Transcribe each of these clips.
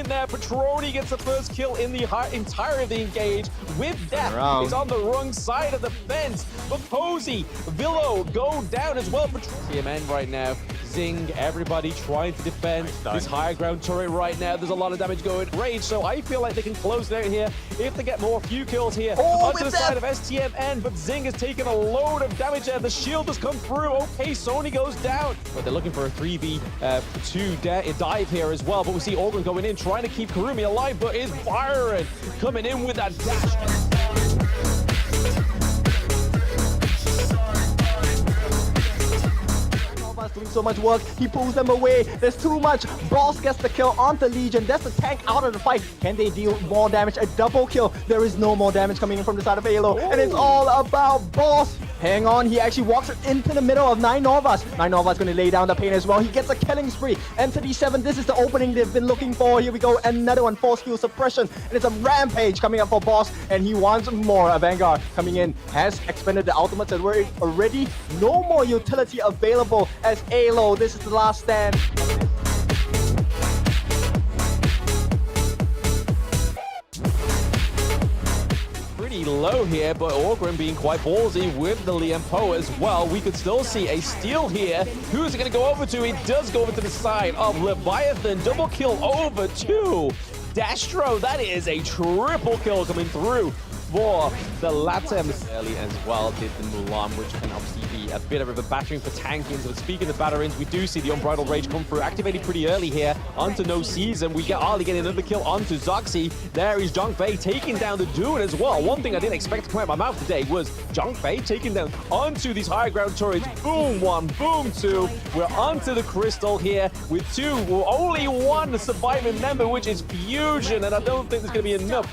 in there. Petroni gets the first kill in the entirety of the engage. With death, he's on the wrong side of the fence. But Posey, Villo go down as well. STMN right now. Zing, everybody trying to defend this higher ground turret right now. There's a lot of damage going. Rage, so I feel like they can close it out here if they get more few kills here. Onto the side of STMN, but Zing has taken a load of damage there. The shield has come through. Okay, Sony goes down. But they're looking for a 3v2 dive here as well. But we see Organ going in, trying to keep Karumi alive, but is Byron coming in with that dash. Doing so much work, he pulls them away. There's too much. Boss gets the kill onto Legion. That's the tank out of the fight. Can they deal more damage? A double kill. There is no more damage coming in from the side of AYLO, and it's all about Boss. Hang on, he actually walks into the middle of 9 Novas. 9 Novas going to lay down the pain as well. He gets a killing spree. Entity 7, this is the opening they've been looking for. Here we go, another one, force skill suppression. And it's a rampage coming up for Boss, and he wants more. A Vanguard coming in, has expended the ultimates, and we're already no more utility available as AYLO. This is the last stand. Low here, but Orgrim being quite ballsy with the Liam Poe as well. We could still see a steal here. Who's it going to go over to? He does go over to the side of Leviathan. Double kill over to Dastro. That is a triple kill coming through for the Latam. Early as well did the Mulan, which can obviously be a bit of a battering for tankings. But speaking of batterings, we do see the Unbridled Rage come through, activated pretty early here onto No Season. We get Ali getting another kill onto Zoxy. There is Junk Fei taking down the Dune as well. One thing I didn't expect to come out of my mouth today was Junk Fei taking down onto these high ground turrets. Boom one, boom two. We're onto the Crystal here with only one surviving member, which is Fusion, and I don't think there's going to be enough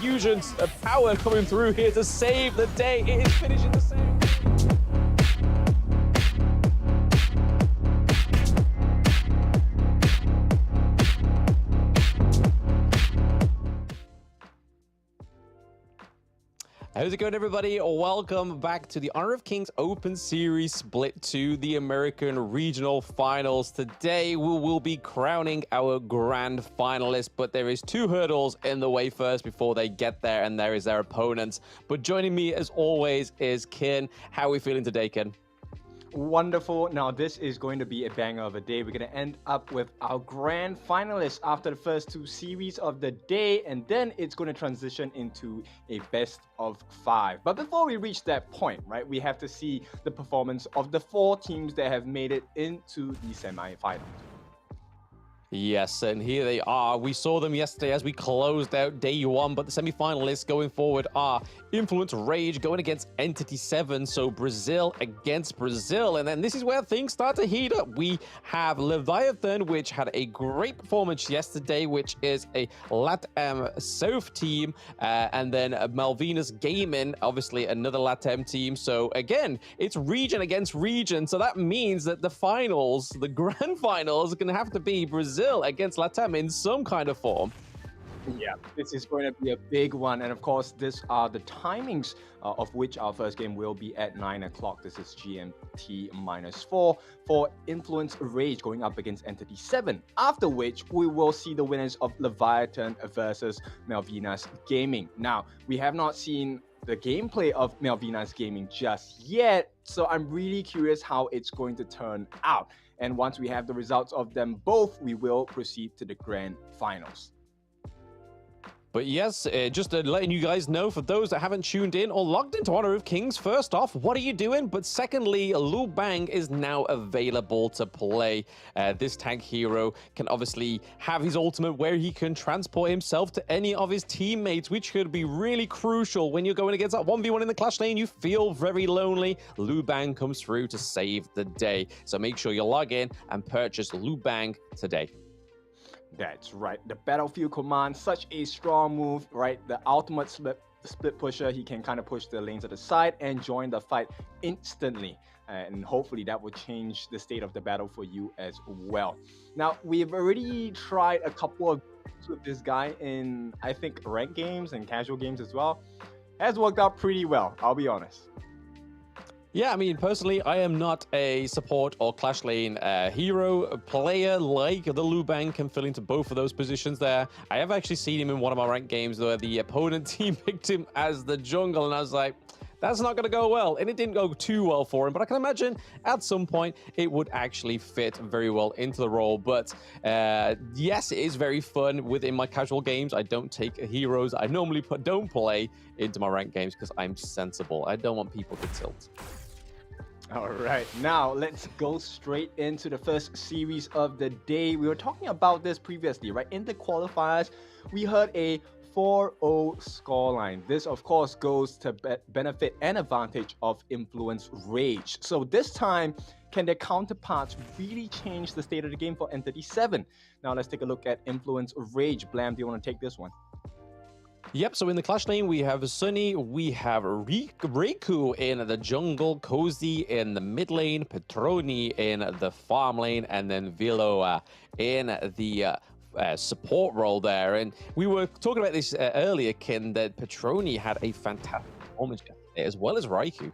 Fusion power coming through here to save the day. It is finishing the same. How's it going, everybody? Welcome back to the Honor of Kings Open Series split to the American Regional Finals. Today, we will be crowning our grand finalists, but there is 2 hurdles in the way first before they get there, and there is their opponents. But joining me, as always, is Kin. How are we feeling today, Kin? Wonderful. Now this is going to be a banger of a day. We're going to end up with our grand finalists after the first 2 series of the day, and then it's going to transition into a best of 5. But before we reach that point, right, we have to see the performance of the 4 teams that have made it into the semi-finals. Yes, and here they are. We saw them yesterday as we closed out day 1, but the semi-finalists going forward are Influence Rage going against Entity 7, so Brazil against Brazil. And then this is where things start to heat up. We have Leviathan, which had a great performance yesterday, which is a LATAM South team, and then Malvinas Gaming, obviously another LATAM team. So again, it's region against region, so that means that the finals, the grand finals, are going to have to be Brazil against LATAM in some kind of form. Yeah, this is going to be a big one. And of course, these are the timings of which our first game will be at 9 o'clock. This is GMT -4 for Influence Rage going up against Entity 7. After which, we will see the winners of Leviathan versus Malvinas Gaming. Now, we have not seen the gameplay of Malvinas Gaming just yet, so I'm really curious how it's going to turn out. And once we have the results of them both, we will proceed to the grand finals. But yes, just letting you guys know, for those that haven't tuned in or logged into Honor of Kings, first off, what are you doing? But secondly, Lu Bang is now available to play. This tank hero can obviously have his ultimate where he can transport himself to any of his teammates, which could be really crucial when you're going against that 1v1 in the clash lane. You feel very lonely. Lu Bang comes through to save the day. So make sure you log in and purchase Lu Bang today. That's right. The Battlefield Command, such a strong move, right? The ultimate split pusher. He can kind of push the lane to the side and join the fight instantly. And hopefully that will change the state of the battle for you as well. Now, we've already tried a couple of games with this guy in, I think, ranked games and casual games as well. Has worked out pretty well, I'll be honest. Yeah, I mean, personally, I am not a support or Clash Lane hero player like the Lu Bang can fill into both of those positions there. I have actually seen him in one of my ranked games where the opponent team picked him as the jungle, and I was like, that's not going to go well. And it didn't go too well for him, but I can imagine at some point it would actually fit very well into the role. But yes, it is very fun within my casual games. I don't take heroes I normally don't play into my ranked games because I'm sensible. I don't want people to tilt. All right, now let's go straight into the first series of the day. We were talking about this previously, right? In the qualifiers, we heard a 4-0 scoreline. This, of course, goes to benefit and advantage of Influence Rage. So this time, can their counterparts really change the state of the game for N37? Now let's take a look at Influence Rage. Blam, do you want to take this one? Yep, so in the Clash lane, we have Sunny, we have Riku in the jungle, Cozy in the mid lane, Petroni in the farm lane, and then Vilo in the support role there. And we were talking about this earlier, Kin, that Petroni had a fantastic performance yesterday, as well as Riku.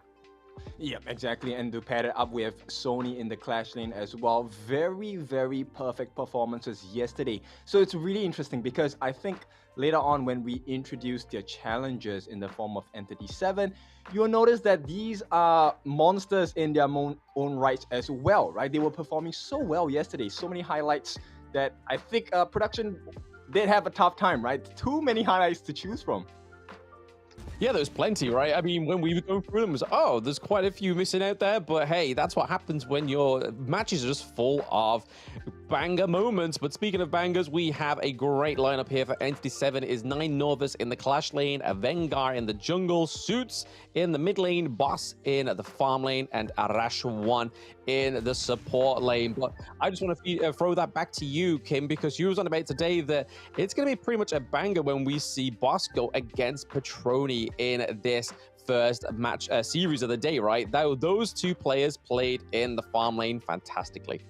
Yep, exactly. And to pair it up with Sony in the Clash lane as well. Very, very perfect performances yesterday. So it's really interesting because I think later on when we introduce their challenges in the form of Entity 7, you'll notice that these are monsters in their own rights as well, right? They were performing so well yesterday. So many highlights that I think production did have a tough time, right? Too many highlights to choose from. Yeah, there's plenty, right? I mean, when we were going through them, it was, oh, there's quite a few missing out there. But hey, that's what happens when your matches are just full of banger moments. But speaking of bangers, we have a great lineup here for Entity 7. Is 9 Novus in the Clash lane, a Vengar in the jungle, Suits in the mid lane, Boss in the farm lane, and Arash 1 in the support lane. But I just want to throw that back to you, Kim, because you was on about today that it's going to be pretty much a banger when we see Boss go against Petroni in this first match series of the day, right? Those two players played in the farm lane fantastically.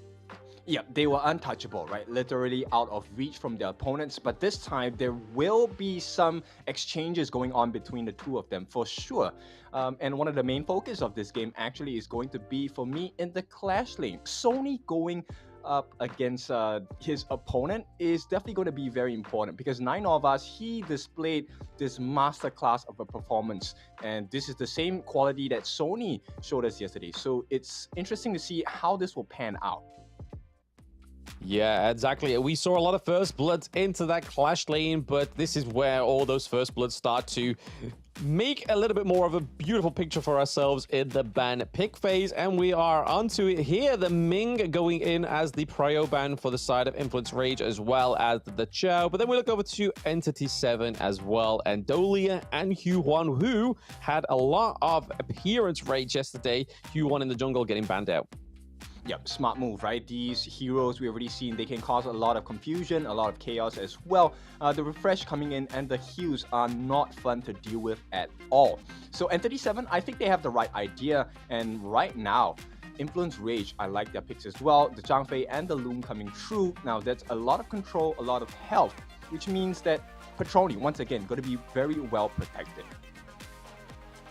Yeah, they were untouchable, right? Literally out of reach from their opponents. But this time, there will be some exchanges going on between the two of them, for sure. And one of the main focus of this game actually is going to be, for me, in the Clash lane. Sony going up against his opponent is definitely going to be very important because 9 of us, he displayed this masterclass of a performance, and this is the same quality that Sony showed us yesterday. So it's interesting to see how this will pan out. Yeah, exactly. We saw a lot of first bloods into that Clash lane, but this is where all those first bloods start to make a little bit more of a beautiful picture for ourselves in the ban pick phase. And we are onto it here. The Ming going in as the prio ban for the side of Influence Rage, as well as the Chow. But then we look over to Entity 7 as well, and Dolia and Hugh1, who had a lot of appearance rage yesterday. Hugh1 in the jungle getting banned out. Yep, smart move, right? These heroes we've already seen, they can cause a lot of confusion, a lot of chaos as well. The refresh coming in and the heals are not fun to deal with at all. So Entity 7, I think they have the right idea, and right now, Influence Rage, I like their picks as well. The Zhang Fei and the Loom coming through. Now that's a lot of control, a lot of health, which means that Petroni, once again, going to be very well protected.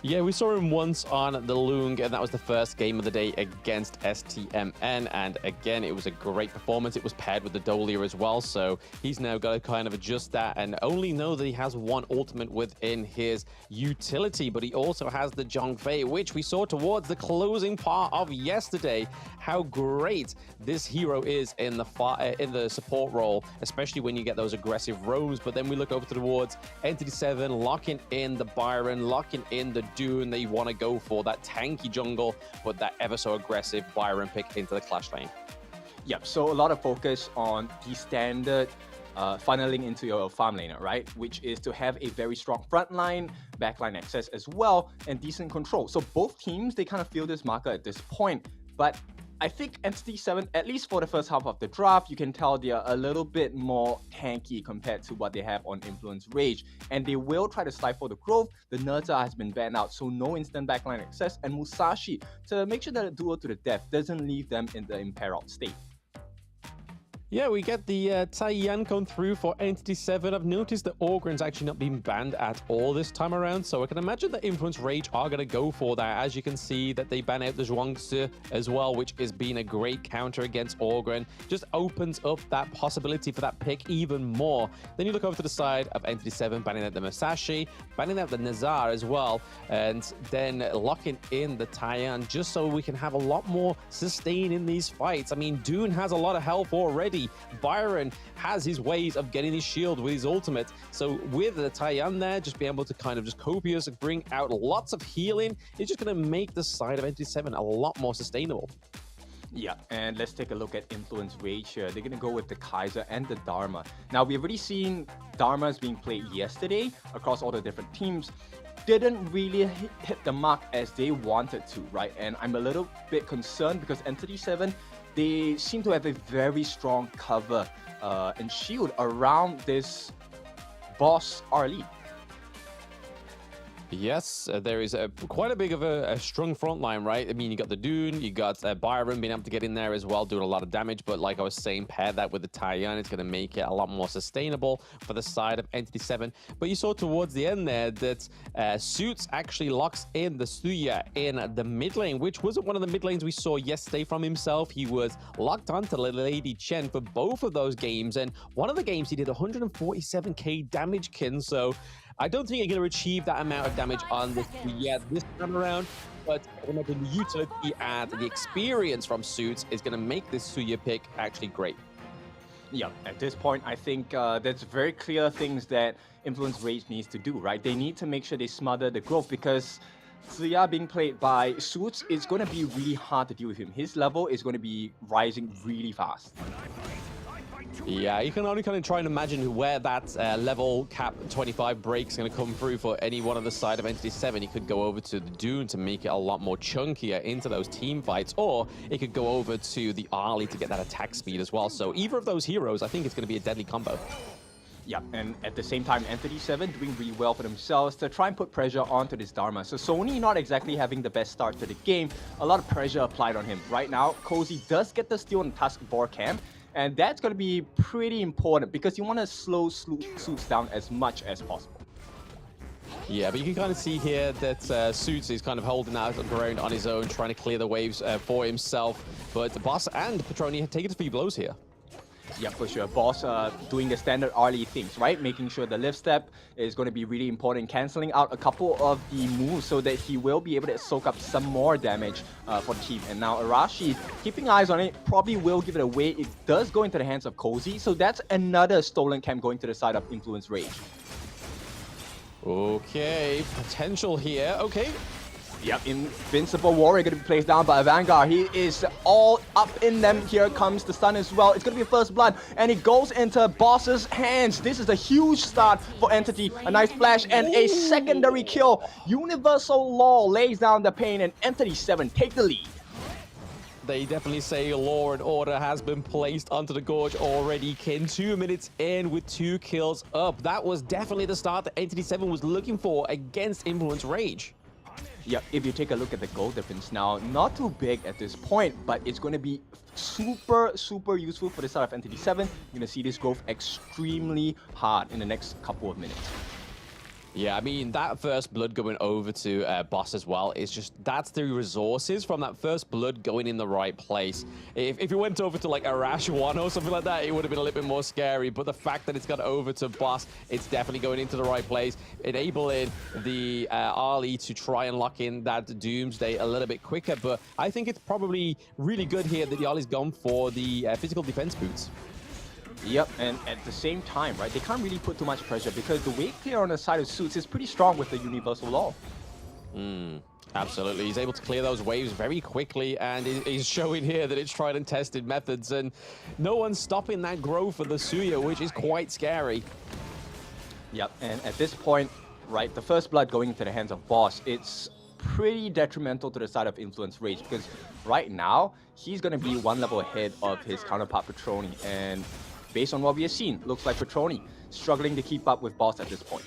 Yeah, we saw him once on the Loong, and that was the first game of the day against STMN. And again, it was a great performance. It was paired with the Dolia as well, so he's now got to kind of adjust that and only know that he has one ultimate within his utility, but he also has the Zhang Fei, which we saw towards the closing part of yesterday. How great this hero is in the support role, especially when you get those aggressive roams. But then we look over towards Entity 7, locking in the Byron, locking in the Dune. They want to go for that tanky jungle, but that ever so aggressive Byron pick into the Clash lane. Yep, so a lot of focus on the standard funneling into your farm laner, right? Which is to have a very strong front line, backline access as well, and decent control. So both teams, they kind of feel this marker at this point, but I think Entity 7, at least for the first half of the draft, you can tell they are a little bit more tanky compared to what they have on Influence Rage. And they will try to stifle the growth. The Nerza has been banned out, so no instant backline access. And Musashi, to make sure that a duel to the death doesn't leave them in the imperiled state. Yeah, we get the Taiyan come through for Entity 7. I've noticed that Orgren's actually not been banned at all this time around, so I can imagine that Influence Rage are going to go for that. As you can see, that they ban out the Zhuangzi as well, which has been a great counter against Orgren. Just opens up that possibility for that pick even more. Then you look over to the side of Entity 7, banning out the Musashi, banning out the Nazar as well, and then locking in the Taiyan just so we can have a lot more sustain in these fights. I mean, Dune has a lot of health already. Byron has his ways of getting his shield with his ultimate. So with the Taiyan there, just being able to kind of just copious and bring out lots of healing, it's just going to make the side of Entity 7 a lot more sustainable. Yeah, and let's take a look at Influence Rage here. They're going to go with the Kaiser and the Dharma. Now, we've already seen Dharmas being played yesterday across all the different teams. Didn't really hit the mark as they wanted to, right? And I'm a little bit concerned because Entity 7, they seem to have a very strong cover and shield around this boss Arlie. Yes, there is quite a big of a strong front line, right? I mean, you got the Dune, you got Byron being able to get in there as well, doing a lot of damage. But like I was saying, pair that with the Taiyan, it's going to make it a lot more sustainable for the side of Entity 7. But you saw towards the end there that Suits actually locks in the Suya in the mid lane, which wasn't one of the mid lanes we saw yesterday from himself. He was locked onto Lady Chen for both of those games. And one of the games, he did 147k damage, Kin. So I don't think you're going to achieve that amount of damage on this yet this time around, but I imagine the utility and the experience from Suits is going to make this Suya pick actually great. Yeah, at this point, I think there's very clear things that Influence Rage needs to do, right? They need to make sure they smother the growth because Suya being played by Suits is going to be really hard to deal with him. His level is going to be rising really fast. Yeah, you can only kind of try and imagine where that level cap 25 break is going to come through for any one on the side of Entity 7. He could go over to the Dune to make it a lot more chunkier into those team fights, or it could go over to the Arlie to get that attack speed as well. So either of those heroes, I think it's going to be a deadly combo. Yeah, and at the same time, Entity 7 doing really well for themselves to try and put pressure onto this Dharma. So Sony not exactly having the best start to the game, a lot of pressure applied on him. Right now, Cozy does get the steal on Tusk Boar camp, and that's going to be pretty important because you want to slow Suits down as much as possible. Yeah, but you can kind of see here that Suits is kind of holding out the ground on his own, trying to clear the waves for himself. But the Boss and Petroni have taken a few blows here. Yeah, for sure. Boss doing the standard Arlie things, right? Making sure the lift step is going to be really important, cancelling out a couple of the moves so that he will be able to soak up some more damage for the team. And now Arashi, keeping eyes on it, probably will give it away. It does go into the hands of Cozy, so that's another stolen camp going to the side of Influence Rage. Okay, potential here. Okay. Yep, Invincible Warrior going to be placed down by Vanguard. He is all up in them. Here comes the stun as well. It's going to be first blood, and it goes into Boss's hands. This is a huge start for Entity. A nice flash and a secondary kill. Universal Law lays down the pain, and Entity 7 take the lead. They definitely say law and order has been placed onto the Gorge already, Kin. 2 minutes in with 2 kills up. That was definitely the start that Entity 7 was looking for against Influence Rage. Yeah, if you take a look at the goal difference now, not too big at this point, but it's going to be super useful for the side of Entity 7. You're going to see this growth extremely hard in the next couple of minutes. Yeah, I mean, that first blood going over to Boss as well is just, that's the resources from that first blood going in the right place. If it went over to like Arash 1 or something like that, it would have been a little bit more scary. But the fact that it's got over to Boss, it's definitely going into the right place, enabling the Arlie to try and lock in that Doomsday a little bit quicker. But I think it's probably really good here that the Arlie's gone for the physical defense boots. Yep, and at the same time, right, they can't really put too much pressure because the wave clear on the side of Suits is pretty strong with the Universal Law. Absolutely. He's able to clear those waves very quickly, and he's showing here that it's tried and tested methods, and no one's stopping that growth of the Suya, which is quite scary. Yep, and at this point, right, the first blood going into the hands of Boss, it's pretty detrimental to the side of Influence Rage because right now, he's going to be one level ahead of his counterpart Petroni, and based on what we have seen, looks like Petroni struggling to keep up with Boss at this point.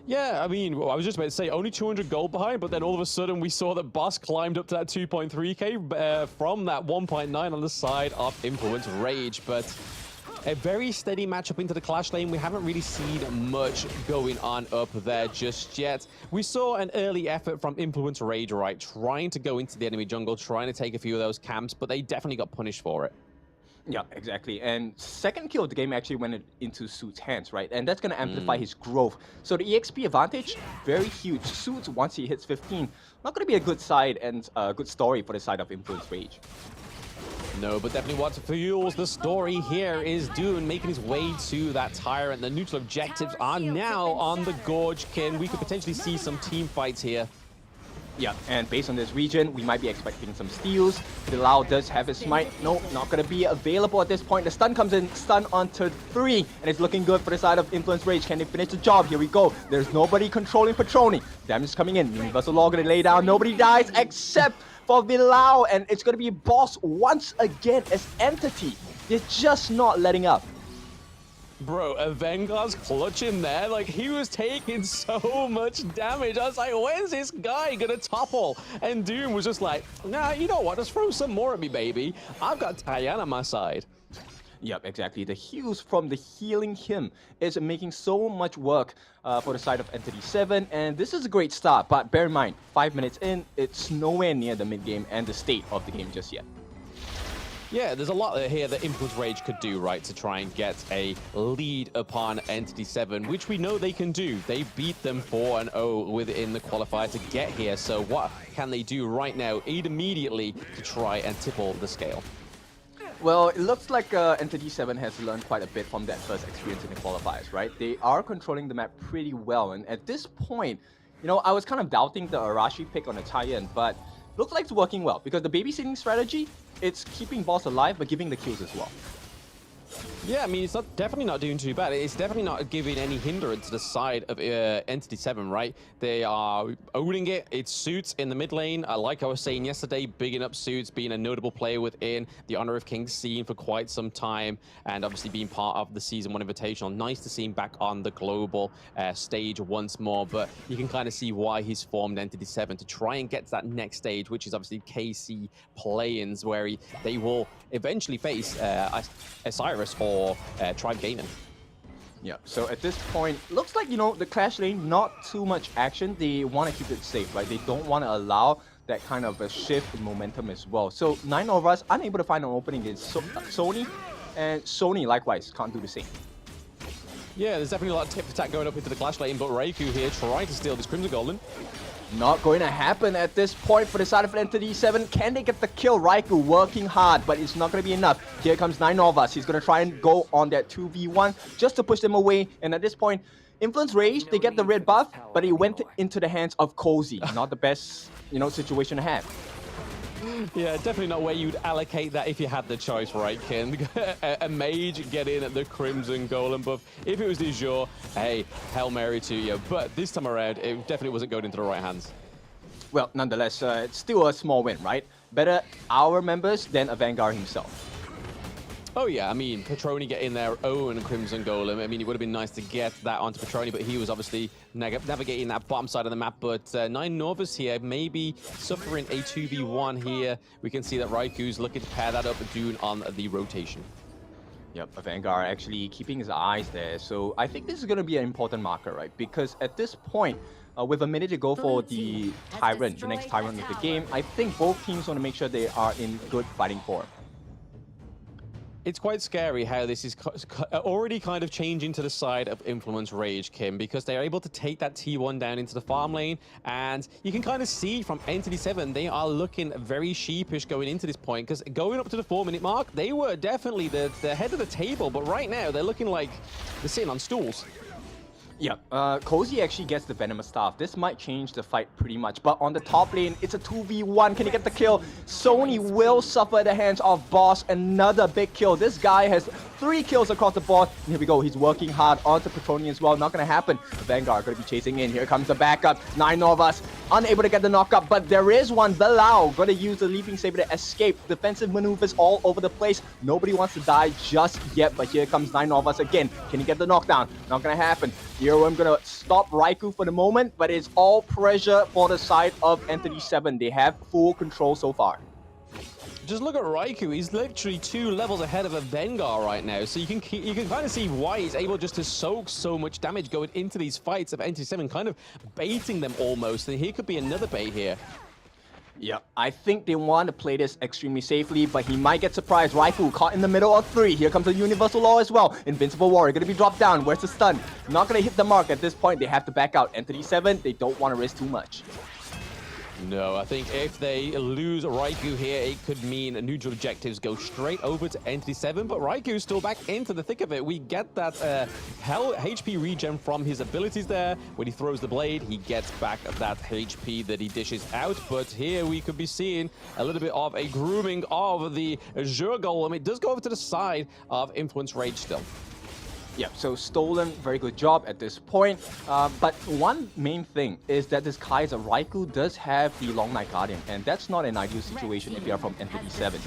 Yeah, I mean, well, I was just about to say only 200 gold behind, but then all of a sudden we saw that Boss climbed up to that 2.3k from that 1.9 on the side of Influence Rage. But a very steady matchup into the Clash lane. We haven't really seen much going on up there just yet. We saw an early effort from Influence Rage, right, trying to go into the enemy jungle, trying to take a few of those camps, but they definitely got punished for it. Yeah, exactly. And second kill of the game actually went into Suit's hands, right? And that's going to amplify his growth. So the EXP advantage, very huge. Suit, once he hits 15, not going to be a good side and a good story for the side of Influence Rage. No, but definitely what fuels the story here is Dune making his way to that Tyrant. The neutral objectives are now on the Gorge Kin. We could potentially see some team fights here. Yeah, and based on this region, we might be expecting some steals. Bilal does have his smite. No, not going to be available at this point. The stun comes in, stun onto 3, and it's looking good for the side of Influence Rage. Can they finish the job? Here we go. There's nobody controlling Patroni. Damage is coming in. Universal Law going to lay down. Nobody dies except for Bilal, and it's going to be Boss once again as Entity. They're just not letting up. Bro, a Vanguard's clutch in there, like he was taking so much damage. I was like, when's this guy gonna topple? And Doom was just like, nah, you know what, just throw some more at me, baby. I've got Tyan on my side. Yep, exactly. The heals from the healing him is making so much work for the side of Entity 7, and this is a great start, but bear in mind, 5 minutes in, it's nowhere near the mid-game and the state of the game just yet. Yeah, there's a lot here that Influence Rage could do, right, to try and get a lead upon Entity 7, which we know they can do. They beat them 4-0 within the qualifier to get here, so what can they do right now, immediately, to try and tipple the scale? Well, it looks like Entity 7 has learned quite a bit from that first experience in the qualifiers, right? They are controlling the map pretty well, and at this point, you know, I was kind of doubting the Arashi pick on the tie-in, but looks like it's working well, because the babysitting strategy, it's keeping Boss alive, but giving the kills as well. Yeah, I mean, it's definitely not doing too bad. It's definitely not giving any hindrance to the side of Entity 7, right? They are owning it. It's Suits in the mid lane. Like I was saying yesterday, bigging up Suits, being a notable player within the Honor of Kings scene for quite some time, and obviously being part of the Season 1 Invitational. Nice to see him back on the global stage once more, but you can kind of see why he's formed Entity 7 to try and get to that next stage, which is obviously KC play-ins, where they will eventually face Osiris or Tribe Gaming. Yeah, so at this point, looks like, you know, the Clash lane, not too much action. They want to keep it safe, right? They don't want to allow that kind of a shift in momentum as well. So 9 of us unable to find an opening against Sony, and Sony likewise can't do the same. Yeah, there's definitely a lot of tip attack going up into the Clash lane, but Reiku here trying to steal this Crimson Golden. Not going to happen at this point for the side of Entity 7. Can they get the kill? Raikou working hard, but it's not going to be enough. Here comes 9 of us. He's going to try and go on that 2v1 just to push them away. And at this point, Influence Rage, they get the red buff, but it went into the hands of Cozy. Not the best, you know, situation to have. Yeah, definitely not where you'd allocate that if you had the choice, right, Ken? A mage get in at the Crimson Golem buff. If it was du jour, hey, Hail Mary to you. But this time around, it definitely wasn't going into the right hands. Well, nonetheless, it's still a small win, right? Better our members than a Vanguard himself. Oh yeah, I mean, Patroni getting their own Crimson Golem. I mean, it would have been nice to get that onto Patroni, but he was obviously navigating that bottom side of the map. But 9 Novus here, maybe suffering a 2v1 here. We can see that Raiku's looking to pair that up with Dune on the rotation. Yep, a Vanguard actually keeping his eyes there. So I think this is going to be an important marker, right? Because at this point, with a minute to go for the Tyrant, the next Tyrant of the game, I think both teams want to make sure they are in good fighting form. It's quite scary how this is already kind of changing to the side of Influence Rage, Kim, because they're able to take that T1 down into the farm lane, and you can kind of see from Entity 7, they are looking very sheepish going into this point, because going up to the 4-minute mark, they were definitely the head of the table, but right now, they're looking like they're sitting on stools. Yeah, Cozy actually gets the Venomous Staff. This might change the fight pretty much, but on the top lane, it's a 2v1. Can he get the kill? Sony will suffer at the hands of Boss. Another big kill. This guy has 3 kills across the board. And here we go. He's working hard onto Petroni as well. Not going to happen. The Vanguard going to be chasing in. Here comes the backup. 9 of us unable to get the knockup, but there is one. Bilal going to use the Leaping Saber to escape. Defensive maneuvers all over the place. Nobody wants to die just yet, but here comes 9 of us again. Can he get the knockdown? Not going to happen. Here I'm going to stop Raikou for the moment, but it's all pressure for the side of Entity 7. They have full control so far. Just look at Raikou. He's literally 2 levels ahead of a Vengar right now. So you can kind of see why he's able just to soak so much damage going into these fights of NT7, kind of baiting them almost. And here could be another bait here. Yeah, I think they want to play this extremely safely, but he might get surprised. Raikou caught in the middle of 3. Here comes the Universal Law as well. Invincible Warrior going to be dropped down. Where's the stun? Not going to hit the mark at this point. They have to back out. Entity 7, they don't want to risk too much. No, I think if they lose Raikou here, it could mean neutral objectives go straight over to Entity 7, but Raikou's still back into the thick of it. We get that HP regen from his abilities there. When he throws the blade, he gets back that HP that he dishes out, but here we could be seeing a little bit of a grooming of the Azure Golem. It does go over to the side of Influence Rage still. Yeah, so Stolen, very good job at this point. But one main thing is that this Kaiser Raikou does have the Long Night Guardian, and that's not an ideal situation if you are from Entity 7.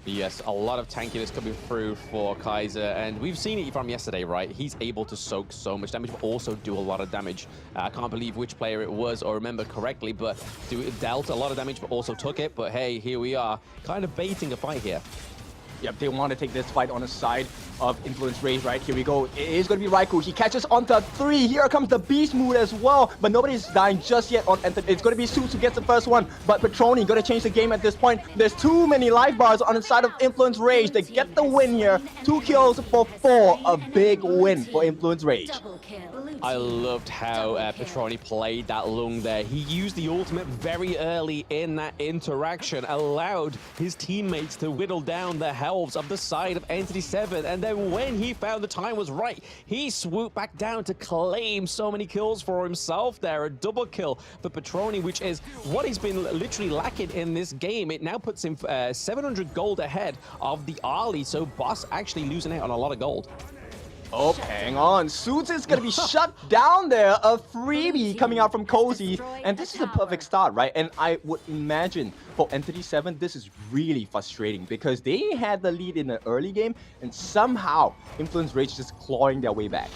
Yes, a lot of tankiness coming through for Kaiser, and we've seen it from yesterday, right? He's able to soak so much damage, but also do a lot of damage. I can't believe which player it was or remember correctly, but dealt a lot of damage, but also took it. But hey, here we are, kind of baiting a fight here. Yep, they want to take this fight on the side of Influence Rage, right? Here we go. It is going to be Raikou. He catches onto 3. Here comes the Beast Mood as well, but nobody's dying just yet on Entity. It's going to be Suits who gets the first one, but Petroni going to change the game at this point. There's too many life bars on the side of Influence Rage. They get the win here. 2 kills for 4. A big win for Influence Rage. I loved how Petroni played that lung there. He used the ultimate very early in that interaction, allowed his teammates to whittle down the health of the side of Entity 7, and then when he found the time was right, he swooped back down to claim so many kills for himself there. A double kill for Petroni, which is what he's been literally lacking in this game. It now puts him 700 gold ahead of the AYLO, so Boss actually losing out on a lot of gold. Oh, hang on. Suits is going to be shut down there. A freebie coming out from Cozy. And this is a perfect start, right? And I would imagine for Entity 7, this is really frustrating because they had the lead in the early game and somehow Influence Rage just clawing their way back.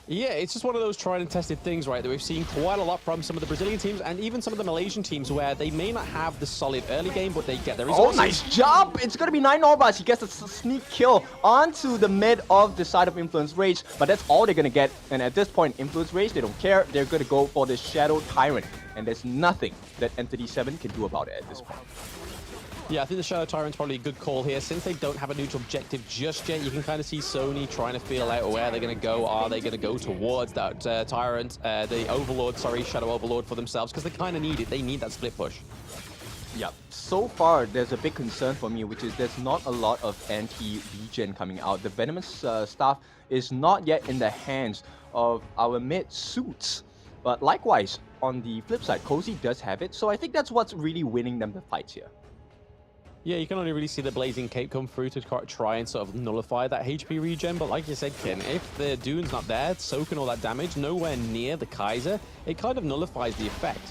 Yeah, it's just one of those tried and tested things, right, that we've seen quite a lot from some of the Brazilian teams and even some of the Malaysian teams where they may not have the solid early game, but they get the resources. Oh, nice job! It's going to be 9 of us. He gets a sneak kill onto the mid of the side of Influence Rage, but that's all they're going to get. And at this point, Influence Rage, they don't care. They're going to go for the Shadow Tyrant, and there's nothing that Entity 7 can do about it at this point. Yeah, I think the Shadow Tyrant's probably a good call here. Since they don't have a neutral objective just yet, you can kind of see Sony trying to feel out where they're going to go. Are they going to go towards that Tyrant, the Overlord, sorry, Shadow Overlord for themselves? Because they kind of need it. They need that split push. Yeah, so far there's a big concern for me, which is there's not a lot of anti-regen coming out. The Venomous stuff is not yet in the hands of our mid Suits. But likewise, on the flip side, Cozy does have it. So I think that's what's really winning them the fights here. Yeah, you can only really see the Blazing Cape come through to try and sort of nullify that HP regen, but like you said, Ken, if the Dune's not there, soaking all that damage, nowhere near the Kaiser, it kind of nullifies the effect.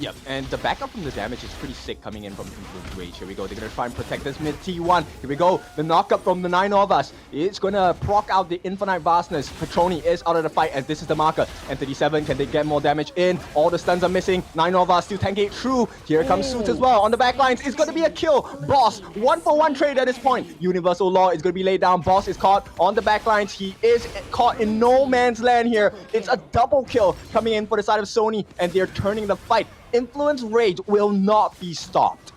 Yep, and the backup from the damage is pretty sick coming in from Influence Rage. Here we go, they're going to try and protect this mid T1. Here we go, the knockup from the 9 of us. It's going to proc out the Infinite Vastness. Petroni is out of the fight, and this is the marker. Entity 7, can they get more damage in? All the stuns are missing. 9 of us still tank it through. Here comes Suits as well on the back lines. It's going to be a kill. Boss, 1-for-1 trade at this point. Universal Law is going to be laid down. Boss is caught on the back lines. He is caught in no man's land here. It's a double kill coming in for the side of Sony, and they're turning the fight. Influence Rage will not be stopped.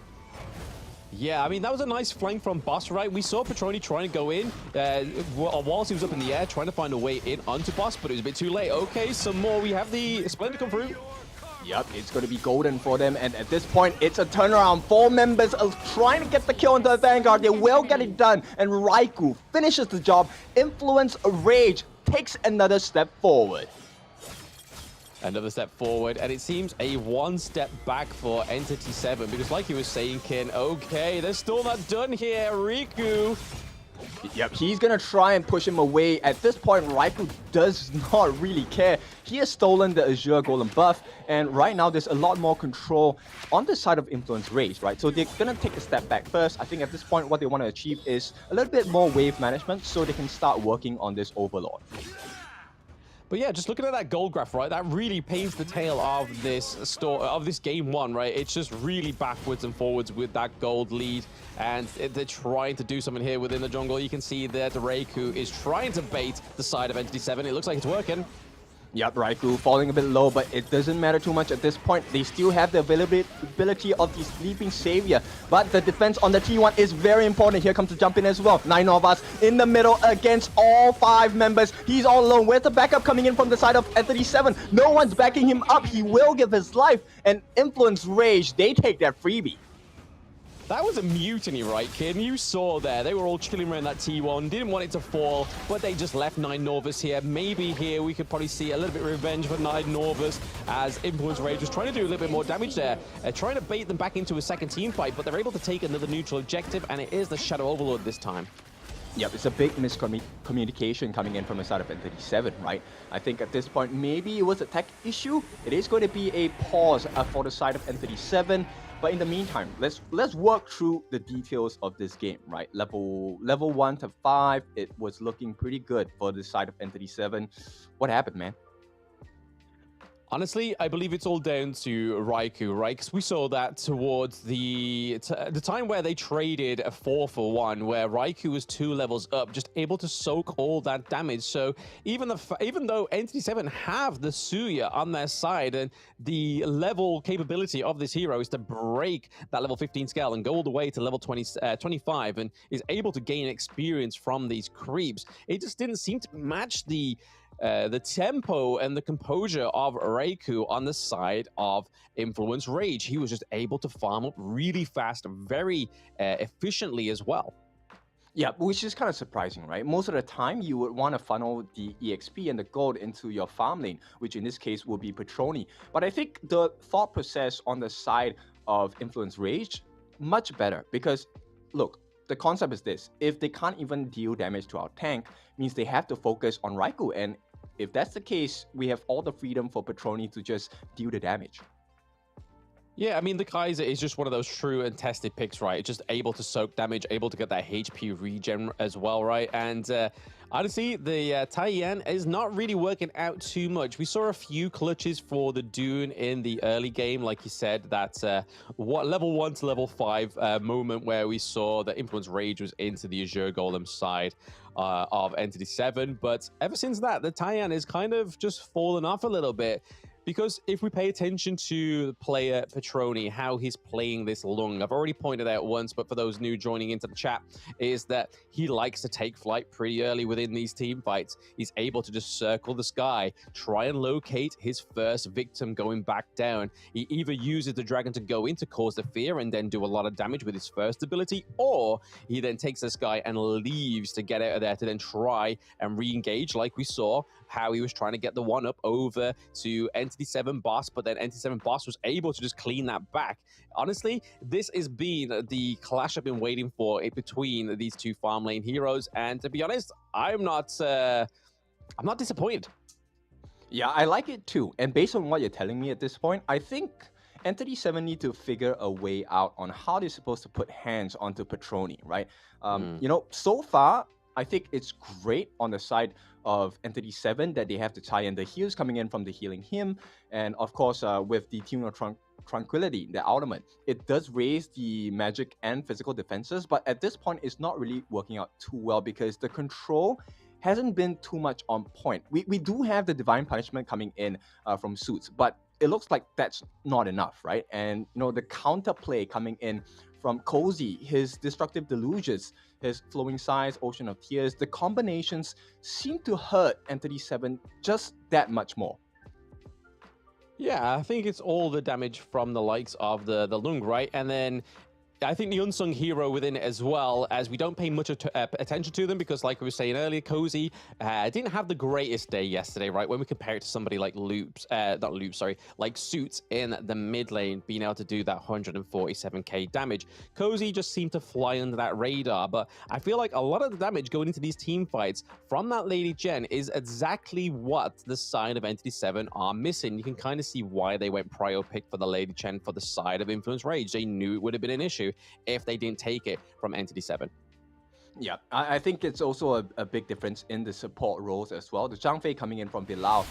Yeah, I mean, that was a nice flank from Boss, right? We saw Petroni trying to go in whilst he was up in the air, trying to find a way in onto Boss, but it was a bit too late. Okay, some more. We have the Splendor come through. Yep, it's going to be golden for them, and at this point, it's a turnaround. 4 members are trying to get the kill into the Vanguard. They will get it done, and Raikou finishes the job. Influence Rage takes another step forward. Another step forward, and it seems a one step back for Entity 7, because like you were saying, Kin, okay, they're still not done here. Riku. Yep, he's gonna try and push him away. At this point, Raikou does not really care. He has stolen the Azure Golem buff, and right now there's a lot more control on the side of Influence Rage, right? So they're gonna take a step back first. I think at this point, what they want to achieve is a little bit more wave management so they can start working on this Overlord. But yeah, just looking at that gold graph, right, that really paints the tale of this game one, right? It's just really backwards and forwards with that gold lead, and they're trying to do something here within the jungle. You can see that Raikou is trying to bait the side of Entity 7. It looks like it's working. Yep, Raikou falling a bit low, but it doesn't matter too much at this point. They still have the availability of the Sleeping Savior, but the defense on the T1 is very important. Here comes the jump in as well. 9 of us in the middle against all 5 members. He's all alone. Where's the backup coming in from the side of Entity 7? No one's backing him up. He will give his life, and Influence Rage, they take that freebie. That was a mutiny, right, kid? You saw there. They were all chilling around that T1, didn't want it to fall, but they just left 9 Norvus here. Maybe here we could probably see a little bit of revenge for 9 Norvus, as Influence Rage was trying to do a little bit more damage there, trying to bait them back into a second team fight, but they're able to take another neutral objective, and it is the Shadow Overlord this time. Yep, it's a big miscommunication coming in from the side of Entity 7, right? I think at this point, maybe it was a tech issue. It is going to be a pause for the side of Entity 7. But in the meantime, let's work through the details of this game, right? Level 1 to 5, it was looking pretty good for the side of Entity 7. What happened, man? Honestly, I believe it's all down to Raikou, right? Because we saw that towards the time where they traded a 4-for-1, where Raikou was 2 levels up, just able to soak all that damage. So even though Entity 7 have the Suya on their side, and the level capability of this hero is to break that level 15 scale and go all the way to level 25, and is able to gain experience from these creeps, it just didn't seem to match the tempo and the composure of Raikou on the side of Influence Rage. He was just able to farm up really fast, very efficiently as well. Yeah, which is kind of surprising, right? Most of the time, you would want to funnel the EXP and the gold into your farm lane, which in this case will be Petroni. But I think the thought process on the side of Influence Rage, much better, because, look, the concept is this: if they can't even deal damage to our tank, means they have to focus on Raikou, and if that's the case, we have all the freedom for Petroni to just deal the damage. Yeah, I mean, the Kaiser is just one of those true and tested picks, right? Just able to soak damage, able to get that HP regen as well, right? And honestly, the Taiyan is not really working out too much. We saw a few clutches for the Dune in the early game, like you said, that level 1 to level 5 moment where we saw that Influence Rage was into the Azure Golem side of Entity 7. But ever since that, the Taiyan is kind of just fallen off a little bit. Because if we pay attention to player Petroni, how he's playing this Lung, I've already pointed out once, but for those new joining into the chat, is that he likes to take flight pretty early within these team fights. He's able to just circle the sky, try and locate his first victim going back down. He either uses the dragon to go in to cause the fear and then do a lot of damage with his first ability, or he then takes this guy and leaves to get out of there to then try and re-engage, like we saw how he was trying to get the 1-up over to Entity 7 boss, but then Entity 7 boss was able to just clean that back. Honestly, this has been the clash I've been waiting for between these two farm lane heroes, and to be honest, I'm not disappointed. Yeah, I like it too. And based on what you're telling me at this point, I think Entity 7 need to figure a way out on how they're supposed to put hands onto Petroni, right? You know, so far, I think it's great on the side of Entity 7 that they have to tie in the heals coming in from the Healing Hymn, and of course with the Tune of Tranquility, the ultimate, it does raise the magic and physical defenses, but at this point it's not really working out too well because the control hasn't been too much on point. We do have the Divine Punishment coming in from Suits, but it looks like that's not enough, right? And you know, the counterplay coming in from Cozy, his Destructive Delusions, his Flowing Sighs, Ocean of Tears, the combinations seem to hurt Entity 7 just that much more. Yeah, I think it's all the damage from the likes of the Lung, right? And then I think the unsung hero within it as well, as we don't pay much attention to them because, like we were saying earlier, Cozy didn't have the greatest day yesterday, right? When we compare it to somebody like like Suits in the mid lane, being able to do that 147k damage. Cozy just seemed to fly under that radar, but I feel like a lot of the damage going into these team fights from that Lady Jen is exactly what the side of Entity 7 are missing. You can kind of see why they went prio pick for the Lady Jen for the side of Influence Rage. They knew it would have been an issue if they didn't take it from Entity 7. Yeah, I think it's also a big difference in the support roles as well. The Zhang Fei coming in from Bilal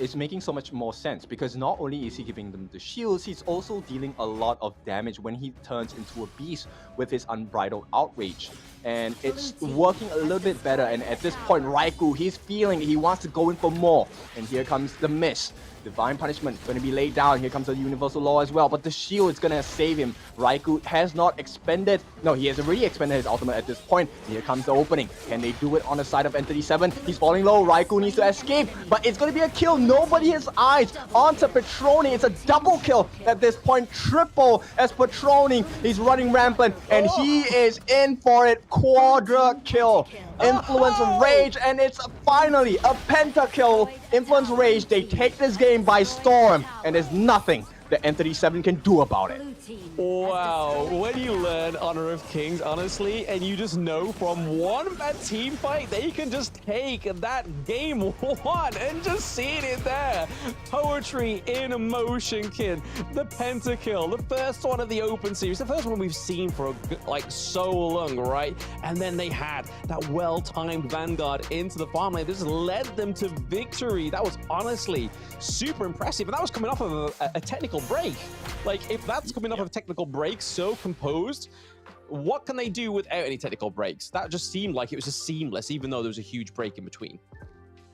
is making so much more sense because not only is he giving them the shields, he's also dealing a lot of damage when he turns into a beast with his unbridled outrage. And it's working a little bit better. And at this point, Raikou, he's feeling he wants to go in for more. And here comes the miss. Divine Punishment going to be laid down. Here comes the Universal Law as well, but the shield is going to save him. Raikou has not expended. No, he has already expended his ultimate at this point. Here comes the opening. Can they do it on the side of Entity 7? He's falling low. Raikou needs to escape, but it's going to be a kill. Nobody has eyes onto Petroni. It's a double kill at this point. Triple as Petroni. He's running rampant, and he is in for it. Quadra kill. Influence Rage, and it's finally a pentakill. Influence Rage, they take this game by storm, and there's nothing that Entity 7 can do about it. Wow, when you learn Honor of Kings, honestly, and you just know from one bad team fight, they can just take that game one and just seeing it there. Poetry in motion, kid. The pentakill, the first one of the open series, the first one we've seen for like so long, right? And then they had that well-timed Vanguard into the farmland. This led them to victory. That was honestly super impressive, and that was coming off of a technical break. Like, if that's coming off of technical breaks so composed, what can they do without any technical breaks? That just seemed like it was just seamless, even though there was a huge break in between.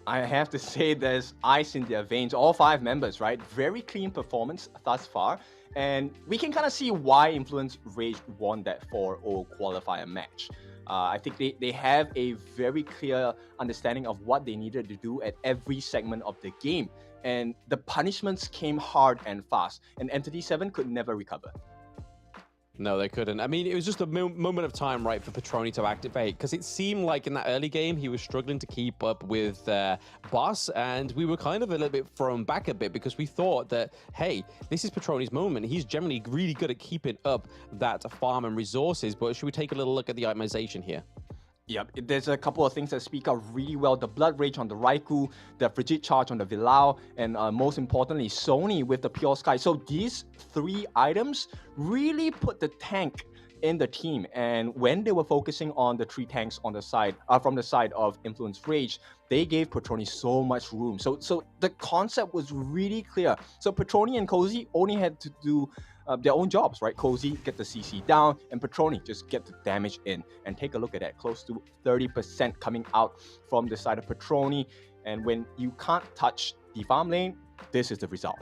I have to say there's ice in their veins, all 5 members, right? Very clean performance thus far. And we can kind of see why Influence Rage won that 4-0 qualifier match. I think they have a very clear understanding of what they needed to do at every segment of the game. And the punishments came hard and fast, and Entity 7 could never recover. No, they couldn't. I mean, it was just a moment of time, right, for Petroni to activate, because it seemed like in that early game, he was struggling to keep up with Boss, and we were kind of a little bit thrown back a bit because we thought that, hey, this is Petroni's moment. He's generally really good at keeping up that farm and resources, but should we take a little look at the itemization here? Yep, there's a couple of things that speak out really well. The Blood Rage on the Raikou, the Frigid Charge on the Vilao, and most importantly, Sony with the Pure Sky. So these 3 items really put the tank in the team. And when they were focusing on the 3 tanks on the side, from the side of Influence Rage, they gave Petroni so much room. So the concept was really clear. So Petroni and Cozy only had to do their own jobs, right? Cozy get the CC down, and Petroni just get the damage in. And take a look at that, close to 30% coming out from the side of Petroni. And when you can't touch the farm lane, this is the result.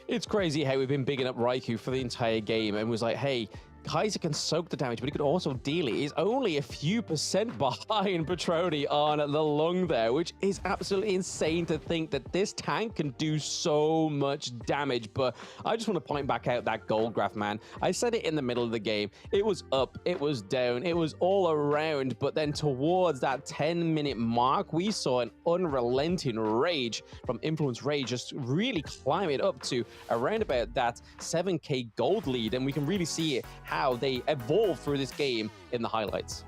It's crazy how we've been bigging up Raikou for the entire game and was like, hey, Kaiser can soak the damage, but he could also deal it. He's only a few percent behind Petroni on the lung there, which is absolutely insane to think that this tank can do so much damage. But I just want to point back out that gold graph, man. I said it in the middle of the game. It was up, it was down, it was all around. But then towards that 10-minute mark, we saw an unrelenting rage from Influence Rage just really climb it up to around about that 7k gold lead. And we can really see it, how they evolve through this game in the highlights.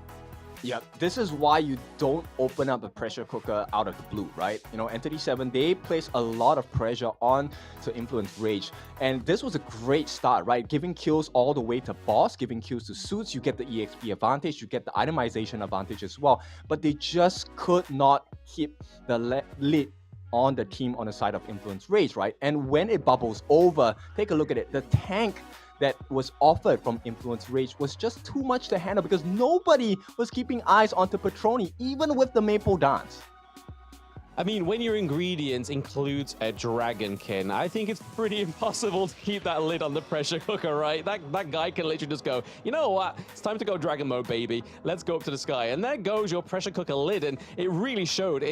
Yeah, this is why you don't open up a pressure cooker out of the blue, right? You know, Entity 7, they place a lot of pressure on to Influence Rage. And this was a great start, right? Giving kills all the way to Boss, giving kills to Suits, you get the EXP advantage, you get the itemization advantage as well. But they just could not keep the lead on the team on the side of Influence Rage, right? And when it bubbles over, take a look at it. The tank that was offered from Influence Rage was just too much to handle because nobody was keeping eyes onto Petroni, even with the Maple Dance. I mean, when your ingredients includes a dragonkin, I think it's pretty impossible to keep that lid on the pressure cooker, right? That guy can literally just go, you know what? It's time to go dragon mode, baby. Let's go up to the sky. And there goes your pressure cooker lid. And it really showed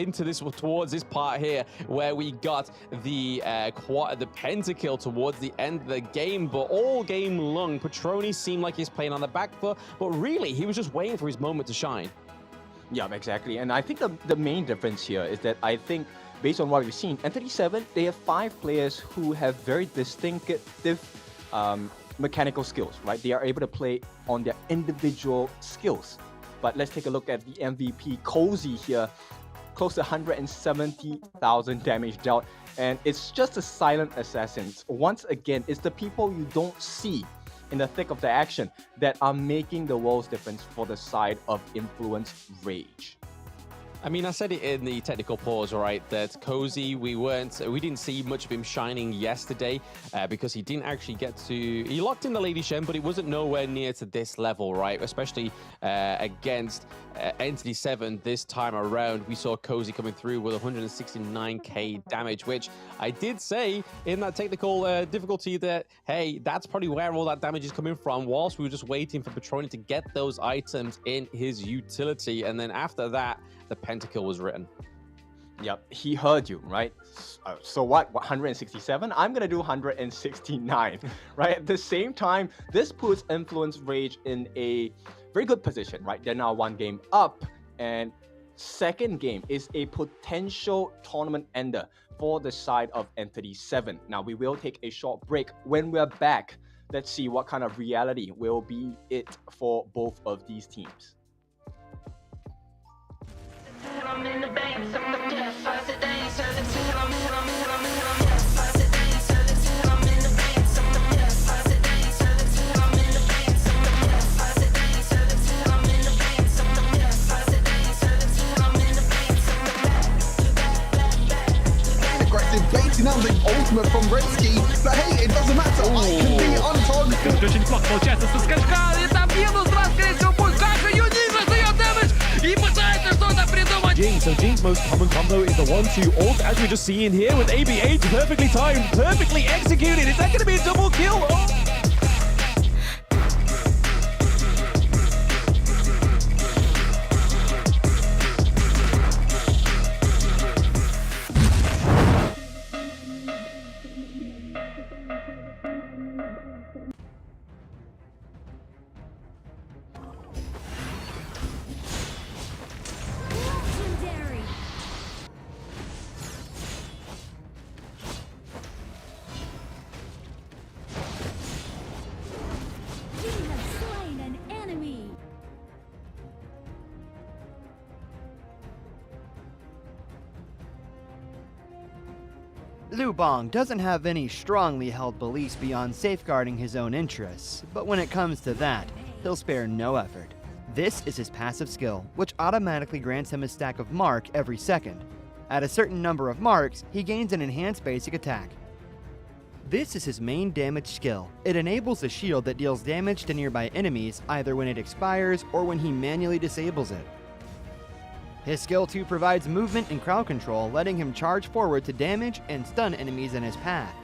towards this part here where we got the pentakill towards the end of the game. But all game long, Petroni seemed like he's playing on the back foot. But really, he was just waiting for his moment to shine. Yeah, exactly. And I think the main difference here is that I think, based on what we've seen, Entity 7, they have 5 players who have very distinctive mechanical skills, right? They are able to play on their individual skills. But let's take a look at the MVP, Cozy here, close to 170,000 damage dealt. And it's just a silent assassin. Once again, it's the people you don't see in the thick of the action that are making the world's difference for the side of Influence Rage. I mean, I said it in the technical pause, right, that Cozy, we didn't see much of him shining yesterday because he didn't actually he locked in the Lady Shen, but it wasn't nowhere near to this level, right? Especially against Entity 7 this time around. We saw Cozy coming through with 169k damage, which I did say in that technical difficulty that, hey, that's probably where all that damage is coming from, whilst we were just waiting for Petroni to get those items in his utility. And then after that, the pentakill was written. Yep, he heard you, right? So what, 167? I'm gonna do 169, right? At the same time, this puts Influence Rage in a very good position, right? They're now 1 game up, and second game is a potential tournament ender for the side of Entity 7. Now, we will take a short break. When we're back, let's see what kind of reality will be it for both of these teams. I'm in the bank, so I'm just fast today, so I'm in just fast today, so I'm in the bank, so I'm just fast today, so I'm in the bank, so I'm just fast today, so I'm in the bank, so I'm just fast today, so I'm in the bank, so aggressive baiting out the ultimate from Redsky, but hey, it doesn't matter, I can be on target. Очень неплохо получается со скачка, и там минус, раз, скорее всего, будет как и Юнижа дает дэмэдж, и пытается что-то придумать. So Jinx's most common combo is the 1-2 ult, as we're just seeing here with AB8 perfectly timed, perfectly executed. Is that going to be a double kill? Oh. Liu Bang doesn't have any strongly held beliefs beyond safeguarding his own interests, but when it comes to that, he'll spare no effort. This is his passive skill, which automatically grants him a stack of mark every second. At a certain number of marks, he gains an enhanced basic attack. This is his main damage skill. It enables a shield that deals damage to nearby enemies either when it expires or when he manually disables it. His skill 2 provides movement and crowd control, letting him charge forward to damage and stun enemies in his path.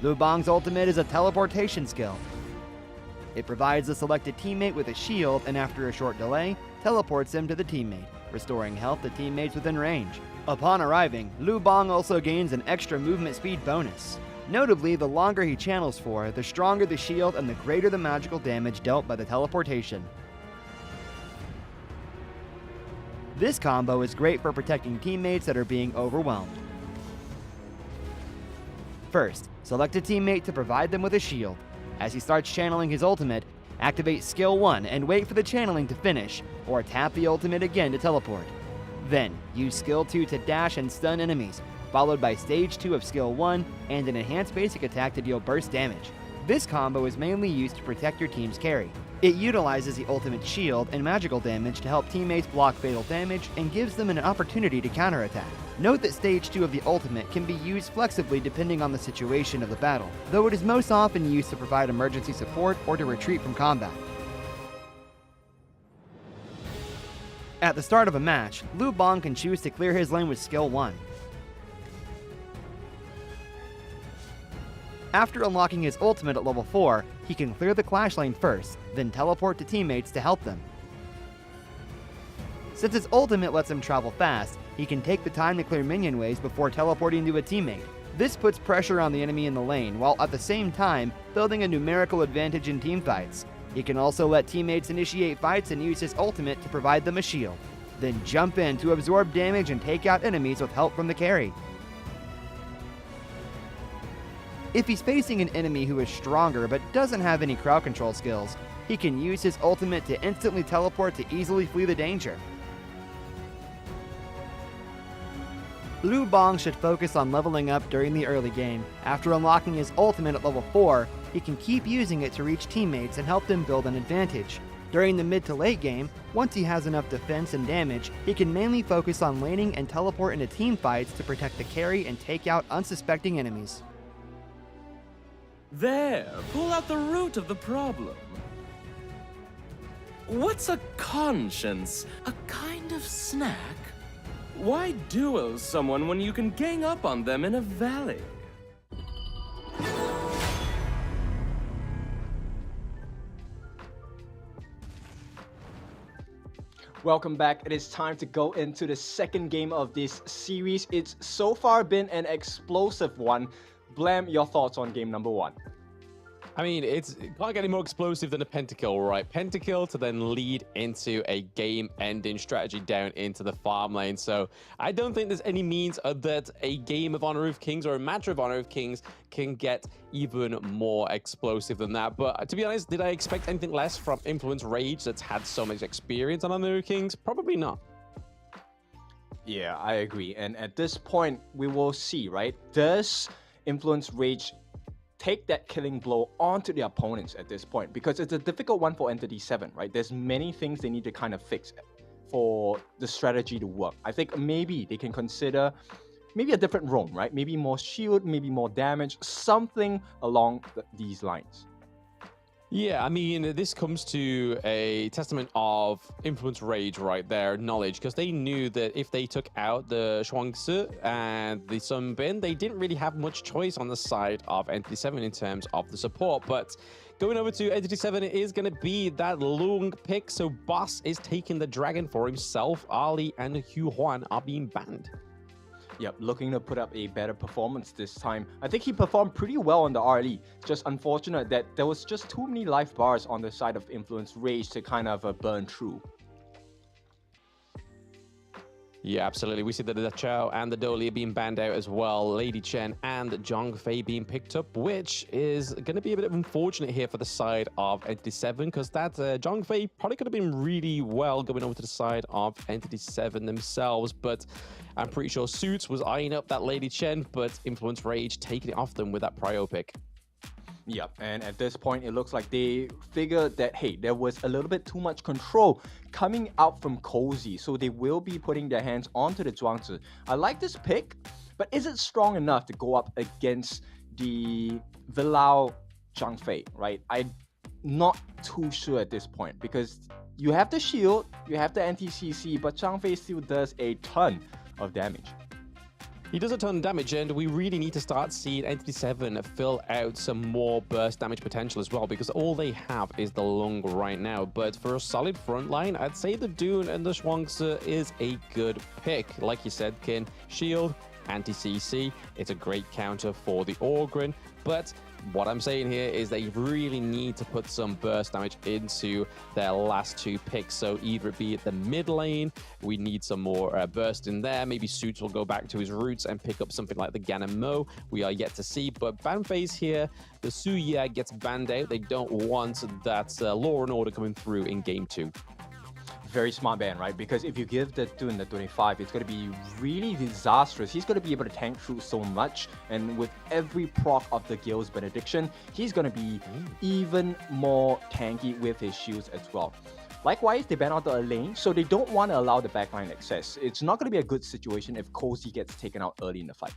Liu Bang's ultimate is a teleportation skill. It provides the selected teammate with a shield and after a short delay, teleports him to the teammate, restoring health to teammates within range. Upon arriving, Liu Bang also gains an extra movement speed bonus. Notably, the longer he channels for, the stronger the shield and the greater the magical damage dealt by the teleportation. This combo is great for protecting teammates that are being overwhelmed. First, select a teammate to provide them with a shield. As he starts channeling his ultimate, activate skill 1 and wait for the channeling to finish, or tap the ultimate again to teleport. Then, use skill 2 to dash and stun enemies, followed by stage 2 of skill 1 and an enhanced basic attack to deal burst damage. This combo is mainly used to protect your team's carry. It utilizes the ultimate shield and magical damage to help teammates block fatal damage and gives them an opportunity to counterattack. Note that stage 2 of the ultimate can be used flexibly depending on the situation of the battle, though it is most often used to provide emergency support or to retreat from combat. At the start of a match, Lu Bang can choose to clear his lane with skill 1. After unlocking his ultimate at level 4, he can clear the clash lane first, then teleport to teammates to help them. Since his ultimate lets him travel fast, he can take the time to clear minion waves before teleporting to a teammate. This puts pressure on the enemy in the lane, while at the same time building a numerical advantage in teamfights. He can also let teammates initiate fights and use his ultimate to provide them a shield, then jump in to absorb damage and take out enemies with help from the carry. If he's facing an enemy who is stronger but doesn't have any crowd control skills, he can use his ultimate to instantly teleport to easily flee the danger. Lu Bang should focus on leveling up during the early game. After unlocking his ultimate at level 4, he can keep using it to reach teammates and help them build an advantage. During the mid to late game, once he has enough defense and damage, he can mainly focus on laning and teleport into team fights to protect the carry and take out unsuspecting enemies. There, pull out the root of the problem. What's a conscience? A kind of snack? Why duel someone when you can gang up on them in a valley? Welcome back. It is time to go into the second game of this series. It's so far been an explosive one. Blam, your thoughts on game number 1? I mean, it can't get any more explosive than a pentakill, right? Pentakill to then lead into a game-ending strategy down into the farm lane. So I don't think there's any means that a game of Honor of Kings or a match of Honor of Kings can get even more explosive than that. But to be honest, did I expect anything less from Influence Rage that's had so much experience on Honor of Kings? Probably not. Yeah, I agree. And at this point, we will see, right? Does Influence Rage take that killing blow onto the opponents at this point? Because it's a difficult one for Entity 7, right? There's many things they need to kind of fix for the strategy to work. I think maybe they can consider maybe a different roam, right? Maybe more shield, maybe more damage, something along these lines. Yeah, I mean, this comes to a testament of Influence Rage right there, knowledge, because they knew that if they took out the Shuangzi and the Sun Bin, they didn't really have much choice on the side of Entity 7 in terms of the support. But going over to Entity 7, it is going to be that Lung pick, so Boss is taking the dragon for himself. Ali and Hu Huan are being banned. Yep, looking to put up a better performance this time. I think he performed pretty well on the RLE. Just unfortunate that there was just too many life bars on the side of Influence Rage to kind of burn through. Yeah, absolutely. We see that the Chao and the Dolly are being banned out as well. Lady Chen and Zhang Fei being picked up, which is going to be a bit of unfortunate here for the side of Entity 7, because that Zhang Fei probably could have been really well going over to the side of Entity 7 themselves, but I'm pretty sure Suits was eyeing up that Lady Chen, but Influence Rage taking it off them with that prio pick. Yep, and at this point, it looks like they figured that, hey, there was a little bit too much control coming out from Cozy, so they will be putting their hands onto the Zhuangzi. I like this pick, but is it strong enough to go up against the Vilao Zhang Fei, right? I'm not too sure at this point, because you have the shield, you have the anti-CC, but Zhang Fei still does a ton of damage. He does a ton of damage, and we really need to start seeing Entity 7 fill out some more burst damage potential as well, because all they have is the Lung right now. But for a solid front line, I'd say the Dune and the Shuangzi is a good pick. Like you said, Kin, shield, anti-CC, it's a great counter for the Orgrin, but what I'm saying here is they really need to put some burst damage into their last two picks. So either it be at the mid lane, we need some more burst in there. Maybe Suits will go back to his roots and pick up something like the Ganon Mo. We are yet to see, but ban phase here, the Suya gets banned out. They don't want that Law and Order coming through in game 2. Very smart ban, right? Because if you give the Dune the 25, it's going to be really disastrous. He's going to be able to tank through so much, and with every proc of the Gale's Benediction, he's going to be even more tanky with his shields as well. Likewise, they ban out the lane, so they don't want to allow the backline access. It's not going to be a good situation if Cozy gets taken out early in the fight.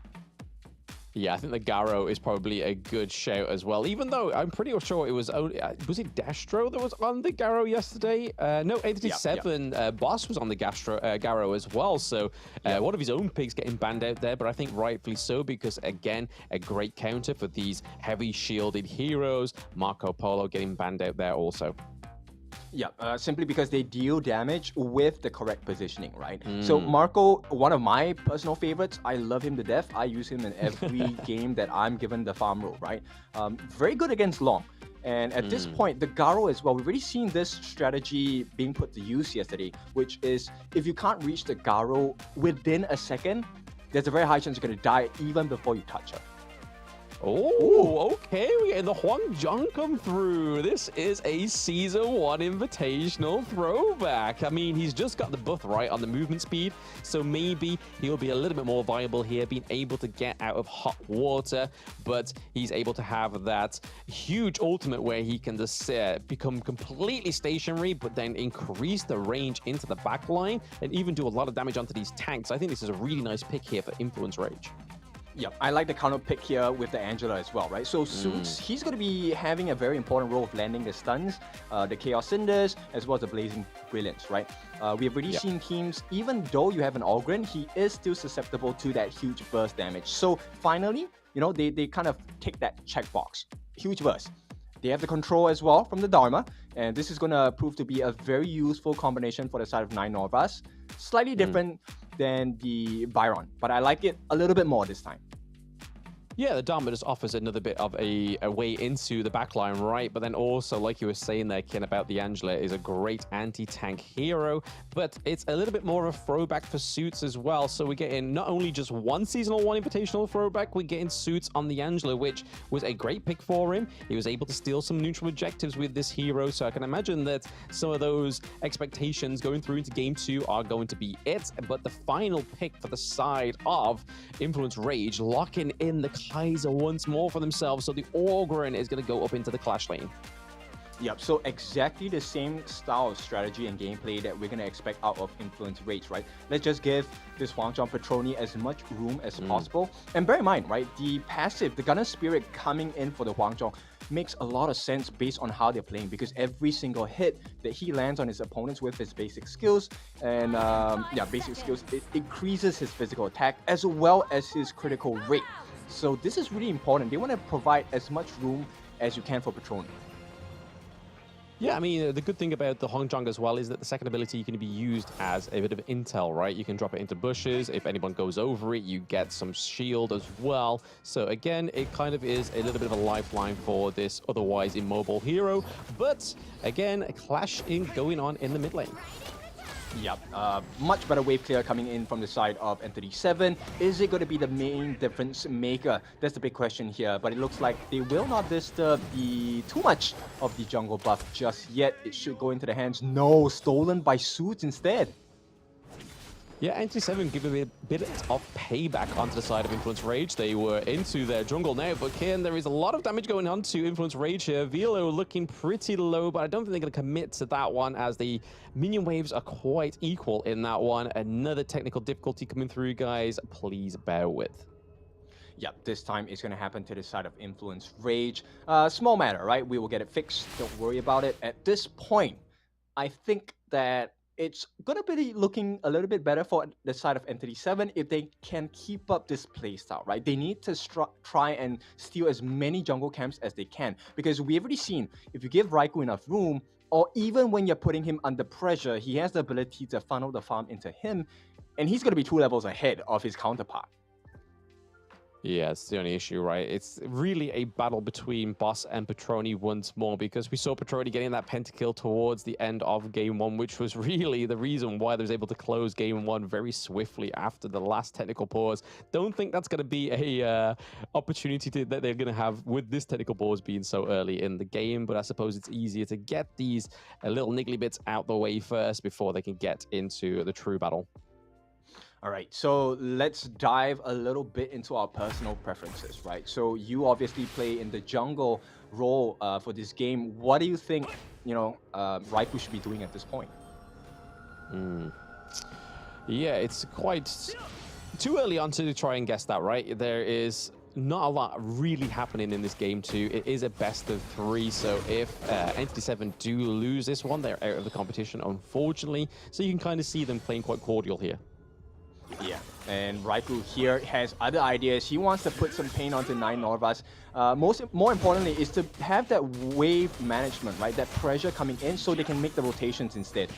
Yeah, I think the Garo is probably a good shout as well, even though I'm pretty sure it was only, was it Destro that was on the Garo yesterday? No, 87 Boss was on the Garo as well, so one of his own picks getting banned out there, but I think rightfully so, because again, a great counter for these heavy shielded heroes. Marco Polo getting banned out there also. Yeah, simply because they deal damage with the correct positioning, right? So Marco, one of my personal favorites, I love him to death. I use him in every game that I'm given the farm role, right? Very good against Long. And at this point, the Garo as well, we've already seen this strategy being put to use yesterday, which is if you can't reach the Garo within a second, there's a very high chance you're going to die even before you touch her. Oh, okay. We're getting the Huang Zhang come through. This is a Season 1 invitational throwback. I mean, he's just got the buff right on the movement speed, so maybe he'll be a little bit more viable here, being able to get out of hot water, but he's able to have that huge ultimate where he can just become completely stationary, but then increase the range into the back line and even do a lot of damage onto these tanks. I think this is a really nice pick here for Influence Rage. Yeah, I like the counter pick here with the Angela as well, right? So Suits, he's going to be having a very important role of landing the stuns, the Chaos Cinders, as well as the Blazing Brilliance, right? We have already seen teams, even though you have an Ogren, he is still susceptible to that huge burst damage. So finally, you know, they kind of take that checkbox. Huge burst. They have the control as well from the Dharma, and this is going to prove to be a very useful combination for the side of 9 Norvas. Slightly different than the Byron, but I like it a little bit more this time. Yeah, the Dharma just offers another bit of a way into the backline, right? But then also, like you were saying there, Ken, about the Angela, is a great anti-tank hero, but it's a little bit more of a throwback for Suits as well. So we're getting not only just one Seasonal 1 Invitational throwback, we're getting Suits on the Angela, which was a great pick for him. He was able to steal some neutral objectives with this hero, so I can imagine that some of those expectations going through into Game 2 are going to be it. But the final pick for the side of Influence Rage, locking in the Kaiser once more for themselves, so the Ogren is going to go up into the clash lane. Yep, so exactly the same style of strategy and gameplay that we're going to expect out of Influence Rage, right? Let's just give this Huang Zhang Petroni as much room as possible. And bear in mind, right, the passive, the Gunner Spirit coming in for the Huang Zhang makes a lot of sense based on how they're playing, because every single hit that he lands on his opponents with his basic skills and basic skills, it increases his physical attack as well as his critical rate. So this is really important. They want to provide as much room as you can for Petroni. Yeah, I mean, the good thing about the Huang Zhang as well is that the second ability can be used as a bit of intel, right? You can drop it into bushes. If anyone goes over it, you get some shield as well. So again, it kind of is a little bit of a lifeline for this otherwise immobile hero. But again, a clash going on in the mid lane. Yep, much better wave clear coming in from the side of N37. Is it going to be the main difference maker? That's the big question here, but it looks like they will not disturb too much of the jungle buff just yet. It should go into the hands. No, stolen by Suits instead. Yeah, N37 give a bit of payback onto the side of Influence Rage. They were into their jungle now, but Ken, there is a lot of damage going on to Influence Rage here. Velo looking pretty low, but I don't think they're going to commit to that one, as the minion waves are quite equal in that one. Another technical difficulty coming through, guys. Please bear with. Yep, this time it's going to happen to the side of Influence Rage. Small matter, right? We will get it fixed. Don't worry about it. At this point, I think that it's going to be looking a little bit better for the side of N37 if they can keep up this playstyle, right? They need to try and steal as many jungle camps as they can, because we've already seen if you give Raikou enough room, or even when you're putting him under pressure, he has the ability to funnel the farm into him, and he's going to be 2 levels ahead of his counterpart. Yeah, it's the only issue, right? It's really a battle between Boss and Petroni once more, because we saw Petroni getting that pentakill towards the end of Game 1, which was really the reason why they was able to close Game 1 very swiftly after the last technical pause. Don't think that's going to be a opportunity that they're going to have with this technical pause being so early in the game, but I suppose it's easier to get these little niggly bits out the way first before they can get into the true battle. All right, so let's dive a little bit into our personal preferences, right? So you obviously play in the jungle role for this game. What do you think, Raikou should be doing at this point? Yeah, it's quite too early on to try and guess that, right? There is not a lot really happening in this game too. It is a best of 3, so if Entity 7 do lose this one, they're out of the competition, unfortunately. So you can kind of see them playing quite cordial here. Yeah, and Raikou here has other ideas. He wants to put some pain onto 9 Norvas. More importantly is to have that wave management, right? That pressure coming in so they can make the rotations instead.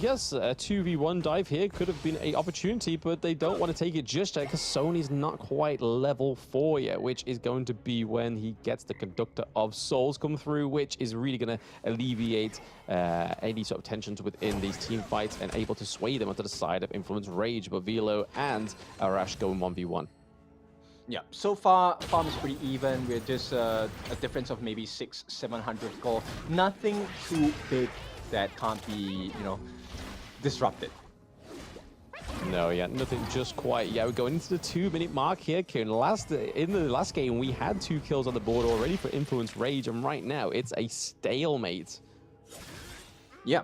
Yes, a 2v1 dive here could have been an opportunity, but they don't want to take it just yet because Sony's not quite level 4 yet, which is going to be when he gets the Conductor of Souls come through, which is really going to alleviate any sort of tensions within these team fights and able to sway them onto the side of Influence Rage. But Velo and Arash going 1v1. Yeah, so far, farm is pretty even. We're just a difference of maybe 600-700 gold. Nothing too big that can't be, disrupted. No, yeah, nothing just quite. Yeah, we're going into the 2-minute mark here, Kieran. In the last game, we had 2 kills on the board already for Influence Rage, and right now it's a stalemate. Yeah.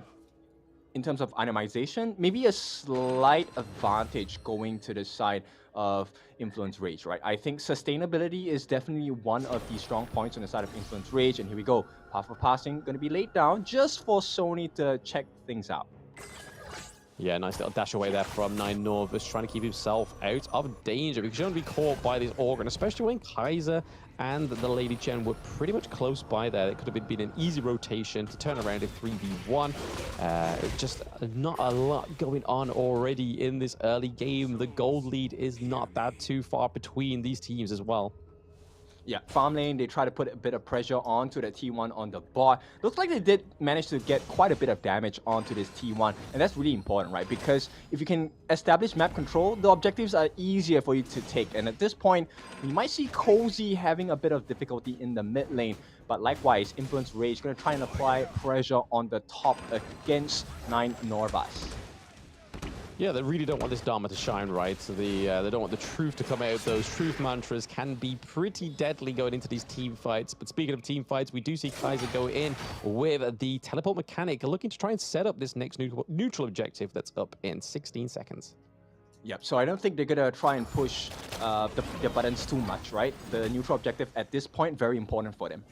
In terms of itemization, maybe a slight advantage going to the side of Influence Rage, right? I think sustainability is definitely one of the strong points on the side of Influence Rage, and here we go. Path for passing going to be laid down just for Sony to check things out. Yeah, nice little dash away there from 9 Norvus, trying to keep himself out of danger because you don't want to be caught by this Organ, especially when Kaiser and the Lady Chen were pretty much close by there. It could have been an easy rotation to turn around in 3v1. Just not a lot going on already in this early game. The gold lead is not that too far between these teams as well. Yeah, farm lane, they try to put a bit of pressure onto the T1 on the bot. Looks like they did manage to get quite a bit of damage onto this T1, and that's really important, right? Because if you can establish map control, the objectives are easier for you to take. And at this point, we might see Cozy having a bit of difficulty in the mid lane. But likewise, Influence Rage going to try and apply pressure on the top against 9 Norvas. Yeah, they really don't want this Dharma to shine, right? So they don't want the truth to come out. Those truth mantras can be pretty deadly going into these team fights. But speaking of team fights, we do see Kaiser go in with the teleport mechanic, looking to try and set up this next neutral objective that's up in 16 seconds. Yep, so I don't think they're going to try and push the buttons too much, right? The neutral objective at this point, very important for them.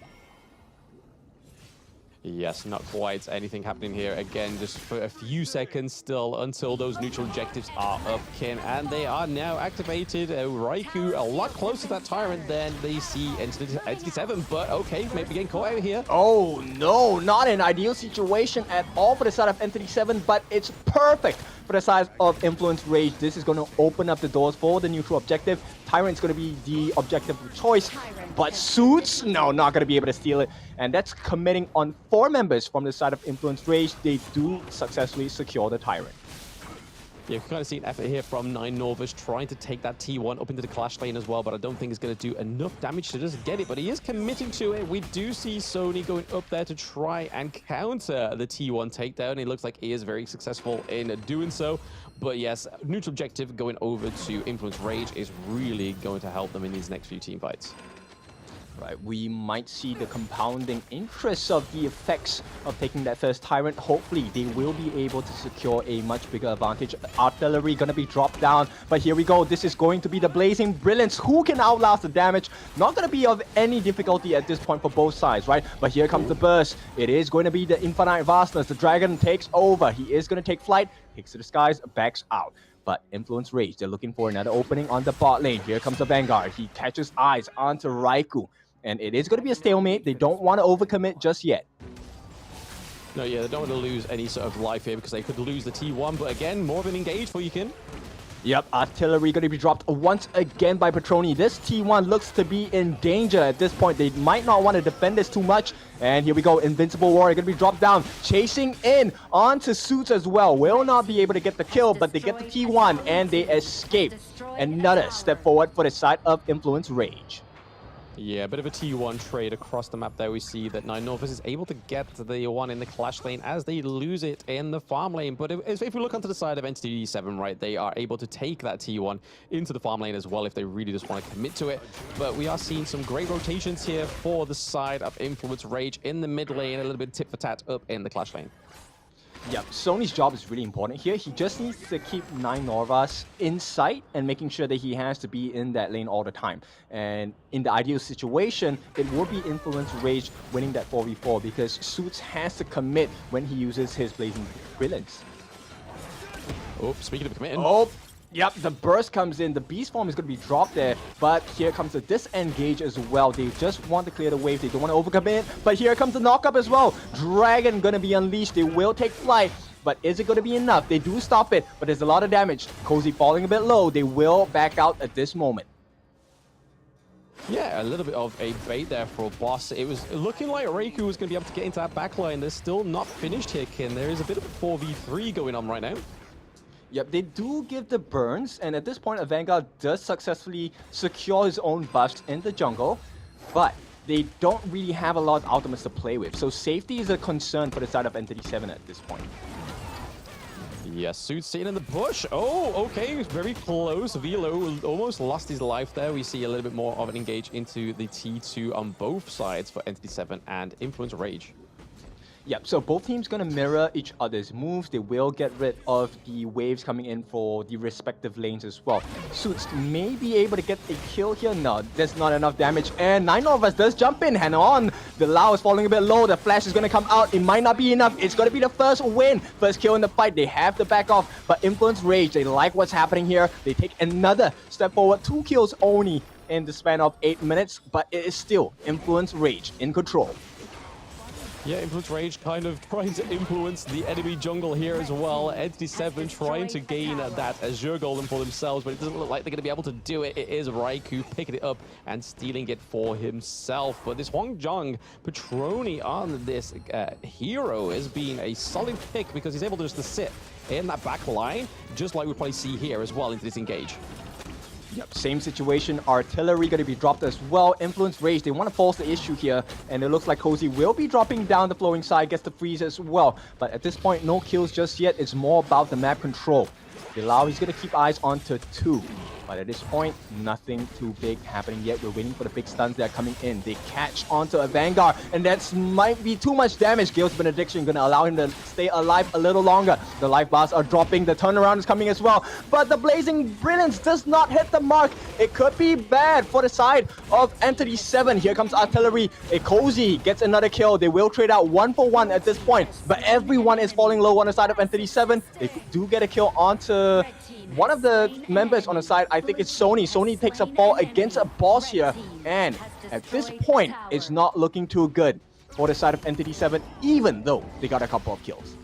Yes, not quite anything happening here. Again, just for a few seconds still until those neutral objectives are up, Kin. And they are now activated. Raikou a lot closer to that Tyrant than they see Entity 7. But okay, maybe getting caught out here. Oh no, not an ideal situation at all for the side of Entity 7, but it's perfect for the side of Influence Rage. This is going to open up the doors for the neutral objective. Tyrant's going to be the objective of choice, but Suits, no, not going to be able to steal it. And that's committing on 4 members from the side of Influence Rage. They do successfully secure the Tyrant. Yeah, we've kind of seen effort here from 9 Norvus trying to take that T1 up into the clash lane as well, but I don't think it's going to do enough damage to just get it, but he is committing to it. We do see Sony going up there to try and counter the T1 takedown. It looks like he is very successful in doing so, but yes, neutral objective going over to Influence Rage is really going to help them in these next few team fights. Right, we might see the compounding interest of the effects of taking that first Tyrant. Hopefully, they will be able to secure a much bigger advantage. Artillery gonna be dropped down, but here we go. This is going to be the Blazing Brilliance. Who can outlast the damage? Not gonna be of any difficulty at this point for both sides, right? But here comes the burst. It is going to be the Infinite Vastness. The Dragon takes over. He is gonna take flight, takes to the skies, backs out. But Influence Rage, they're looking for another opening on the bot lane. Here comes the Vanguard. He catches eyes onto Raikou. And it is going to be a stalemate. They don't want to overcommit just yet. No, yeah, they don't want to lose any sort of life here because they could lose the T1. But again, more of an engage for you, Kin. Yep, artillery going to be dropped once again by Petroni. This T1 looks to be in danger at this point. They might not want to defend this too much. And here we go. Invincible Warrior going to be dropped down. Chasing in onto Suits as well. Will not be able to get the kill, but they get the T1 and they escape. Another step forward for the side of Influence Rage. Yeah, a bit of a T1 trade across the map there. We see that 9 Norvus is able to get the one in the clash lane as they lose it in the farm lane. But if we look onto the side of Entity 7, right, they are able to take that T1 into the farm lane as well if they really just want to commit to it. But we are seeing some great rotations here for the side of Influence Rage in the mid lane, a little bit tit for tat up in the clash lane. Yep, Sony's job is really important here. He just needs to keep 9 Norvas in sight and making sure that he has to be in that lane all the time. And in the ideal situation, it would be Influence Rage winning that 4v4 because Suits has to commit when he uses his Blazing Brilliance. Oh, speaking of committing. Oh, yep, the burst comes in. The beast form is going to be dropped there, but here comes the disengage as well. They just want to clear the wave. They don't want to overcommit, but here comes the knockup as well. Dragon going to be unleashed. They will take flight, but is it going to be enough? They do stop it, but there's a lot of damage. Cozy falling a bit low. They will back out at this moment. Yeah, a little bit of a bait there for Boss. It was looking like Reiku was going to be able to get into that backline. They're still not finished here, Kin. There is a bit of a 4v3 going on right now. Yep, they do give the burns, and at this point, a Vanguard does successfully secure his own buffs in the jungle, but they don't really have a lot of ultimates to play with, so safety is a concern for the side of Entity 7 at this point. Yes, Suits sitting in the bush. Oh, okay, very close. Velo almost lost his life there. We see a little bit more of an engage into the T2 on both sides for Entity 7 and Influence Rage. Yep, so both teams going to mirror each other's moves. They will get rid of the waves coming in for the respective lanes as well. Suits may be able to get a kill here. No, there's not enough damage. And 9 of us does jump in. Hang on. The Lao is falling a bit low. The flash is going to come out. It might not be enough. It's going to be the first win. First kill in the fight. They have to back off. But Influence Rage, they like what's happening here. They take another step forward. 2 kills only in the span of 8 minutes. But it is still Influence Rage in control. Yeah, Influence Rage kind of trying to influence the enemy jungle here as well. Entity 7 trying to gain that Azure Golem for themselves, but it doesn't look like they're going to be able to do it. It is Raikou picking it up and stealing it for himself. But this Huangjong Patroni on this hero has been a solid pick because he's able to just sit in that back line, just like we probably see here as well into this engage. Yep, same situation. Artillery going to be dropped as well. Influence Rage, they want to force the issue here. And it looks like Cozy will be dropping down the flowing side, gets the freeze as well. But at this point, no kills just yet. It's more about the map control. Bilal, he's going to keep eyes onto 2. But at this point, nothing too big happening yet. We're waiting for the big stuns that are coming in. They catch onto a Vanguard, and that might be too much damage. Gale's Benediction going to allow him to stay alive a little longer. The life bars are dropping. The turnaround is coming as well. But the Blazing Brilliance does not hit the mark. It could be bad for the side of Entity 7. Here comes Artillery. A Cozy gets another kill. They will trade out 1 for 1 at this point. But everyone is falling low on the side of Entity 7. They do get a kill onto one of the members on the side. I think it's Sony. Sony takes a fall against a boss here. And at this point, it's not looking too good for the side of Entity 7, even though they got a couple of kills.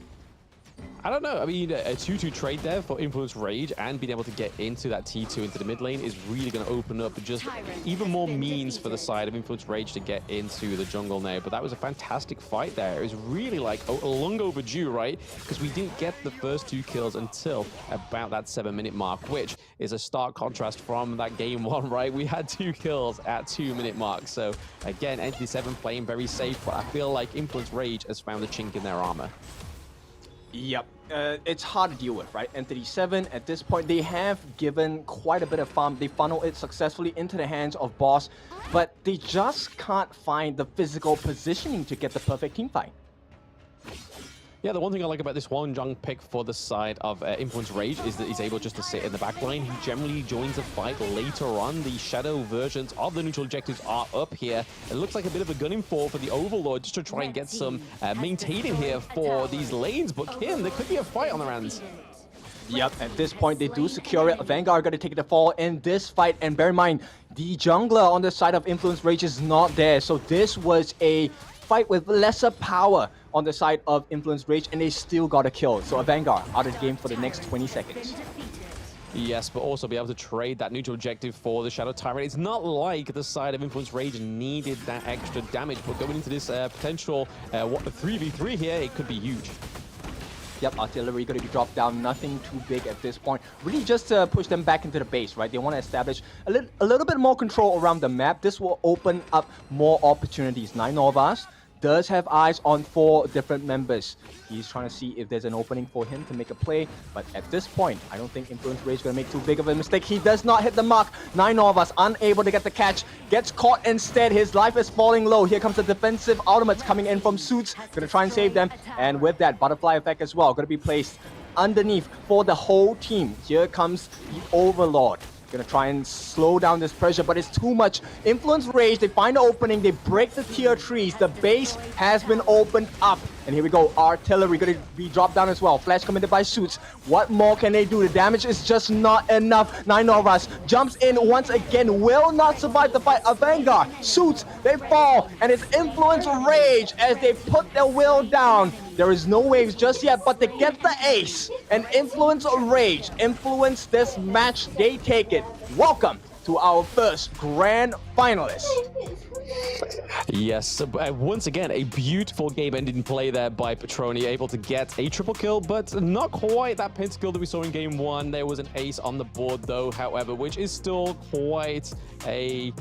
I don't know. I mean, a 2-2 trade there for Influence Rage and being able to get into that T2 into the mid lane is really going to open up just even more means for the side of Influence Rage to get into the jungle now. But that was a fantastic fight there. It was really like long overdue, right? Because we didn't get the first 2 kills until about that 7-minute mark, which is a stark contrast from that game 1, right? We had 2 kills at 2-minute mark. So again, Entity 7 playing very safe, but I feel like Influence Rage has found a chink in their armor. Yep, it's hard to deal with, right? Entity 7, at this point, they have given quite a bit of farm. They funnel it successfully into the hands of Boss, but they just can't find the physical positioning to get the perfect team fight. Yeah, the one thing I like about this Huangjong pick for the side of Influence Rage is that he's able just to sit in the back line. He generally joins the fight later on. The shadow versions of the neutral objectives are up here. It looks like a bit of a gunning fall for the Overlord just to try and get some maintaining here for these lanes. But Kim, there could be a fight on their hands. Yep, at this point, they do secure it. Vanguard got to take the fall in this fight. And bear in mind, the jungler on the side of Influence Rage is not there. So this was a fight with lesser power on the side of Influence Rage, and they still got a kill. So a Vanguard out of the game for the next 20 seconds. Yes, but also be able to trade that neutral objective for the Shadow Tyrant. It's not like the side of Influence Rage needed that extra damage, but going into this potential 3v3 here, it could be huge. Yep, Artillery going to be dropped down. Nothing too big at this point. Really just to push them back into the base, right? They want to establish a little bit more control around the map. This will open up more opportunities. 9 Novas does have eyes on 4 different members. He's trying to see if there's an opening for him to make a play, but at this point, I don't think Influence Rage is going to make too big of a mistake. He does not hit the mark. 9 of us unable to get the catch, gets caught instead. His life is falling low. Here comes the defensive ultimates coming in from Suits, going to try and save them, and with that, butterfly effect as well, going to be placed underneath for the whole team. Here comes the Overlord. Gonna try and slow down this pressure, but it's too much. Influence Rage, they find the opening, they break the tier trees. The base has been opened up. And here we go, artillery gonna be dropped down as well. Flash committed by Suits. What more can they do? The damage is just not enough. 9 of us jumps in once again, will not survive the fight. A Vanguard, Suits, they fall, and it's Influence Rage as they put their will down. There is no waves just yet, but they get the ace. And Influence Rage influence this match, they take it. Welcome to our first grand finalist. Yes, once again, a beautiful game-ending play there by Petroni, able to get a triple kill, but not quite that pentakill that we saw in game 1. There was an ace on the board, though, however, which is still quite a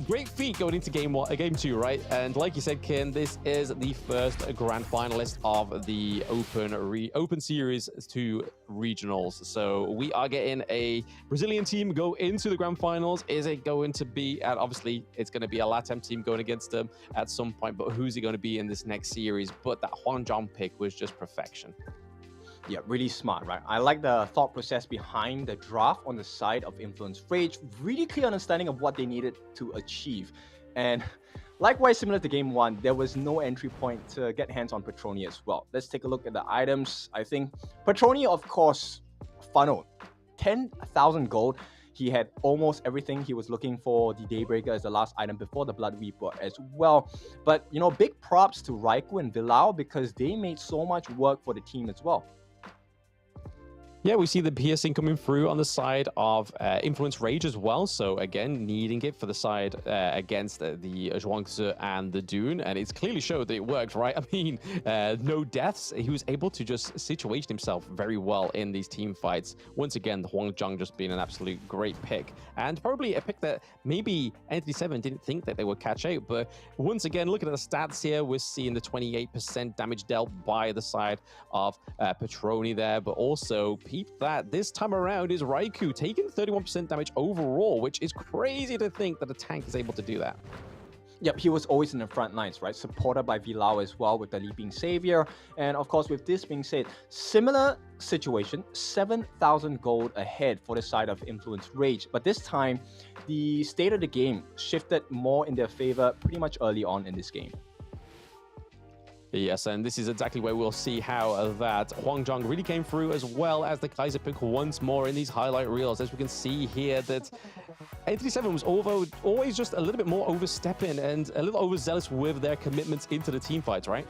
great feat going into game 2, right? And like you said, Kin, this is the first grand finalist of the Open Series to regionals. So we are getting a Brazilian team go into the grand finals. Is it going to be, and obviously it's going to be a LATAM team going against them at some point, but who's he going to be in this next series? But that Huangjong pick was just perfection. Yeah, really smart, right? I like the thought process behind the draft on the side of Influence Rage. Really clear understanding of what they needed to achieve. And likewise, similar to game 1, there was no entry point to get hands on Petroni as well. Let's take a look at the items. I think Petroni, of course, funneled 10,000 gold. He had almost everything he was looking for. The Daybreaker as the last item before the Blood Reaper as well. But, you know, big props to Raikou and Vilao because they made so much work for the team as well. Yeah, we see the piercing coming through on the side of Influence Rage as well. So again, needing it for the side against the Zhuangzi and the Dune. And it's clearly showed that it worked, right? I mean, no deaths. He was able to just situation himself very well in these team fights. Once again, the Huangjong just being an absolute great pick. And probably a pick that maybe Entity7 didn't think that they would catch out. But once again, looking at the stats here, we're seeing the 28% damage dealt by the side of Petroni there. But also, peep that this time around is Raikou taking 31% damage overall, which is crazy to think that a tank is able to do that. Yep, he was always in the front lines, right? Supported by Vilao as well with the Leaping Savior. And of course, with this being said, similar situation, 7,000 gold ahead for the side of Influence Rage. But this time, the state of the game shifted more in their favor pretty much early on in this game. Yes, and this is exactly where we'll see how that Huangjong really came through, as well as the Kaiser pick once more in these highlight reels. As we can see here that Entity7 was always just a little bit more overstepping and a little overzealous with their commitments into the team fights, right?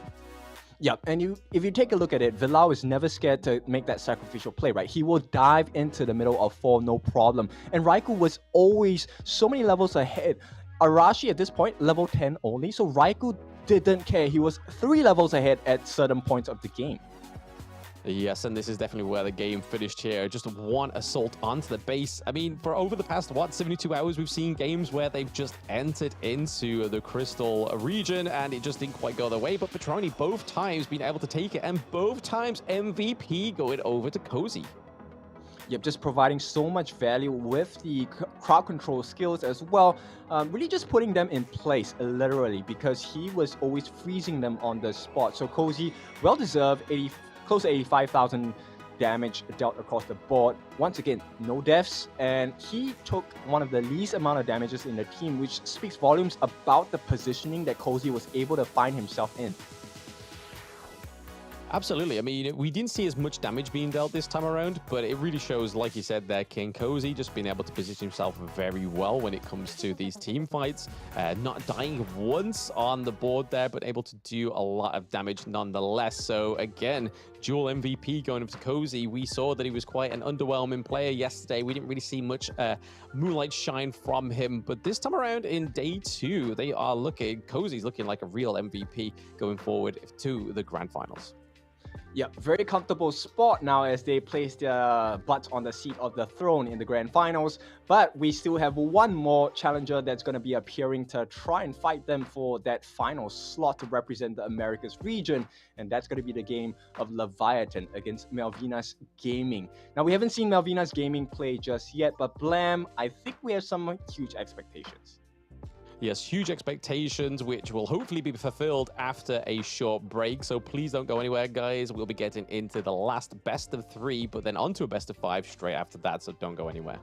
Yeah, and if you take a look at it, Vilao is never scared to make that sacrificial play, right? He will dive into the middle of 4, no problem. And Raikou was always so many levels ahead. Arashi at this point, level 10 only, so Raikou didn't care. He was 3 levels ahead at certain points of the game. Yes, and this is definitely where the game finished here. Just one assault onto the base. I mean, for over the past, 72 hours, we've seen games where they've just entered into the Crystal region and it just didn't quite go their way. But Petroni both times been able to take it, and both times MVP going over to Cozy. Yep, just providing so much value with the crowd control skills as well. Really just putting them in place, literally, because he was always freezing them on the spot. So Cozy, well-deserved, close to 85,000 damage dealt across the board. Once again, no deaths, and he took one of the least amount of damages in the team, which speaks volumes about the positioning that Cozy was able to find himself in. Absolutely. I mean, we didn't see as much damage being dealt this time around, but it really shows, like you said there, King Cozy just being able to position himself very well when it comes to these team fights. Not dying once on the board there, but able to do a lot of damage nonetheless. So again, dual MVP going up to Cozy. We saw that he was quite an underwhelming player yesterday. We didn't really see much moonlight shine from him, but this time around in day 2, Cozy's looking like a real MVP going forward to the grand finals. Yeah, very comfortable spot now as they place their butts on the seat of the throne in the grand finals. But we still have one more challenger that's going to be appearing to try and fight them for that final slot to represent the Americas region. And that's going to be the game of Leviatan against Malvinas Gaming. Now, we haven't seen Malvinas Gaming play just yet, but Blam, I think we have some huge expectations. Yes, huge expectations, which will hopefully be fulfilled after a short break. So please don't go anywhere, guys. We'll be getting into the last best of 3, but then onto a best of 5 straight after that. So don't go anywhere.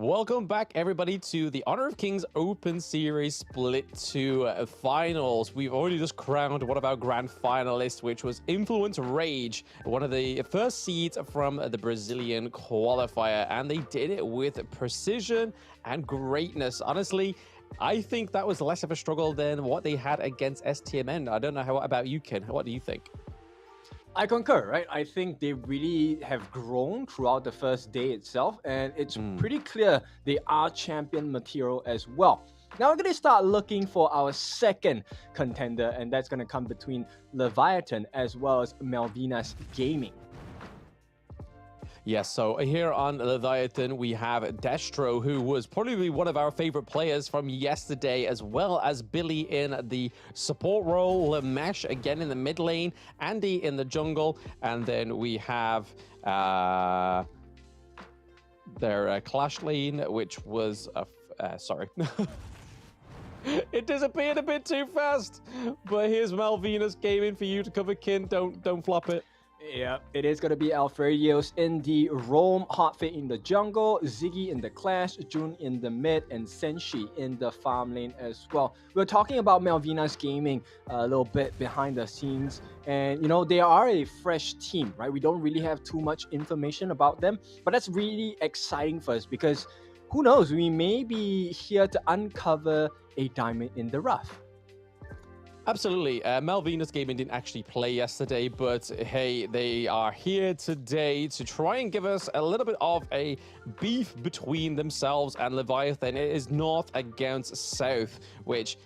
Welcome back, everybody, to the Honor of Kings Open Series Split 2 Finals. We've already just crowned one of our grand finalists, which was Influence Rage, one of the first seeds from the Brazilian qualifier, and they did it with precision and greatness. Honestly, I think that was less of a struggle than what they had against STMN. I don't know how about you, Ken. What do you think? I concur, right? I think they really have grown throughout the first day itself, and it's pretty clear they are champion material as well. Now we're going to start looking for our second contender, and that's going to come between Leviatan as well as Malvinas Gaming. Yes, so here on Leviathan, we have Destro, who was probably one of our favorite players from yesterday, as well as Billy in the support role, Lamesh again in the mid lane, Andy in the jungle, and then we have their clash lane, which was, sorry. It disappeared a bit too fast, but here's Malvinas Gaming for you to cover, Kin. Don't flop it. Yeah, it is going to be Alfredios in the roam, Hotfit in the jungle, Ziggy in the clash, Jun in the mid, and Senshi in the farm lane as well. We're talking about Malvinas Gaming a little bit behind the scenes, and you know, they are a fresh team, right? We don't really have too much information about them, but that's really exciting for us because who knows, we may be here to uncover a diamond in the rough. Absolutely. Malvinas Gaming didn't actually play yesterday, but hey, they are here today to try and give us a little bit of a beef between themselves and Leviathan. It is North against South, which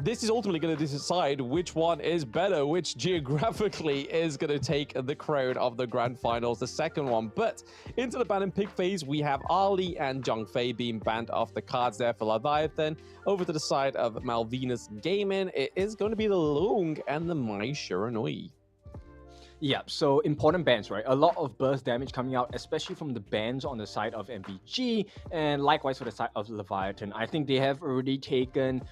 this is ultimately going to decide which one is better, which geographically is going to take the crown of the grand finals, the second one. But into the ban and pick phase, we have Ali and Zhangfei being banned off the cards there for Leviathan. Over to the side of Malvinas Gaming, it is going to be the Lung and the Mai Shiranui. Yeah, so important bans, right? A lot of burst damage coming out, especially from the bans on the side of MVG, and likewise for the side of Leviathan. I think they have already taken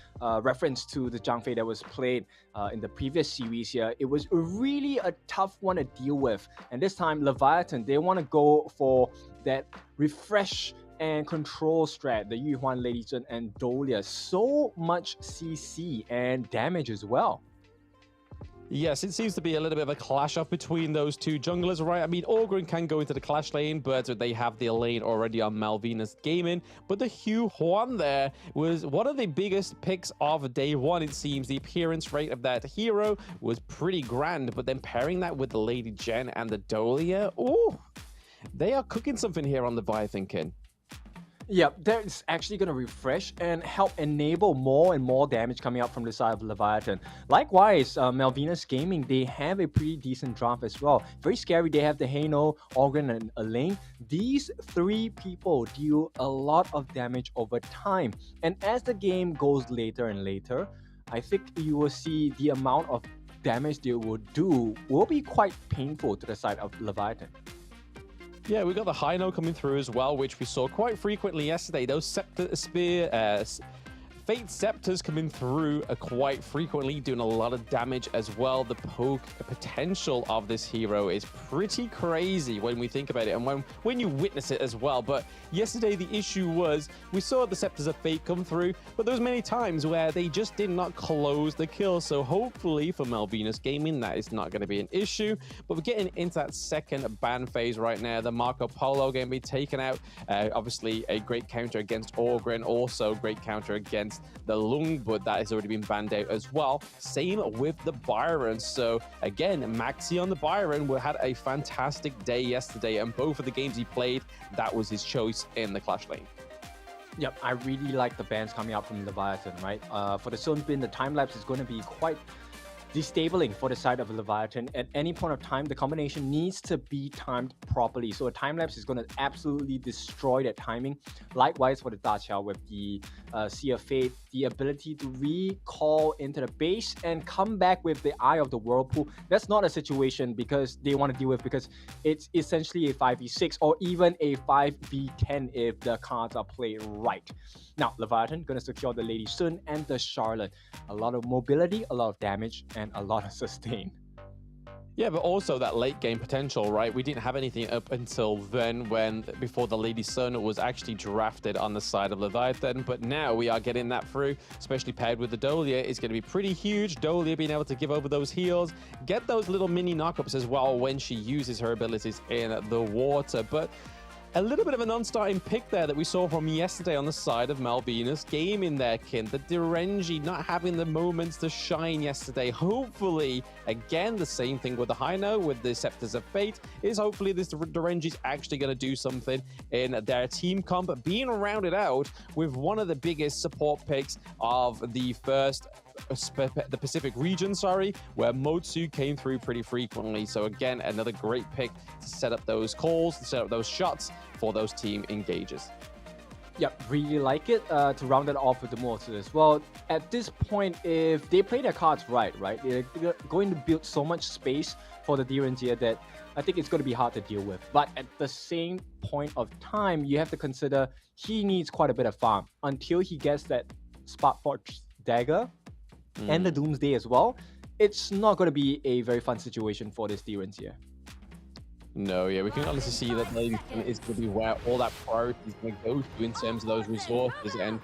reference to the Zhangfei that was played in the previous series here. It was really a tough one to deal with. And this time, Leviathan, they want to go for that refresh and control strat, the Yuhuan, Lady Zhen, and Dolia. So much CC and damage as well. Yes, it seems to be a little bit of a clash off between those two junglers, right? I mean, Orgrin can go into the clash lane, but they have the lane already on Malvinas Gaming. But the Hugh Huan there was one of the biggest picks of day one, it seems. The appearance rate of that hero was pretty grand, but then pairing that with the Lady Jen and the Dolia, ooh, they are cooking something here on the Leviathan, Kin. Yeah, that's actually going to refresh and help enable more and more damage coming out from the side of Leviathan. Likewise, Malvinas Gaming, they have a pretty decent draft as well. Very scary. They have the Haino, Organ, and Elaine. These three people deal a lot of damage over time. And as the game goes later and later, I think you will see the amount of damage they will do will be quite painful to the side of Leviathan. Yeah, we got the Hino coming through as well, which we saw quite frequently yesterday. Those Fate Scepters coming through quite frequently, doing a lot of damage as well. The poke potential of this hero is pretty crazy when we think about it and when you witness it as well. But yesterday, the issue was we saw the Scepters of Fate come through, but there was many times where they just did not close the kill. So hopefully for Malvinas Gaming, that is not going to be an issue. But we're getting into that second ban phase right now. The Marco Polo going to be taken out. Obviously, a great counter against Orgrin, also great counter against the Lung, but that has already been banned out as well. Same with the Byron. So again, Maxi on the Byron had a fantastic day yesterday, and both of the games he played, that was his choice in the clash lane. Yep, I really like the bans coming out from Leviathan, right? For the Sun Bin, the time lapse is going to be quite destabilizing for the side of Leviathan. At any point of time, the combination needs to be timed properly. So a time lapse is going to absolutely destroy that timing. Likewise for the Da Qiao with the Sea of Fate, the ability to recall into the base and come back with the Eye of the Whirlpool. That's not a situation because they want to deal with, because it's essentially a 5v6 or even a 5v10 if the cards are played right. Now, Leviathan going to secure the Lady Sun and the Charlotte. A lot of mobility, a lot of damage, and a lot of sustain. Yeah, but also that late game potential, right? We didn't have anything up until then before the Lady Sun was actually drafted on the side of Leviathan. But now we are getting that through, especially paired with the Dolia. It's going to be pretty huge. Dolia being able to give over those heals, get those little mini knockups as well when she uses her abilities in the water. But a little bit of a non-starting pick there that we saw from yesterday on the side of Malvinas Gaming there, Kin. The Direnji not having the moments to shine yesterday. Hopefully, again, the same thing with the Hino, with the Scepters of Fate, is hopefully this Direnji's actually going to do something in their team comp, being rounded out with one of the biggest support picks of the Pacific region, where Motsu came through pretty frequently. So again, another great pick to set up those calls, to set up those shots for those team engages. Yep, really like it to round it off with the Motsu as well. At this point, if they play their cards right, they're going to build so much space for the Direnji that I think it's going to be hard to deal with. But at the same point of time, you have to consider he needs quite a bit of farm until he gets that Sparkforge Dagger and the Doomsday as well. It's not going to be a very fun situation for this Direns here. No, yeah, we can honestly see that Lady is going to be where all that priority is going to go to in terms of those resources. And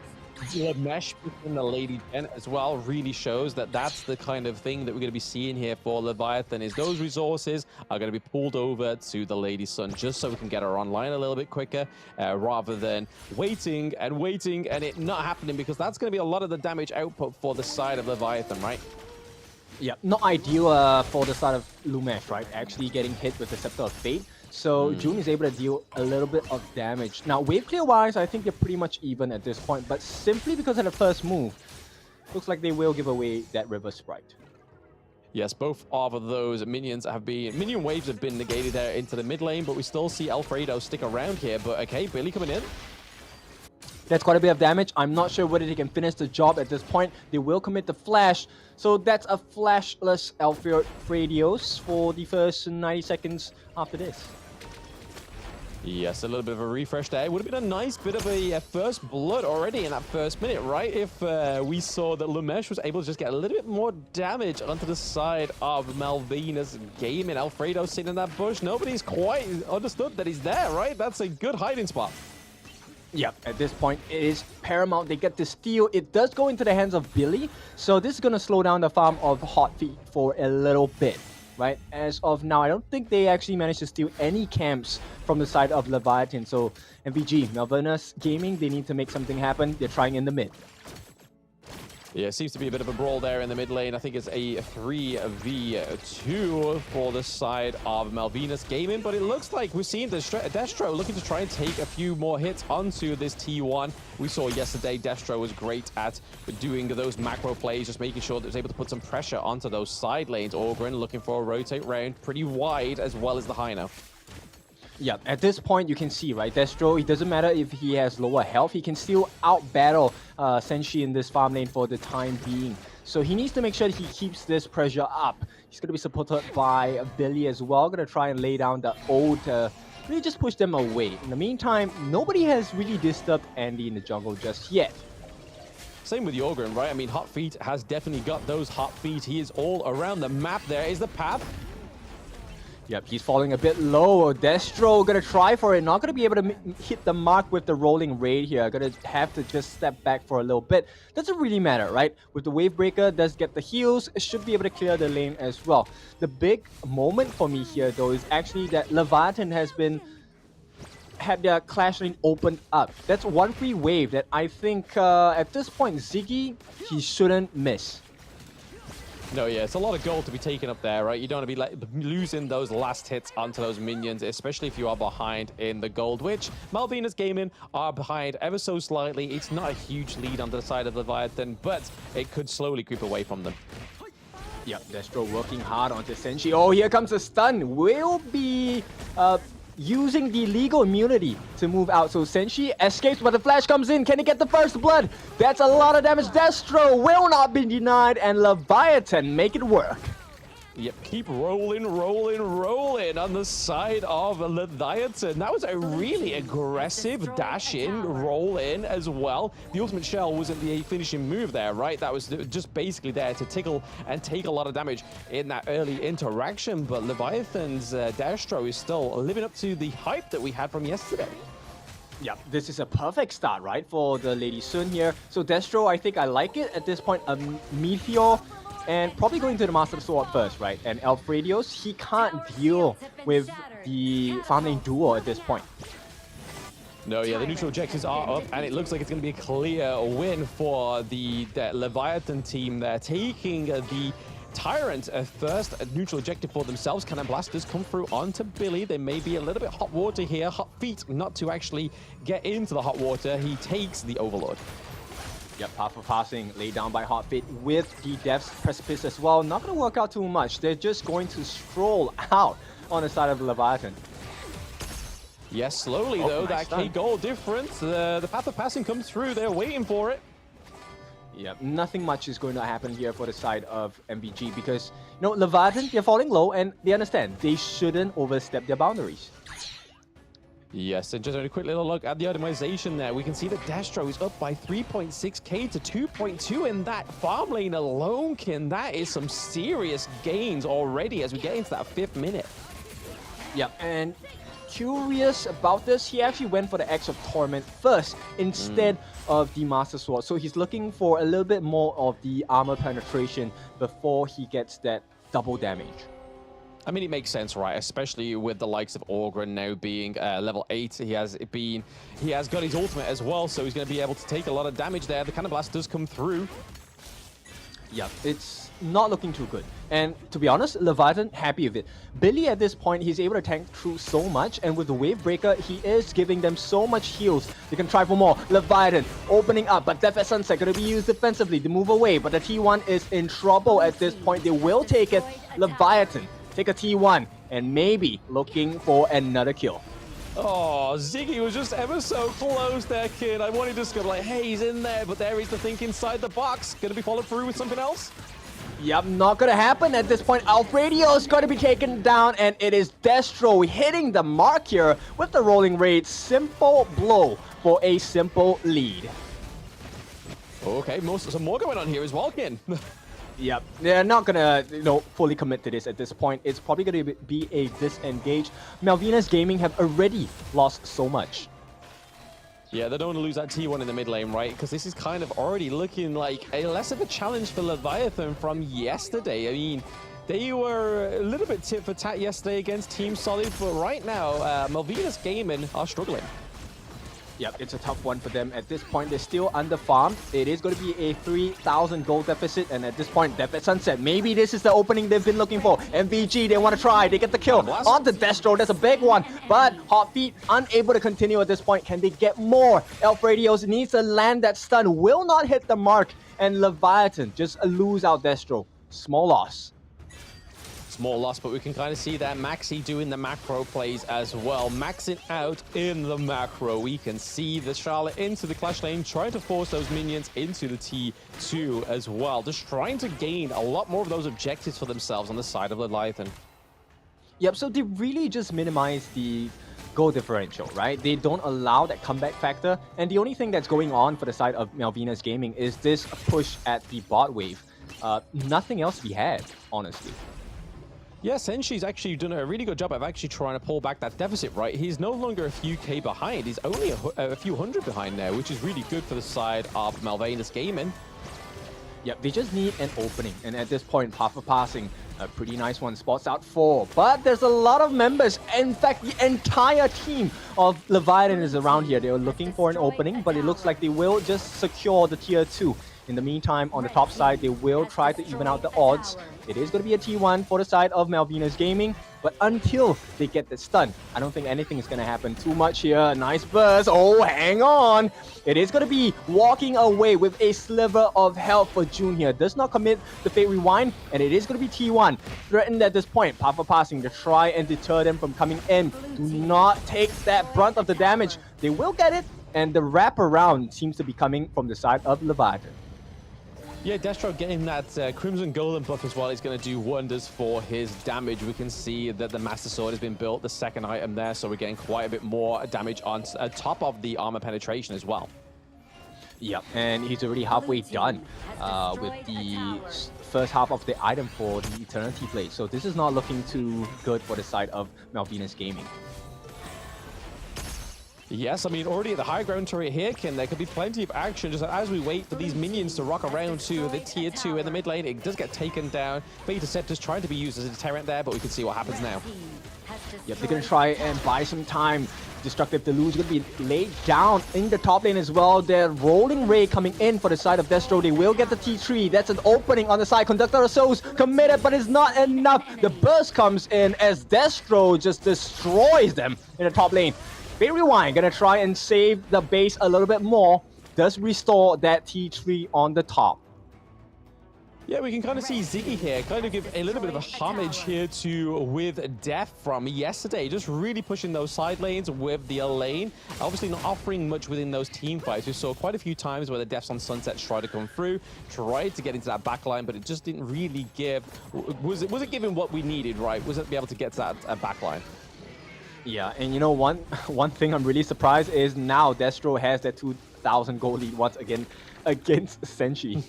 the mesh between the Lady Gen as well really shows that that's the kind of thing that we're going to be seeing here for Leviathan, is those resources are going to be pulled over to the Lady Sun just so we can get her online a little bit quicker rather than waiting and it not happening, because that's going to be a lot of the damage output for the side of Leviathan, right? Yeah, not ideal for the side of Lumesh, right? Actually getting hit with the Scepter of Fate. So June is able to deal a little bit of damage. Now, wave clear wise, I think they're pretty much even at this point, but simply because of the first move, looks like they will give away that River Sprite. Yes, both of those minion waves have been negated there into the mid lane, but we still see Alfredo stick around here. But okay, Billy coming in. That's quite a bit of damage. I'm not sure whether they can finish the job at this point. They will commit the flash. So that's a flashless Alfredos for the first 90 seconds after this. Yes, a little bit of a refresh there. It would have been a nice bit of a first blood already in that first minute, right? If we saw that Lumesh was able to just get a little bit more damage onto the side of Malvinas Gaming. Alfredo sitting in that bush. Nobody's quite understood that he's there, right? That's a good hiding spot. Yep, at this point, it is paramount. They get the steal. It does go into the hands of Billy, so this is going to slow down the farm of Hot Feet for a little bit, right? As of now, I don't think they actually managed to steal any camps from the side of Leviathan. So, MVG, Malvinas Gaming, they need to make something happen. They're trying in the mid. Yeah, it seems to be a bit of a brawl there in the mid lane. I think it's a 3v2 for the side of Malvinas Gaming, but it looks like we're seeing Destro looking to try and take a few more hits onto this T1. We saw yesterday Destro was great at doing those macro plays, just making sure that it was able to put some pressure onto those side lanes. Orgren looking for a rotate round pretty wide, as well as the Hino. Yeah, at this point, you can see, right, Destro, it doesn't matter if he has lower health, he can still out-battle Senshi in this farm lane for the time being. So he needs to make sure that he keeps this pressure up. He's going to be supported by Billy as well, going to try and lay down the ult to really just push them away. In the meantime, nobody has really disturbed Andy in the jungle just yet. Same with Jorgen, right? I mean, Hot Feet has definitely got those hot feet. He is all around the map. There is the path. Yep, he's falling a bit low. Destro gonna try for it. Not gonna be able to hit the mark with the rolling raid here. Gonna have to just step back for a little bit. Doesn't really matter, right? With the wave breaker, does get the heals. It should be able to clear the lane as well. The big moment for me here, though, is actually that Leviathan has had their clash lane opened up. That's one free wave that I think at this point, Ziggy, he shouldn't miss. No, yeah, it's a lot of gold to be taken up there, right? You don't want to be losing those last hits onto those minions, especially if you are behind in the gold, which Malvinas Gaming are behind ever so slightly. It's not a huge lead on the side of Leviathan, but it could slowly creep away from them. Yep, Destro working hard onto Senshi. Oh, here comes a stun. Will be using the legal immunity to move out. So Senshi escapes, but the flash comes in. Can he get the first blood? That's a lot of damage. Destro will not be denied, and Leviathan make it work. Yep, keep rolling. in on the side of Leviatan. That was a really aggressive dash in, roll in as well. The ultimate shell wasn't the finishing move there, right? That was just basically there to tickle and take a lot of damage in that early interaction. But Leviathan's Destro is still living up to the hype that we had from yesterday. Yeah, this is a perfect start, right, for the Lady Sun here. So Destro, I think I like it at this point. A Meteor, and probably going to the Master Sword first, right? And Alfredios, he can't deal with the Founding Duel at this point. No, yeah, the neutral objectives are up, and it looks like it's going to be a clear win for the Leviathan team. They're taking the Tyrant first, a neutral objective for themselves. Cannon Blast does come through onto Billy. There may be a little bit hot water here. Hot feet not to actually get into the hot water. He takes the Overlord. Yep, path for passing laid down by Hotfit with the Death's Precipice as well. Not going to work out too much. They're just going to stroll out on the side of Leviathan. Yes, slowly though, nice that K-goal difference. The path of passing comes through. They're waiting for it. Yeah, nothing much is going to happen here for the side of MVG because, you know, Leviathan, they're falling low and they understand they shouldn't overstep their boundaries. Yes, and just a quick little look at the itemization there. We can see that Destro is up by 3.6k to 2.2 in that farm lane alone, Kin. That is some serious gains already as we get into that 5th minute. Yeah, and curious about this, he actually went for the Axe of Torment first instead of the Master Sword. So he's looking for a little bit more of the armor penetration before he gets that double damage. I mean, it makes sense, right? Especially with the likes of Orgren now being level 8. He has got his ultimate as well, so he's going to be able to take a lot of damage there. The Cannon Blast does come through. Yeah, it's not looking too good. And to be honest, Leviathan happy with it. Billy at this point, he's able to tank through so much, and with the Wave Breaker, he is giving them so much heals. They can try for more. Leviathan opening up, but Death at Sunset going to be used defensively to move away, but the T1 is in trouble at this point. They will take it. Leviathan take a T1 and maybe looking for another kill. Oh, Ziggy was just ever so close there, Kid. I wanted to just go like, hey, he's in there, but there is the think inside the box. Gonna be followed through with something else? Yep, not gonna happen at this point. Alfredio is gonna be taken down, and it is Destro hitting the mark here with the rolling raid. Simple blow for a simple lead. Okay, some more going on here as well, Kin. Yep, they're not gonna, fully commit to this at this point. It's probably gonna be a disengage. Malvinas Gaming have already lost so much. Yeah, they don't want to lose that T1 in the mid lane, right? Because this is kind of already looking like a less of a challenge for Leviathan from yesterday. I mean, they were a little bit tit for tat yesterday against Team Solid, but right now, Malvinas Gaming are struggling. Yep, it's a tough one for them. At this point, they're still under-farmed. It is going to be a 3,000 gold deficit, and at this point, Death at Sunset. Maybe this is the opening they've been looking for. MVG, they want to try. They get the kill. Onto Destro, that's a big one. But Hot Feet unable to continue at this point. Can they get more? Alfredios needs to land that stun. Will not hit the mark. And Leviathan just lose out Destro. Small loss. Small loss, but we can kind of see that Maxi doing the macro plays as well. Maxing out in the macro. We can see the Charlotte into the Clash lane, trying to force those minions into the T2 as well. Just trying to gain a lot more of those objectives for themselves on the side of Leviathan. Yep, so they really just minimize the goal differential, right? They don't allow that comeback factor. And the only thing that's going on for the side of Malvinas Gaming is this push at the bot wave. Nothing else to be had, honestly. Yeah, Senshi's actually done a really good job of actually trying to pull back that deficit, right? He's no longer a few K behind. He's only a few hundred behind now, which is really good for the side of Malvinas Gaming. Yep, they just need an opening. And at this point, Path of Passing, a pretty nice one, spots out 4. But there's a lot of members. In fact, the entire team of Leviathan is around here. They were looking for an opening, but it looks like they will just secure the tier 2. In the meantime, on the top side, they will try to even out the odds. It is going to be a T1 for the side of Malvinas Gaming, but until they get the stun, I don't think anything is going to happen too much here. Nice burst. Oh, hang on. It is going to be walking away with a sliver of health for June here. Does not commit the Fate Rewind, and it is going to be T1. Threatened at this point. Path of Passing to try and deter them from coming in. Do not take that brunt of the damage. They will get it, and the wraparound seems to be coming from the side of Leviathan. Yeah, Destro getting that Crimson Golem buff as well is going to do wonders for his damage. We can see that the Master Sword has been built, the second item there, so we're getting quite a bit more damage on top of the armor penetration as well. Yep, and he's already halfway done with the first half of the item for the Eternity Blade. So this is not looking too good for the side of Malvinas Gaming. Yes, I mean, already at the high ground turret here, Ken, there could be plenty of action just as we wait for these minions to rock around to the tier 2 in the mid lane. It does get taken down. Beta Scepter's trying to be used as a deterrent there, but we can see what happens now. Yep, they're going to try and buy some time. Destructive Deluge going to be laid down in the top lane as well. Their rolling ray coming in for the side of Destro. They will get the T3. That's an opening on the side. Conductor of Souls committed, but it's not enough. The burst comes in as Destro just destroys them in the top lane. Fade Rewind gonna try and save the base a little bit more. Does restore that T3 on the top. Yeah, we can kind of see Ziggy here, kind of give a little bit of a homage here to with Death from yesterday, just really pushing those side lanes with the lane. Obviously not offering much within those team fights. We saw quite a few times where the Deaths on Sunset tried to come through, tried to get into that back line, but it just didn't really give. Was it giving what we needed, right? Was it be able to get to that back line? Yeah, and you know, one thing I'm really surprised is now Destro has that 2,000 gold lead once again against Senshi.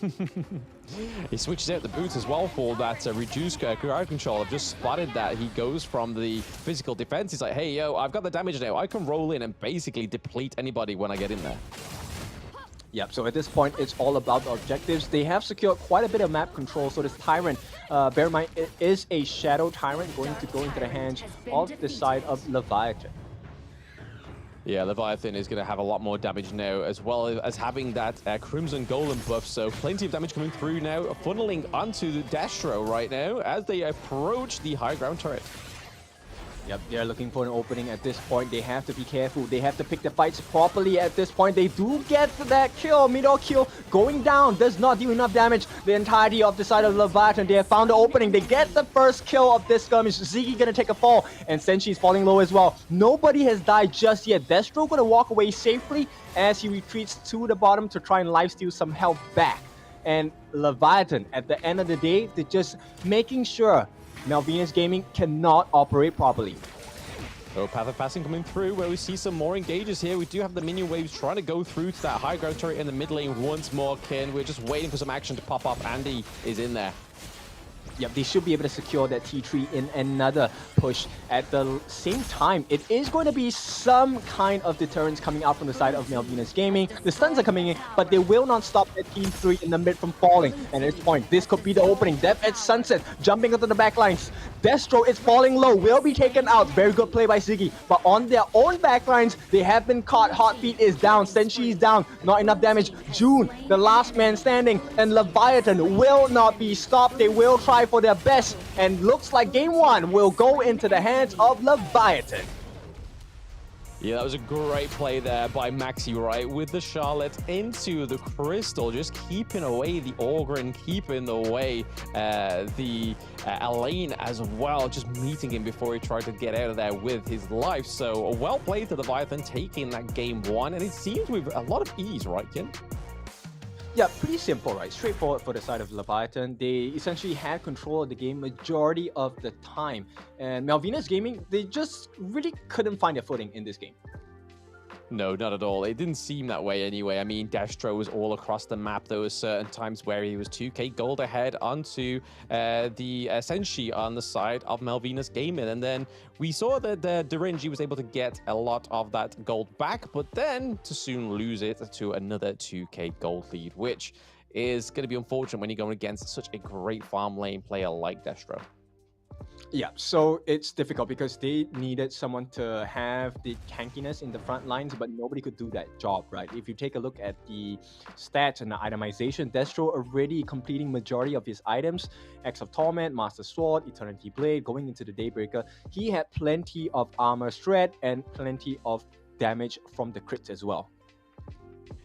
He switches out the boots as well for that reduced crowd control. I've just spotted that he goes from the physical defense. He's like, hey, yo, I've got the damage now. I can roll in and basically deplete anybody when I get in there. Yep, so at this point, it's all about the objectives. They have secured quite a bit of map control, so this Tyrant, bear in mind, it is a Shadow Tyrant going to go into the hands of the side of Leviatan. Yeah, Leviathan is going to have a lot more damage now, as well as having that Crimson Golem buff, so plenty of damage coming through now, funneling onto the Destro right now as they approach the high ground turret. Yep, they're looking for an opening at this point. They have to be careful. They have to pick the fights properly at this point. They do get that kill. Middle kill going down. Does not do enough damage. The entirety of the side of Leviathan. They have found the opening. They get the first kill of this skirmish. Ziggy gonna take a fall. And Senshi's falling low as well. Nobody has died just yet. Destro gonna walk away safely as he retreats to the bottom to try and lifesteal some health back. And Leviathan, at the end of the day, they're just making sure Malvinas Gaming cannot operate properly. So Path of Passing coming through where we see some more engages here. We do have the minion waves trying to go through to that high ground turret in the mid lane once more, Ken. We're just waiting for some action to pop up. Andy is in there. Yep, they should be able to secure that T3 in another push. At the same time, it is going to be some kind of deterrence coming out from the side of Malvinas Gaming. The stuns are coming in, but they will not stop that Team 3 in the mid from falling. And at this point, this could be the opening. Death at Sunset, jumping onto the backlines. Destro is falling low, will be taken out. Very good play by Ziggy. But on their own backlines, they have been caught. Heartbeat is down, Senshi is down. Not enough damage. June, the last man standing. And Leviathan will not be stopped. They will try for their best, and looks like game 1 will go into the hands of Leviathan. Yeah, that was a great play there by Maxi, right? With the Charlotte into the Crystal, just keeping away the Ogryn, keeping away the Elaine as well, just meeting him before he tried to get out of there with his life. So well played to Leviathan, taking that game 1, and it seems with a lot of ease, right, Ken? Yeah, pretty simple, right? Straightforward for the side of Leviathan. They essentially had control of the game majority of the time. And Malvinas Gaming, they just really couldn't find their footing in this game. No, not at all. It didn't seem that way anyway. I mean, Destro was all across the map. There was certain times where he was 2k gold ahead onto the Senshi on the side of Malvinas Gaming. And then we saw that Derenji was able to get a lot of that gold back, but then to soon lose it to another 2k gold lead, which is going to be unfortunate when you're going against such a great farm lane player like Destro. Yeah, so it's difficult because they needed someone to have the tankiness in the front lines, but nobody could do that job, right? If you take a look at the stats and the itemization, Destro already completing majority of his items, Axe of Torment, Master Sword, Eternity Blade, going into the Daybreaker. He had plenty of armor shred and plenty of damage from the crits as well.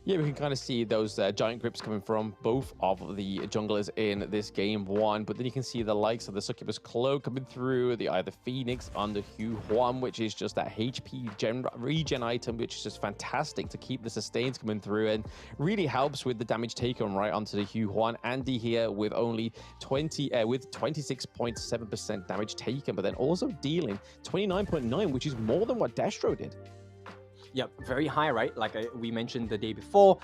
Yeah, we can kind of see those giant grips coming from both of the junglers in this game one, but then you can see the likes of the Succubus Cloak coming through, the either Phoenix on the Huan, which is just that HP regen item, which is just fantastic to keep the sustains coming through and really helps with the damage taken right onto the Huan. Andy here with only 26.7% damage taken, but then also dealing 29.9, which is more than what Destro did. Yep, very high, right? Like we mentioned the day before,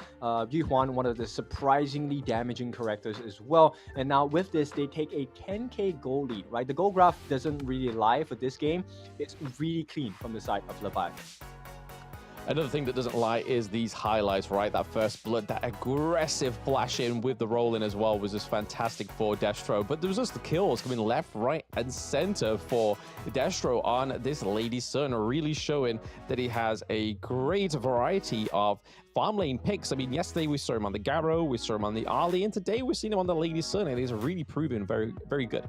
Yu Huan, one of the surprisingly damaging characters as well. And now with this, they take a 10k goal lead, right? The goal graph doesn't really lie for this game. It's really clean from the side of Leviatan. Another thing that doesn't lie is these highlights, right? That first blood, that aggressive flash in with the roll in as well was just fantastic for Destro. But there was just the kills coming left, right, and center for Destro on this Lady Sun, really showing that he has a great variety of farm lane picks. I mean, yesterday we saw him on the Garo, we saw him on the Ali, and today we're seeing him on the Lady Sun, and he's really proven very, very good.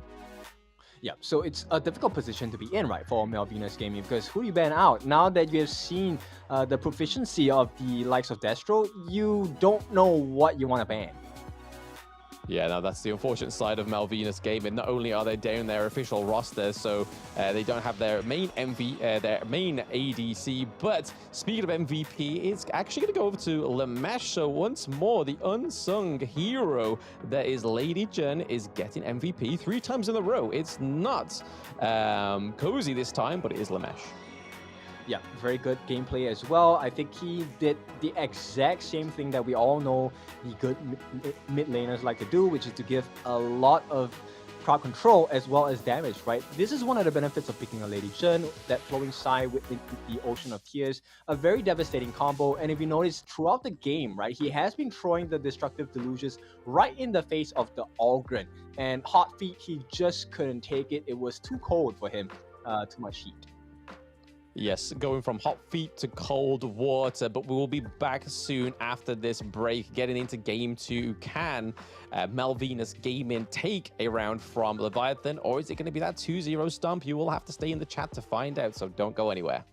Yeah, so it's a difficult position to be in, right, for Malvinas Gaming, because who do you ban out? Now that you have seen the proficiency of the likes of Destro, you don't know what you want to ban. Yeah, now that's the unfortunate side of Malvinas Gaming. Not only are they down their official roster, so they don't have their main their main ADC, but speaking of MVP, it's actually going to go over to Lamesh. So once more, the unsung hero that is Lady Jun is getting MVP 3 times in a row. It's not Cozy this time, but it is Lamesh. Yeah, very good gameplay as well. I think he did the exact same thing that we all know the good mid laners like to do, which is to give a lot of crowd control as well as damage, right? This is one of the benefits of picking a Lady Jun, that flowing side with the Ocean of Tears, a very devastating combo. And if you notice throughout the game, right, he has been throwing the destructive delusions right in the face of the Algren. And Hot Feet, he just couldn't take it. It was too cold for him, too much heat. Yes, going from hot feet to cold water, but we will be back soon after this break, getting into game 2. Can Malvinas Gaming take a round from Leviathan, or is it going to be that 2-0 stomp? You will have to stay in the chat to find out, so don't go anywhere.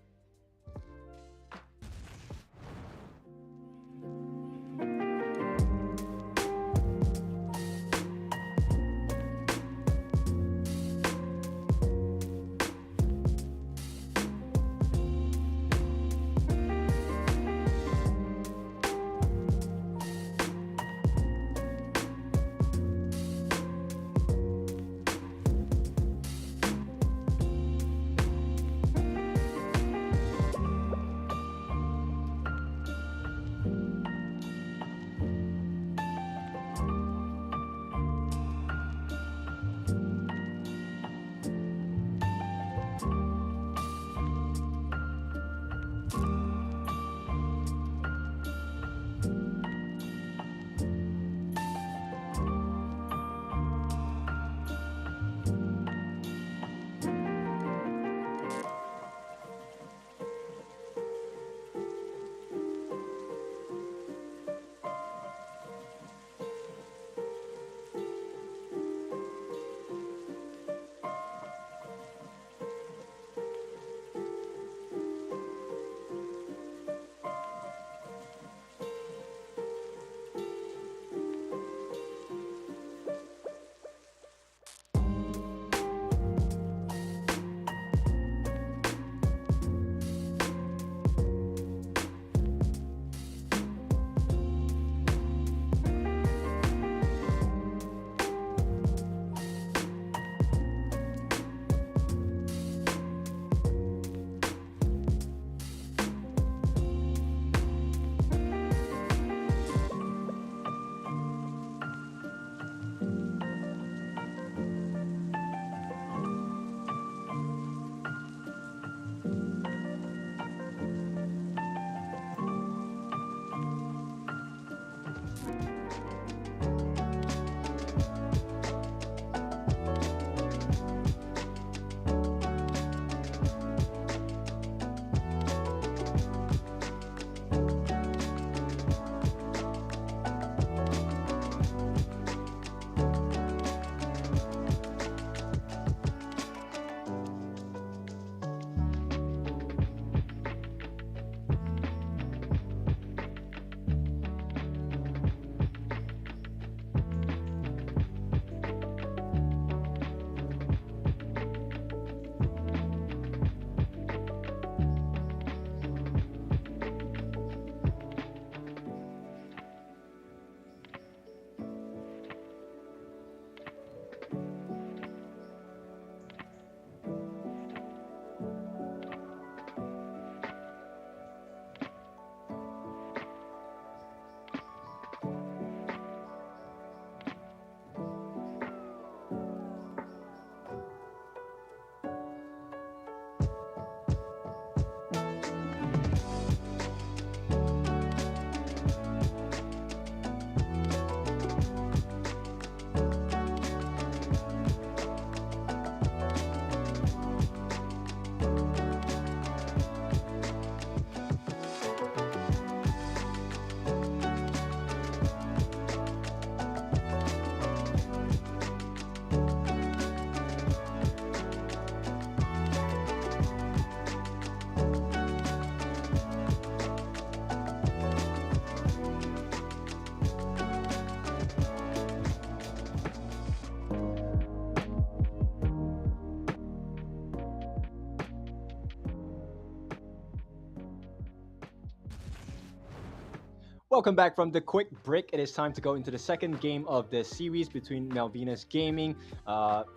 Welcome back from the quick break. It is time to go into the second game of the series between Malvinas Gaming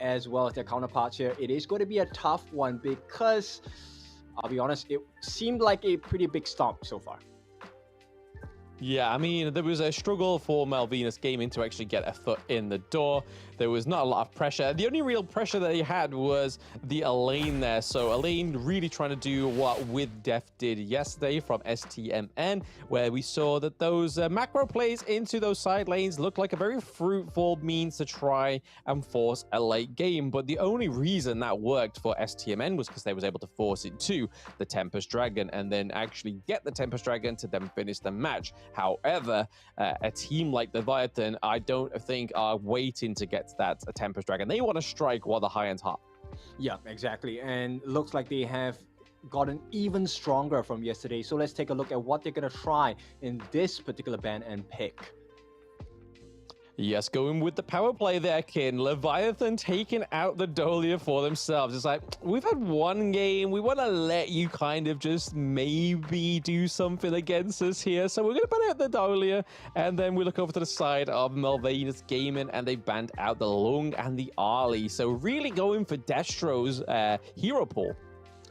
as well as their counterparts here. It is going to be a tough one because, I'll be honest, it seemed like a pretty big stomp so far. Yeah, I mean, there was a struggle for Malvinas Gaming to actually get a foot in the door. There was not a lot of pressure. The only real pressure that they had was the Elaine there. So Elaine really trying to do what With Death did yesterday from STMN, where we saw that those macro plays into those side lanes looked like a very fruitful means to try and force a late game. But the only reason that worked for STMN was because they was able to force it to the Tempest Dragon and then actually get the Tempest Dragon to then finish the match. However, a team like Leviatan, I don't think are waiting to get to that Tempest Dragon. They want to strike while the high end's hot. Yeah, exactly. And looks like they have gotten even stronger from yesterday. So let's take a look at what they're going to try in this particular ban and pick. Yes, going with the power play there, Kin. Leviathan taking out the Dolia for themselves. It's like, we've had one game. We want to let you kind of just maybe do something against us here. So we're going to ban out the Dolia. And then we look over to the side of Malvinas Gaming, and they banned out the Lung and the AYLO. So really going for Destro's hero pool.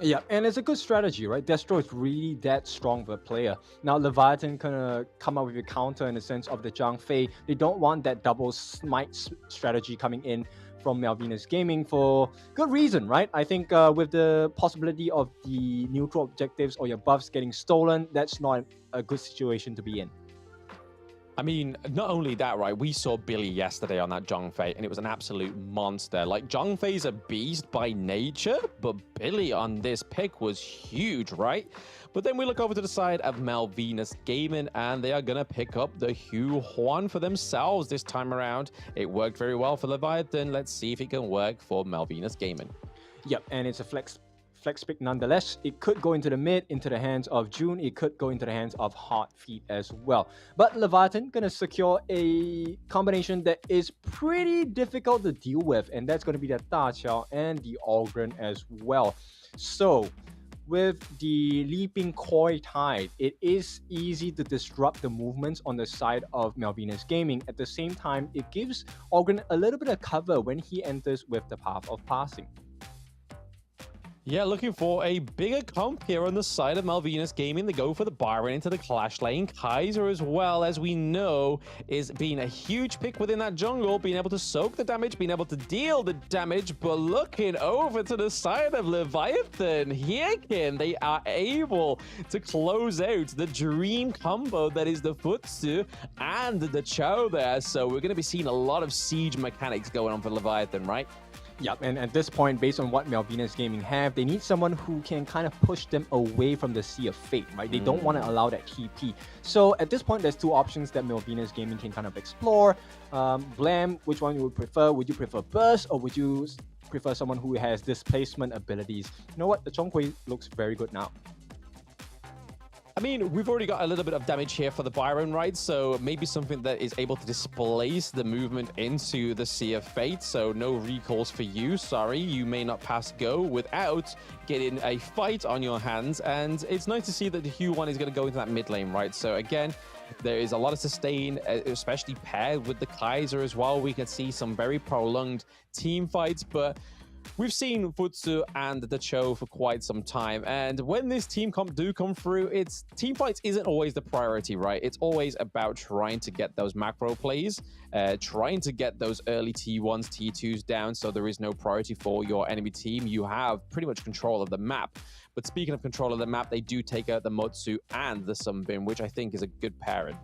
Yeah, and it's a good strategy, right? Destro is really that strong of a player. Now, Leviathan gonna come up with a counter in the sense of the Zhang Fei. They don't want that double smite strategy coming in from Malvinas Gaming for good reason, right? I think with the possibility of the neutral objectives or your buffs getting stolen, that's not a good situation to be in. I mean, not only that, right? We saw Billy yesterday on that Zhang Fei, and it was an absolute monster. Like, Zhang Fei's a beast by nature, but Billy on this pick was huge, right? But then we look over to the side of Malvinas Gaming, and they are going to pick up the Hu Huan for themselves this time around. It worked very well for Leviathan. Let's see if it can work for Malvinas Gaming. Yep, and it's a flex pick nonetheless. It could go into the mid, into the hands of June. It could go into the hands of Hot Feet as well. But Leviathan gonna secure a combination that is pretty difficult to deal with, and that's gonna be the Da Qiao and the Ogren as well. So with the Leaping Koi Tide, it is easy to disrupt the movements on the side of Malvinas Gaming. At the same time, it gives Ogren a little bit of cover when he enters with the Path of Passing. Yeah, looking for a bigger comp here on the side of Malvinas Gaming. They go for the Byron into the Clash lane. Kaiser, as well, as we know, is being a huge pick within that jungle, being able to soak the damage, being able to deal the damage, but looking over to the side of Leviathan. Here, Kin, they are able to close out the dream combo that is the Futsu and the Cho there. So we're going to be seeing a lot of siege mechanics going on for Leviathan, right? Yep, and at this point, based on what Malvinas Gaming have, they need someone who can kind of push them away from the Sea of Fate, right? They don't want to allow that TP. So at this point, there's two options that Malvinas Gaming can kind of explore. Blam, which one you would prefer? Would you prefer Burst, or would you prefer someone who has displacement abilities? You know what? The Chonghui looks very good now. I mean, we've already got a little bit of damage here for the Byron, right? So maybe something that is able to displace the movement into the Sea of Fate. So no recalls for you. Sorry, you may not pass go without getting a fight on your hands. And it's nice to see that the Hu one is going to go into that mid lane, right? So again, there is a lot of sustain, especially paired with the Kaiser as well. We can see some very prolonged team fights, but we've seen Futsu and the Cho for quite some time, and when this team comp do come through, it's team fights isn't always the priority, right? It's always about trying to get those macro plays, trying to get those early T1s, T2s down, so there is no priority for your enemy team. You have pretty much control of the map. But speaking of control of the map, they do take out the Motsu and the Sunbin, which I think is a good pairing.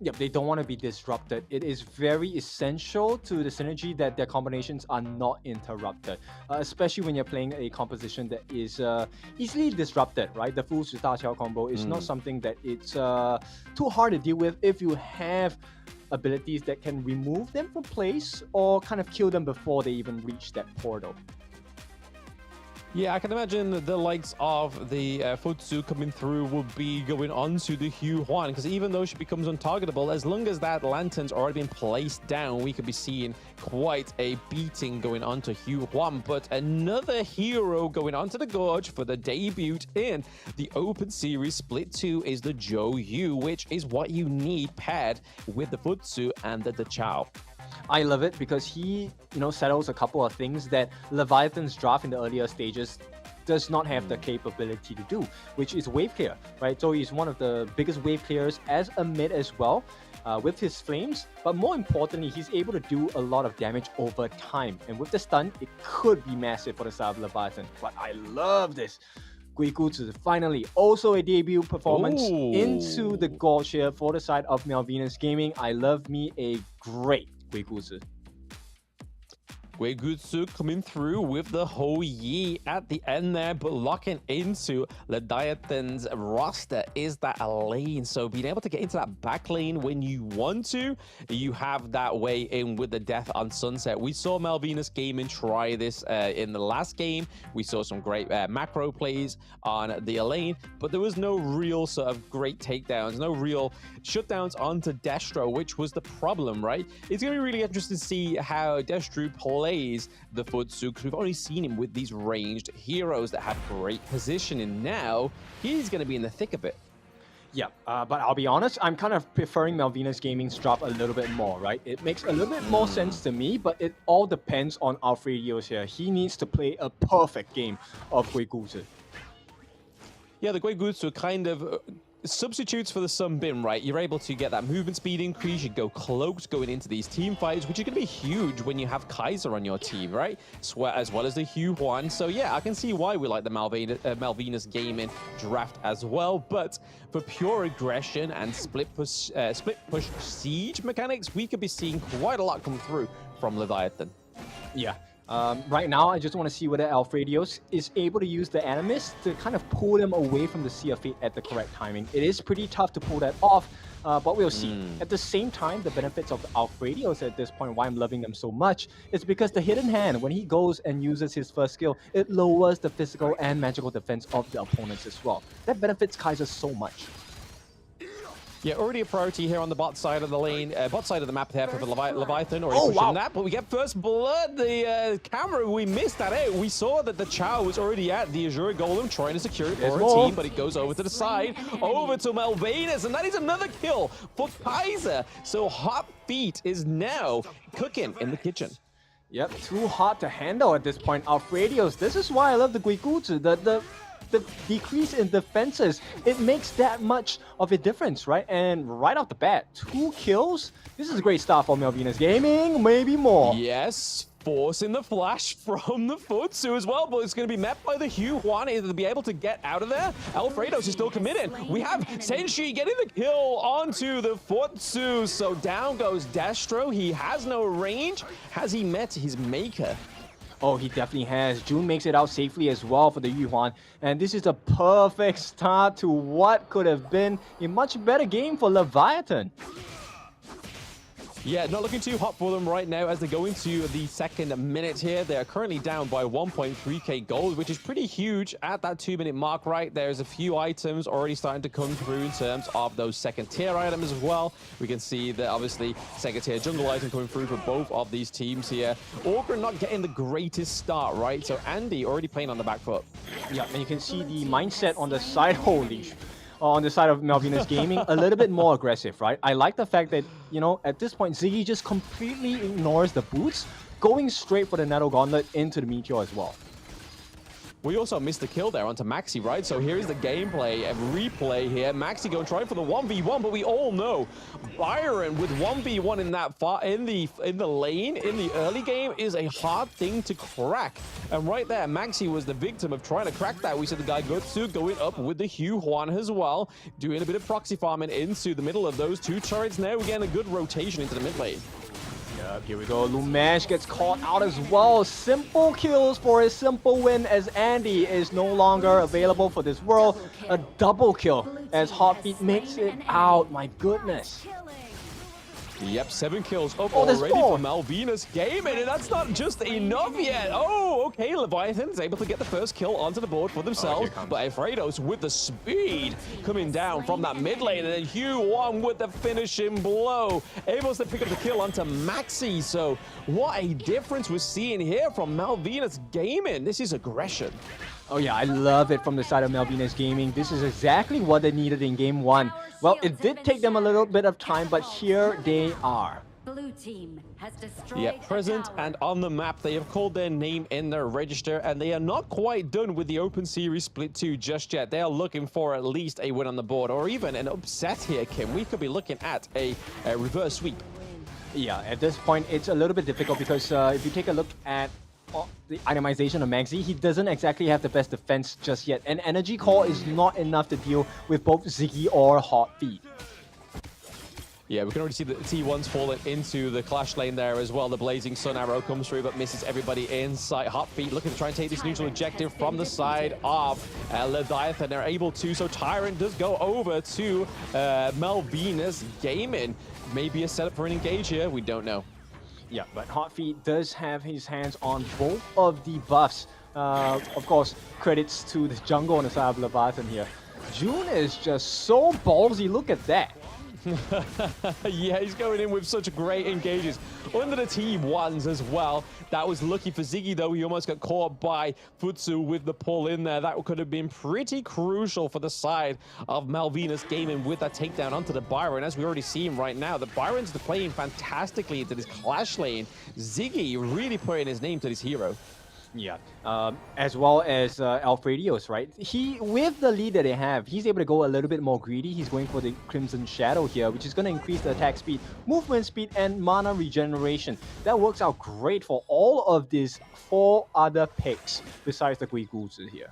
Yep, they don't want to be disrupted. It is very essential to the synergy that their combinations are not interrupted, especially when you're playing a composition that is easily disrupted, right? The Fu Su Da Qiao combo is not something that it's too hard to deal with if you have abilities that can remove them from place or kind of kill them before they even reach that portal. Yeah, I can imagine the likes of the Futsu coming through would be going on to the Hugh Huan, because even though she becomes untargetable, as long as that lantern's already been placed down, we could be seeing quite a beating going on to Hugh Huan. But another hero going onto the Gorge for the debut in the Open Series Split 2 is the Zhou Yu, which is what you need paired with the Futsu and the Chao. I love it because he, settles a couple of things that Leviathan's draft in the earlier stages does not have the capability to do, which is wave clear, right? So he's one of the biggest wave clearers as a mid as well, with his flames. But more importantly, he's able to do a lot of damage over time. And with the stun, it could be massive for the side of Leviathan. But I love this. Guiguzi finally also a debut performance into the Gorge here for the side of Malvinas Gaming. I love me a great Guiguzi. Guigutsu coming through with the Hou-Yi at the end there, but locking into Leviathan's roster is that lane. So being able to get into that back lane when you want to, you have that way in with the Death on Sunset. We saw Malvinas Gaming try this in the last game. We saw some great macro plays on the lane, but there was no real sort of great takedowns, no real shutdowns onto Destro, which was the problem, right? It's going to be really interesting to see how Destro plays the Futsu, because we've only seen him with these ranged heroes that have great positioning. Now he's going to be in the thick of it. Yeah, but I'll be honest, I'm kind of preferring Malvinas Gaming's drop a little bit more, right? It makes a little bit more sense to me, but it all depends on Alfredios here. He needs to play a perfect game of Guiguzi. Yeah, the Guigutsu kind of substitutes for the Sunbin, right? You're able to get that movement speed increase. You go cloaked going into these team fights, which are going to be huge when you have Kaiser on your team, right? As well as the Hugh Huan. So yeah, I can see why we like the Malvinas Gaming draft as well. But for pure aggression and split push siege mechanics, we could be seeing quite a lot come through from Leviathan. Yeah. Right now, I just want to see whether Alfredios is able to use the Animist to kind of pull them away from the Sea of Fate at the correct timing. It is pretty tough to pull that off, but we'll see. At the same time, the benefits of Alfredios at this point, why I'm loving them so much, is because the Hidden Hand, when he goes and uses his first skill, it lowers the physical and magical defense of the opponents as well. That benefits Kaiser so much. Yeah, already a priority here on the bot side of the lane, bot side of the map there for the Leviathan. Already pushing that, but we get first blood. The camera, we missed that out. We saw that the Chao was already at the Azure Golem trying to secure it for her team, but it goes over to the side, over to Malvinas, and that is another kill for Kaiser. So Hot Feet is now cooking in the kitchen. Yep, too hot to handle at this point. Alfredios, this is why I love the Guiguzi. The decrease in defenses, it makes that much of a difference, right? And right off the bat, 2 kills. This is a great start for Malvinas Gaming, maybe more. Yes, forcing the flash from the Futsu as well, but it's going to be met by the Hugh Huan to be able to get out of there. Alfredos is still committed. We have Senshi getting the kill onto the Futsu, so down goes Destro. He has no range. Has he met his maker? Oh, he definitely has. June makes it out safely as well for the Yuhuan. And this is a perfect start to what could have been a much better game for Leviathan. Yeah, not looking too hot for them right now as they go into the second minute here. They are currently down by 1.3k gold, which is pretty huge at that 2-minute mark right. There's a few items already starting to come through in terms of those second tier items as well. We can see that obviously second tier jungle item coming through for both of these teams here. Orca not getting the greatest start, right? So Andy already playing on the back foot. Yeah, and you can see the mindset on the side, holy on the side of Malvinas Gaming, a little bit more aggressive, right? I like the fact that, at this point, Ziggy just completely ignores the boots, going straight for the Nettle Gauntlet into the Meteor as well. We also missed the kill there onto Maxi, right? So here's the gameplay and replay here. Maxi going trying for the 1v1, but we all know Byron with 1v1 in that in the lane in the early game is a hard thing to crack. And right there, Maxi was the victim of trying to crack that. We saw the guy Gutsu going up with the Hugh Huan as well, doing a bit of proxy farming into the middle of those 2 turrets. Now we're getting a good rotation into the mid lane. Yep, here we go. Lumesh gets caught out as well. Simple kills for a simple win as Andy is no longer available for this world. A double kill as Hotbeat makes it out. My goodness. Yep, 7 kills up Oh, there's already more. for Malvinas Gaming, and that's not just enough yet. Oh, okay, Leviathan is able to get the first kill onto the board for themselves, but Alfredos with the speed coming down from that mid lane, and then Hugh1 with the finishing blow, able to pick up the kill onto Maxi. So what a difference we're seeing here from Malvinas Gaming. This is aggression. Oh yeah, I love it from the side of Malvinas Gaming. This is exactly what they needed in game 1. Well, it did take them a little bit of time, but here they are. Blue team has destroyed Yeah, present and on the map. They have called their name in their register, and they are not quite done with the Open Series Split 2 just yet. They are looking for at least a win on the board, or even an upset here, Kim. We could be looking at a reverse sweep. Yeah, at this point, it's a little bit difficult because if you take a look at the itemization of Maxi, he doesn't exactly have the best defense just yet. And Energy Core is not enough to deal with both Ziggy or Hot Feet. Yeah, we can already see the T1's fallen into the clash lane there as well. The Blazing Sun Arrow comes through, but misses everybody inside. Hot Feet looking to try and take this neutral objective from the side of Leviathan. They're able to, so Tyrant does go over to Malvinas Gaming. Maybe a setup for an engage here, we don't know. Yeah, but Hot Feet does have his hands on both of the buffs. Of course, credits to the jungle on the side of Leviathan here. June is just so ballsy, look at that. Yeah, he's going in with such great engages under the T1s as well. That was lucky for Ziggy, though. He almost got caught by Futsu with the pull in there. That could have been pretty crucial for the side of Malvinas Gaming with that takedown onto the Byron. As we already see him right now, the Byron's playing fantastically into this clash lane. Ziggy really putting his name to this hero. Yeah, as well as Alfredios, right? With the lead that they have, he's able to go a little bit more greedy. He's going for the Crimson Shadow here, which is going to increase the attack speed, movement speed, and mana regeneration. That works out great for all of these 4 other picks besides the Guiguzi here.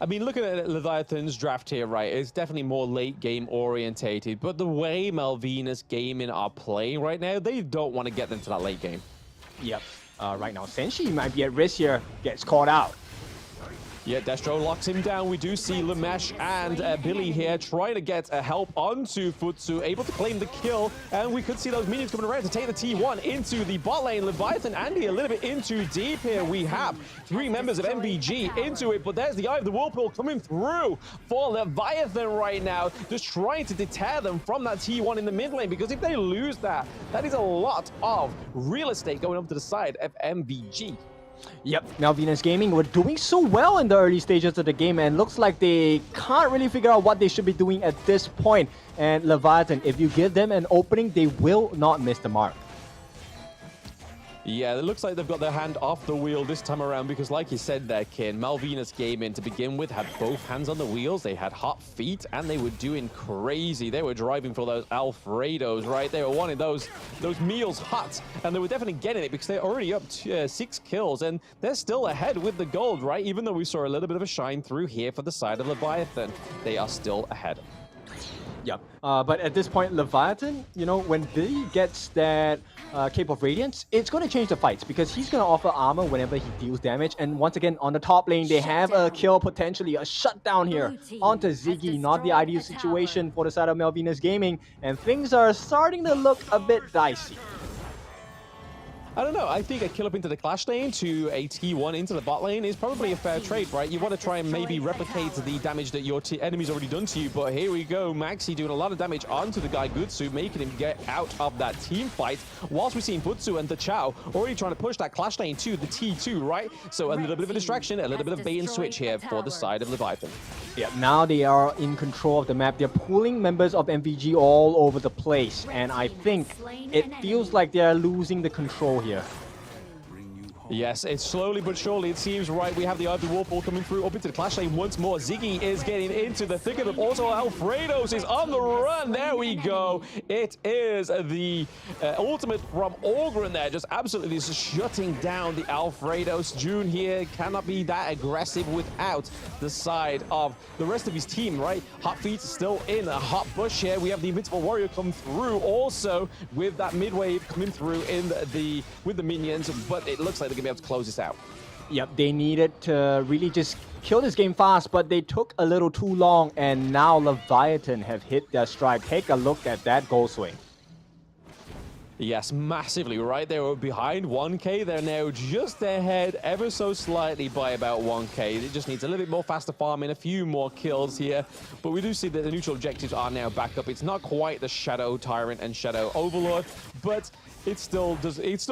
I mean, looking at Leviathan's draft here, right, it's definitely more late game orientated, but the way Malvinas Gaming are playing right now, they don't want to get them to that late game. Yep. Right now, Senshi might be at risk here, gets caught out. Yeah, Destro locks him down. We do see Lamesh and Billy here trying to get help onto Futsu, able to claim the kill, and we could see those minions coming around to take the T1 into the bot lane. Leviathan, Andy, a little bit in too deep here. We have 3 members of MVG into it, but there's the Eye of the Whirlpool coming through for Leviathan right now, just trying to deter them from that T1 in the mid lane, because if they lose that, that is a lot of real estate going up to the side of MVG. Yep, Malvinas Gaming were doing so well in the early stages of the game, and looks like they can't really figure out what they should be doing at this point. And Leviathan, if you give them an opening, they will not miss the mark. Yeah, it looks like they've got their hand off the wheel this time around, because like you said there, Kin, Malvinas Gaming to begin with had both hands on the wheels. They had hot feet, and they were doing crazy. They were driving for those Alfredos, right? They were wanting those meals hot, and they were definitely getting it because they're already up to 6 kills, and they're still ahead with the gold, right? Even though we saw a little bit of a shine through here for the side of Leviathan, they are still ahead. Yep. But at this point, Leviathan, you know, when Billy gets that Cape of Radiance, it's going to change the fights because he's going to offer armor whenever he deals damage. And once again, on the top lane, they have a kill, potentially a shutdown here onto Ziggy. Not the ideal situation for the side of Malvinas Gaming. And things are starting to look a bit dicey. I don't know. I think a kill up into the clash lane to a T1 into the bot lane is probably a fair trade, right? You want to try and maybe replicate the damage that your enemy's already done to you, but here we go. Maxi doing a lot of damage onto the guy Gutsu, making him get out of that team fight, whilst we're seeing Futsu and the Chow already trying to push that clash lane to the T2, right? So a little bit of a distraction, a little bit of bait and switch here for the side of Leviathan. Yeah, now they are in control of the map. They're pulling members of MVG all over the place, and I think it feels like they're losing the control here. Yes, it's slowly but surely, it seems, right. We have the Eye of the Whirlpool coming through up into the clash lane once more. Ziggy is getting into the thick of it. Also, Alfredos is on the run. There we go. It is the ultimate from Orgren there, just absolutely just shutting down the Alfredos. June here cannot be that aggressive without the side of the rest of his team, right? Hot Feet still in a hot bush here. We have the Invincible Warrior come through also with that mid wave coming through in with the minions, but it looks like they're gonna be able to close this out. Yep, they needed to really just kill this game fast, but they took a little too long, and now Leviathan have hit their stride. Take a look at that goal swing. Yes, massively, right? They were behind 1K. They're now just ahead ever so slightly by about 1K. It just needs a little bit more faster farming, a few more kills here. But we do see that the neutral objectives are now back up. It's not quite the Shadow Tyrant and Shadow Overlord, but it still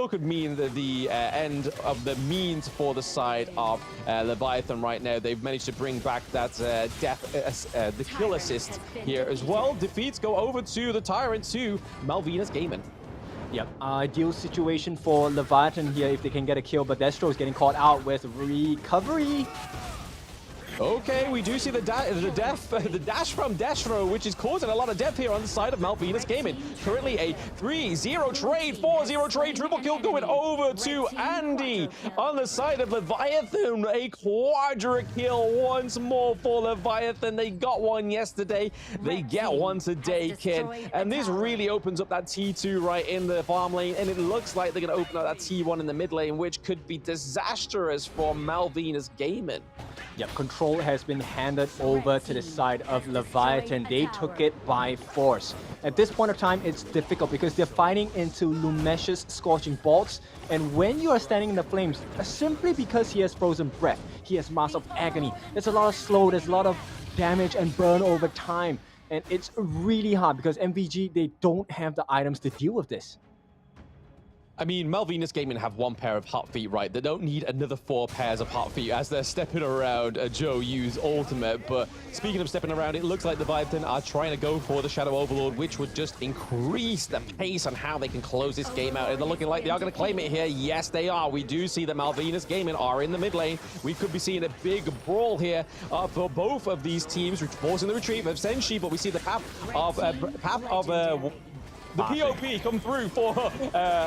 could mean that the end of the means for the side of Leviathan right now. They've managed to bring back that the kill assist here as well. Defeats go over to the Tyrant, to Malvinas Gaming. Yep, ideal situation for Leviathan here if they can get a kill, but Destro is getting caught out with recovery. Okay, we do see the dash from Destro, which is causing a lot of death here on the side of Malvinas Gaming. Currently a 3-0 trade, 4-0 trade, triple kill going over to Andy. On the side of Leviathan, a quadra kill once more for Leviathan. They got one yesterday, they get one today, Ken. And this really opens up that T2 right in the farm lane, and it looks like they're going to open up that T1 in the mid lane, which could be disastrous for Malvinas Gaming. Yep, control has been handed over to the side of Leviathan. They took it by force. At this point of time, it's difficult because they're fighting into Lumesh's Scorching Bolts. And when you are standing in the flames, simply because he has Frozen Breath, he has Mask of Agony, there's a lot of slow, there's a lot of damage and burn over time. And it's really hard because MVG, they don't have the items to deal with this. I mean, Malvinas Gaming have one pair of hot feet, right? They don't need another 4 pairs of hot feet as they're stepping around Joe Yu's ultimate. But speaking of stepping around, it looks like the Leviathan are trying to go for the Shadow Overlord, which would just increase the pace on how they can close this game out. And they're looking like they are going to claim it here. Yes, they are. We do see that Malvinas Gaming are in the mid lane. We could be seeing a big brawl here for both of these teams, forcing the retreat of Senshi, but we see the path of the POP come through for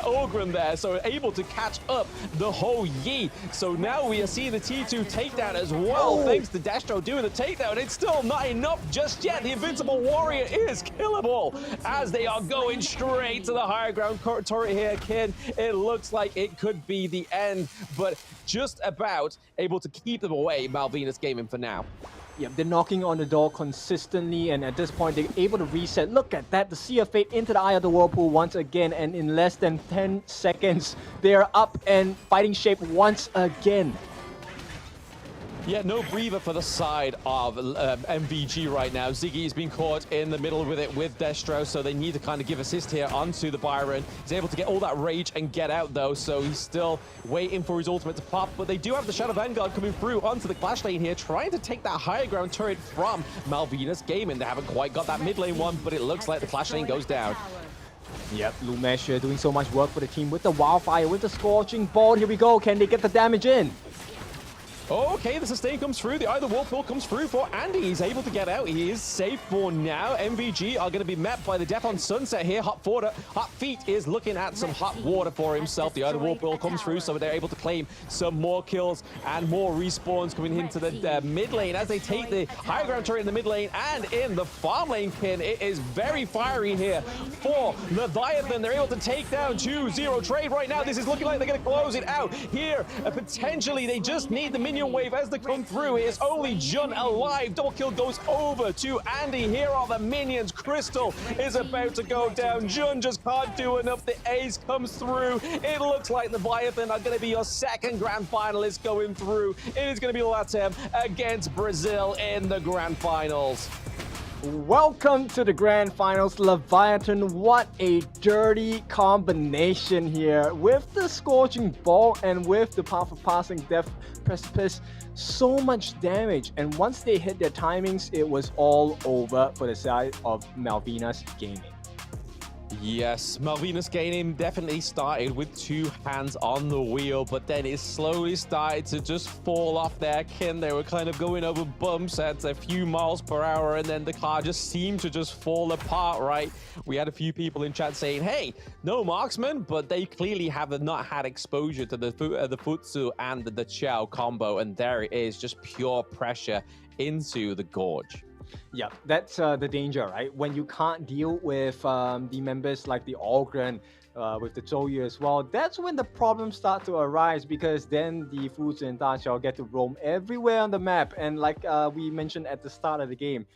Ogren there, so able to catch up the whole Yi. So now we are seeing the T2 takedown as well, thanks to Destro doing the takedown. It's still not enough just yet. The Invincible Warrior is killable as they are going straight to the higher ground turret here, Ken. It looks like it could be the end, but just about able to keep them away, Malvinas Gaming, for now. Yeah, they're knocking on the door consistently, and at this point, they're able to reset. Look at that, the Sea of Fate into the Eye of the Whirlpool once again, and in less than 10 seconds, they're up and fighting shape once again. Yeah, no breather for the side of MVG right now. Ziggy is being caught in the middle with it with Destro, so they need to kind of give assist here onto the Byron. He's able to get all that rage and get out, though, so he's still waiting for his ultimate to pop. But they do have the Shadow Vanguard coming through onto the Clash lane here, trying to take that higher ground turret from Malvinas Gaming. They haven't quite got that mid lane one, but it looks like the Clash lane goes down. Yep, Lumesh doing so much work for the team with the Wildfire, with the Scorching Ball. Here we go, can they get the damage in? Okay, the sustain comes through. The Either Whirlpool comes through for Andy. He's able to get out. He is safe for now. MVG are going to be met by the Death on Sunset here. Hot Feet is looking at some hot water for himself. The Either Whirlpool comes through, so they're able to claim some more kills and more respawns coming into the mid lane as they take the high ground turret in the mid lane and in the farm lane, Ken. It is very fiery here for Leviathan. They're able to take down 2-0 trade right now. This is looking like they're going to close it out here. Potentially, they just need the minion wave as they come through. It's only Jun alive. Double kill goes over to Andy. Here are the minions. Crystal is about to go down. Jun just can't do enough. The ace comes through. It looks like the Leviathan are going to be your second grand finalist going through. It is going to be Latam against Brazil in the grand finals. Welcome to the grand finals, Leviathan. What a dirty combination here with the Scorching Ball and with the powerful passing Death Precipice. So much damage, and once they hit their timings, it was all over for the side of Malvinas Gaming. Yes, Malvinas Gaming definitely started with 2 hands on the wheel, but then it slowly started to just fall off their kin. They were kind of going over bumps at a few miles per hour, and then the car just seemed to just fall apart, right? We had a few people in chat saying, hey, no marksman, but they clearly have not had exposure to the Futsu and the Chao combo, and there it is, just pure pressure into the Gorge. Yeah, that's the danger, right? When you can't deal with the members like the Ogren, with the Zhouyu as well, that's when the problems start to arise, because then the Fuzi and Daqiao get to roam everywhere on the map. And like we mentioned at the start of the game,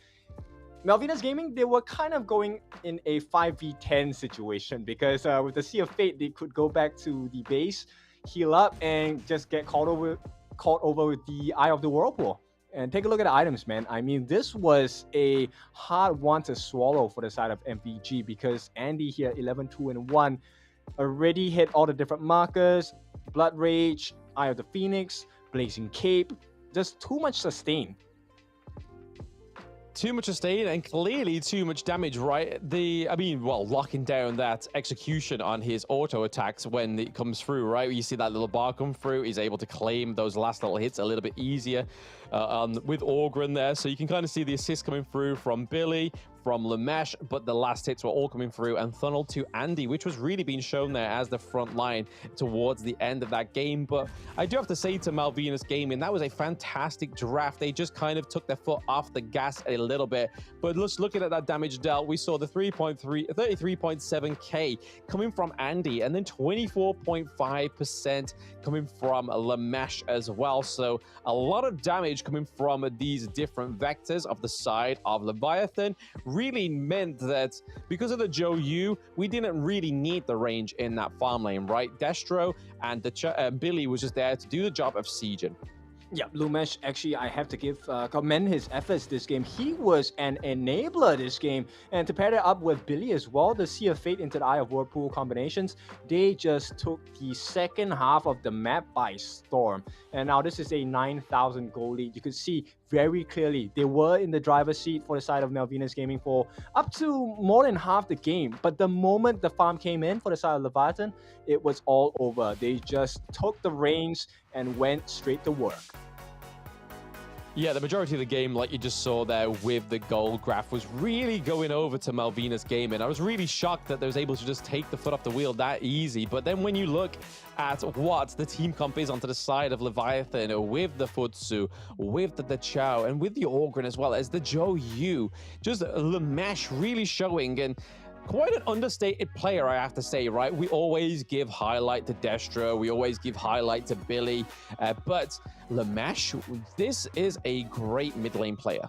Malvinas Gaming, they were kind of going in a 5v10 situation because with the Sea of Fate, they could go back to the base, heal up, and just get caught over with the Eye of the Whirlpool. And take a look at the items, man. I mean, this was a hard one to swallow for the side of MVG because Andy here, 11-2-1, already hit all the different markers, Blood Rage, Eye of the Phoenix, Blazing Cape, just too much sustain. Too much sustain and clearly too much damage, right? Locking down that execution on his auto attacks when it comes through, right? You see that little bar come through. He's able to claim those last little hits a little bit easier with Orgren there. So you can kind of see the assist coming through from Billy, from Lamesh, but the last hits were all coming through and funneled to Andy, which was really being shown there as the front line towards the end of that game. But I do have to say to Malvinas Gaming, that was a fantastic draft. They just kind of took their foot off the gas a little bit. But let's looking at that damage dealt, we saw the 33.7k coming from Andy, and then 24.5% coming from Lamesh as well. So a lot of damage coming from these different vectors of the side of Leviathan. Really meant that because of the Joe Yu, we didn't really need the range in that farm lane, right? Destro and Billy was just there to do the job of sieging. Yeah, Lumesh, actually, I have to commend his efforts this game. He was an enabler this game. And to pair it up with Billy as well, the Sea of Fate into the Eye of Whirlpool combinations, they just took the second half of the map by storm. And now this is a 9,000 goal lead. You could see very clearly they were in the driver's seat for the side of Malvinas Gaming for up to more than half the game. But the moment the farm came in for the side of Leviathan, it was all over. They just took the reins and went straight to work. Yeah, the majority of the game, like you just saw there with the goal graph, was really going over to Malvinas Gaming. I was really shocked that they was able to just take the foot off the wheel that easy. But then when you look at what the team comp is onto the side of Leviathan with the Futsu, with the Chow, and with the Orgren as well as the Joe Yu, just Lamesh really showing, and quite an understated player, I have to say, right? We always give highlight to Destro. We always give highlight to Billy. But Lamesh, this is a great mid lane player.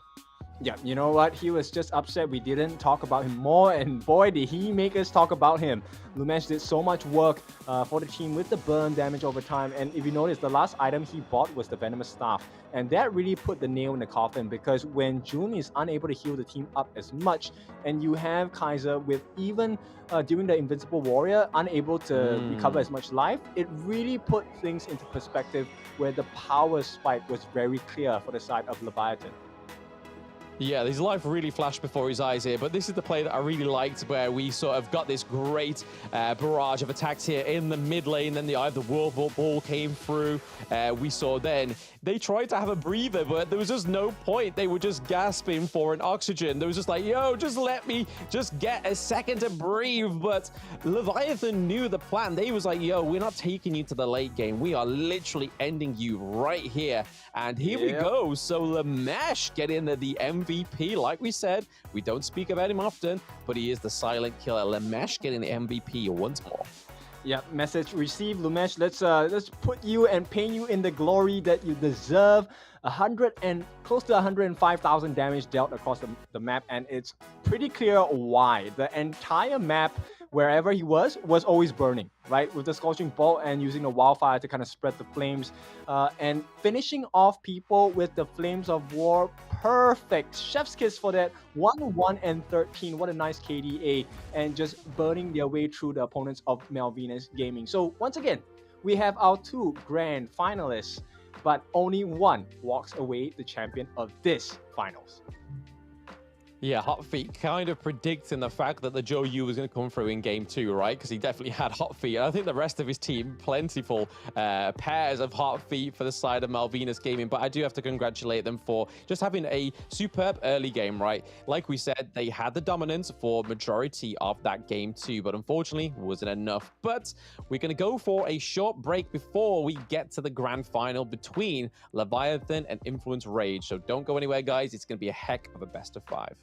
Yeah, you know what? He was just upset we didn't talk about him more, and boy, did he make us talk about him. Lumesh did so much work for the team with the burn damage over time, and if you notice, the last item he bought was the Venomous Staff, and that really put the nail in the coffin, because when June is unable to heal the team up as much, and you have Kaiser with even during the Invincible Warrior unable to recover as much life, it really put things into perspective where the power spike was very clear for the side of Leviathan. Yeah, his life really flashed before his eyes here, but this is the play that I really liked, where we sort of got this great barrage of attacks here in the mid lane. Then the Eye of the Whirlpool came through. We saw then they tried to have a breather, but there was just no point. They were just gasping for an oxygen. They was just like, yo, just let me just get a second to breathe. But Leviathan knew the plan. They was like, yo, we're not taking you to the late game. We are literally ending you right here. And here we go. So Lamesh getting the MVP. Like we said, we don't speak about him often, but he is the silent killer. Lamesh getting the MVP once more. Yeah, message received, Lumesh. Let's put you and paint you in the glory that you deserve. 100 and close to 105,000 damage dealt across the map, and it's pretty clear why. The entire map, wherever he was always burning, right? With the Scorching Bolt and using the Wildfire to kind of spread the flames, and finishing off people with the Flames of War. Perfect. Chef's kiss for that. 1-1 and 13. What a nice KDA. And just burning their way through the opponents of Malvinas Gaming. So once again, we have our two grand finalists, but only one walks away the champion of this finals. Yeah, Hot Feet kind of predicting the fact that the Joe Yu was going to come through in game 2, right? Because he definitely had Hot Feet. And I think the rest of his team, plentiful pairs of Hot Feet for the side of Malvinas Gaming. But I do have to congratulate them for just having a superb early game, right? Like we said, they had the dominance for majority of that game 2, but unfortunately wasn't enough. But we're going to go for a short break before we get to the grand final between Leviathan and Influence Rage. So don't go anywhere, guys. It's going to be a heck of a best of 5.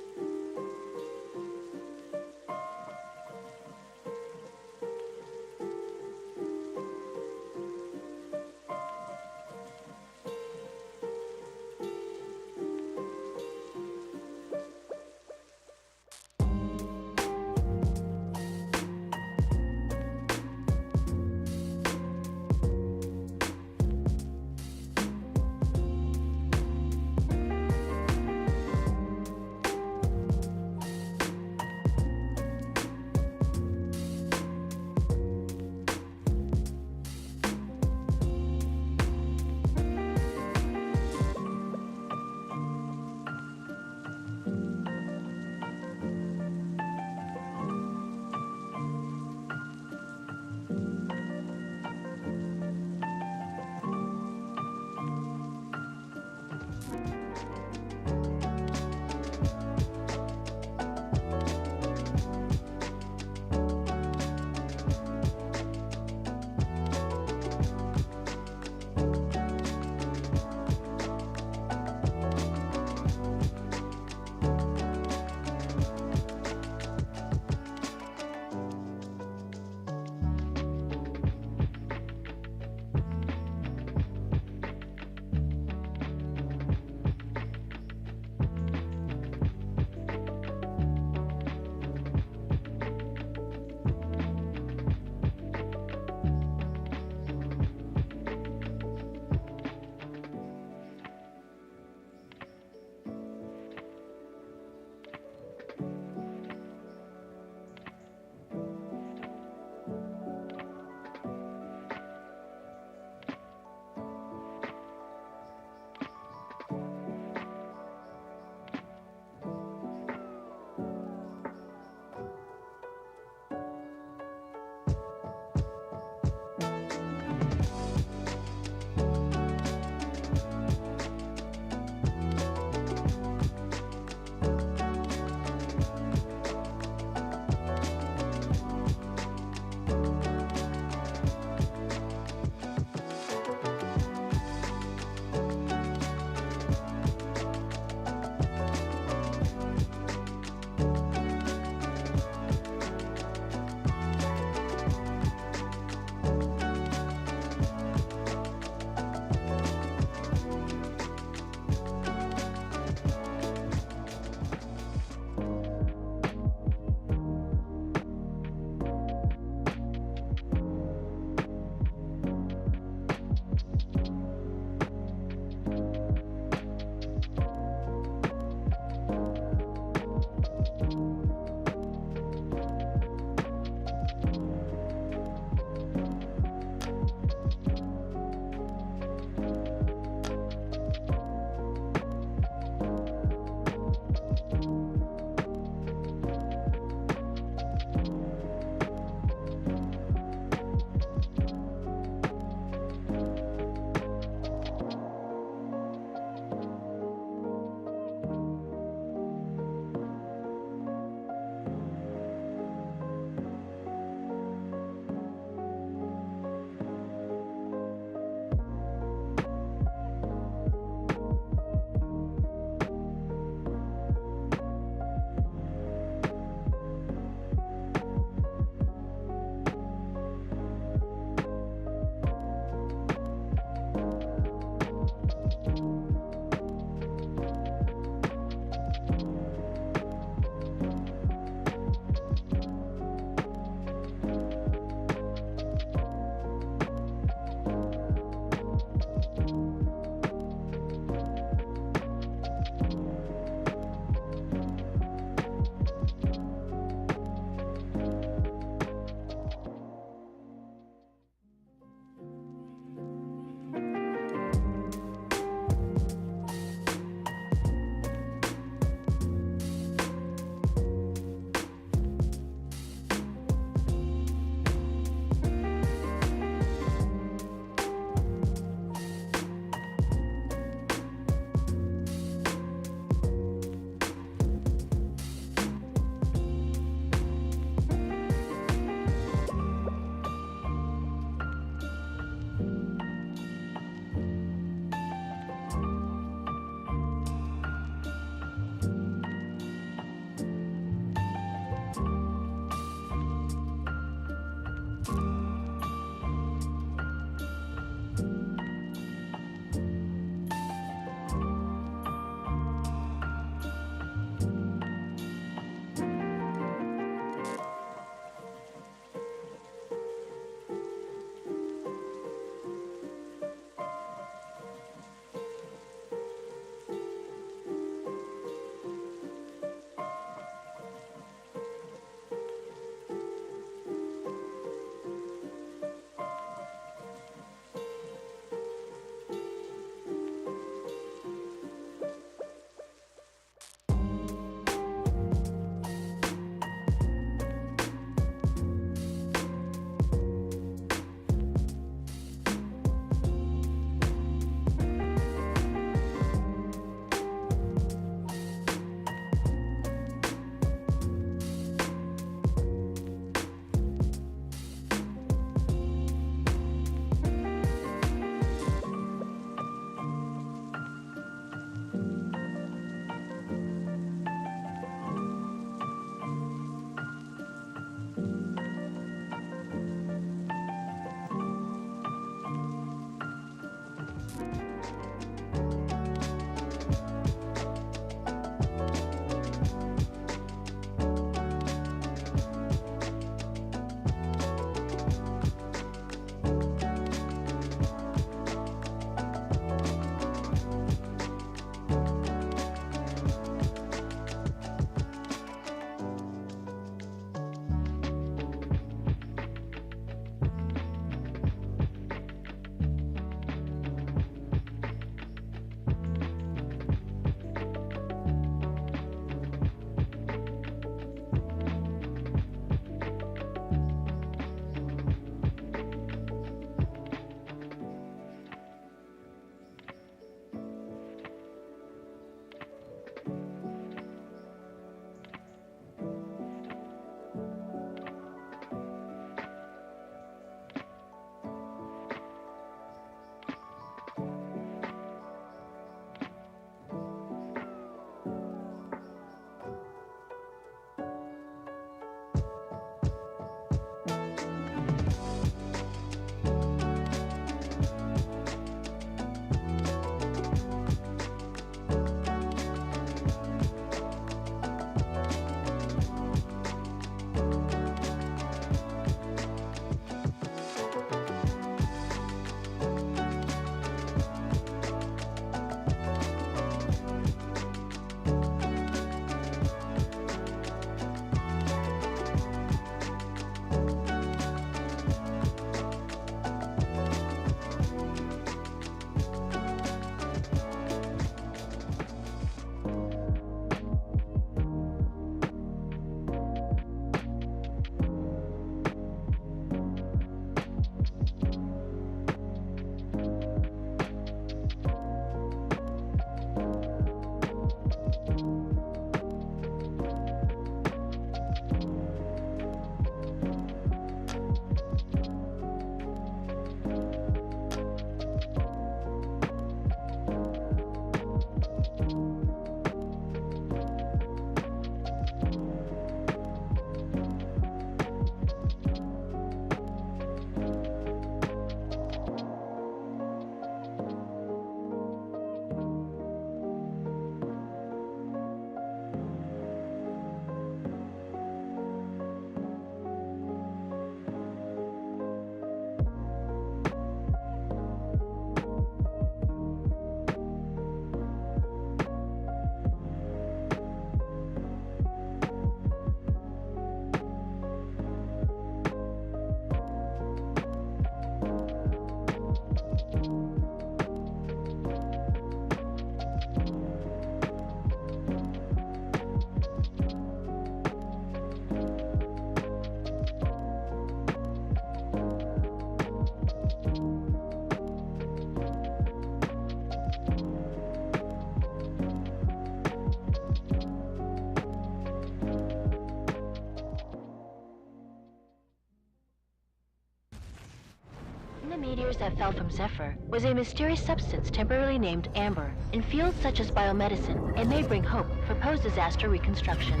colors that fell from Zephyr was a mysterious substance temporarily named Amber. In fields such as biomedicine, it may bring hope for post-disaster reconstruction.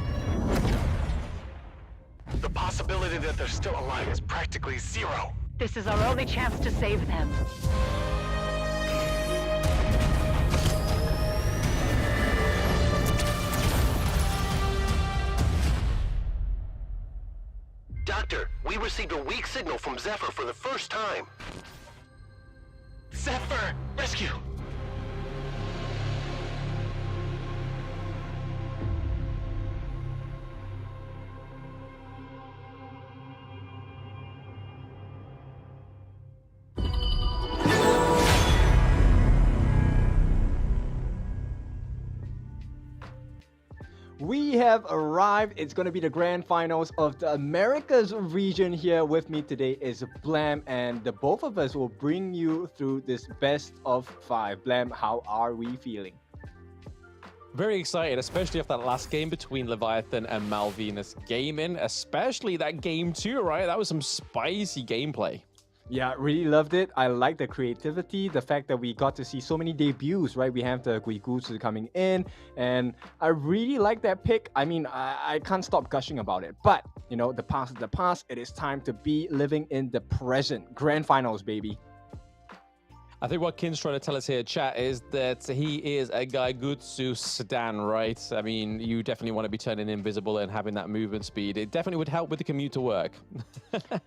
The possibility that they're still alive is practically zero. This is our only chance to save them. Doctor, we received a weak signal from Zephyr for the first time. Zephyr! Rescue! We have arrived. It's going to be the grand finals of the Americas region. Here with me today is Blam, and the both of us will bring you through this best of 5. Blam, how are we feeling? Very excited, especially after that last game between Leviathan and Malvinas Gaming, especially that game 2, right? That was some spicy gameplay. Yeah, really loved it. I like the creativity, the fact that we got to see so many debuts, right? We have the Guiguzi coming in, and I really like that pick. I mean, I can't stop gushing about it. But, you know, the past is the past. It is time to be living in the present. Grand finals, baby. I think what Kin's trying to tell us here, chat, is that he is a Guigutsu stan, right? I mean, you definitely want to be turning invisible and having that movement speed. It definitely would help with the commute to work.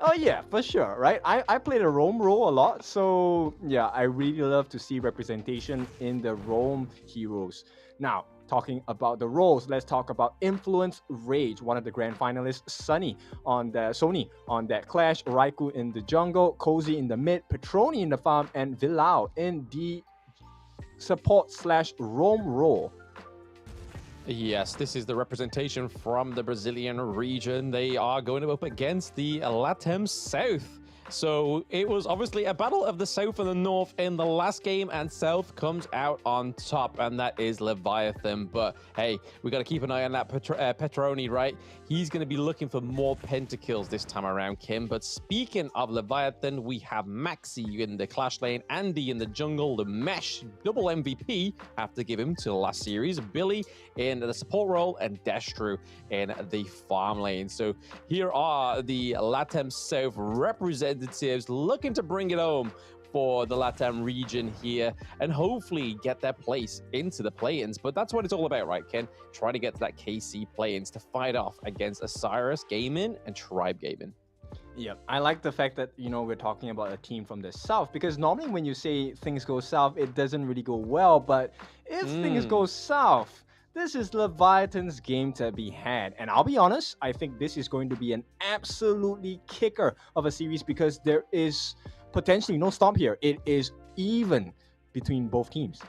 Oh yeah, for sure, right? I played a roam role a lot, so yeah, I really love to see representation in the roam heroes. Now, talking about the roles, let's talk about Influence Rage, one of the grand finalists, Sony on that clash, Raikou in the jungle, Cozy in the mid, Petroni in the farm, and Villau in the support/roam role. Yes, this is the representation from the Brazilian region. They are going up against the LATAM South. So it was obviously a battle of the South and the North in the last game, and South comes out on top, and that is Leviathan. But hey, we got to keep an eye on that Petroni, right? He's going to be looking for more pentakills this time around, Kim. But speaking of Leviathan, we have Maxi in the Clash lane, Andy in the jungle, the Mesh, double MVP, have to give him to the last series, Billy in the support role, and Destru in the farm lane. So here are the LATAM South representatives looking to bring it home for the LATAM region here and hopefully get their place into the play-ins. But that's what it's all about, right, Ken? Trying to get to that KC play-ins to fight off against Osiris Gaming and Tribe Gaming. Yeah, I like the fact that, you know, we're talking about a team from the South, because normally when you say things go south, it doesn't really go well. But if things go south, this is Leviathan's game to be had. And I'll be honest, I think this is going to be an absolutely kicker of a series, because there is potentially no stomp here. It is even between both teams.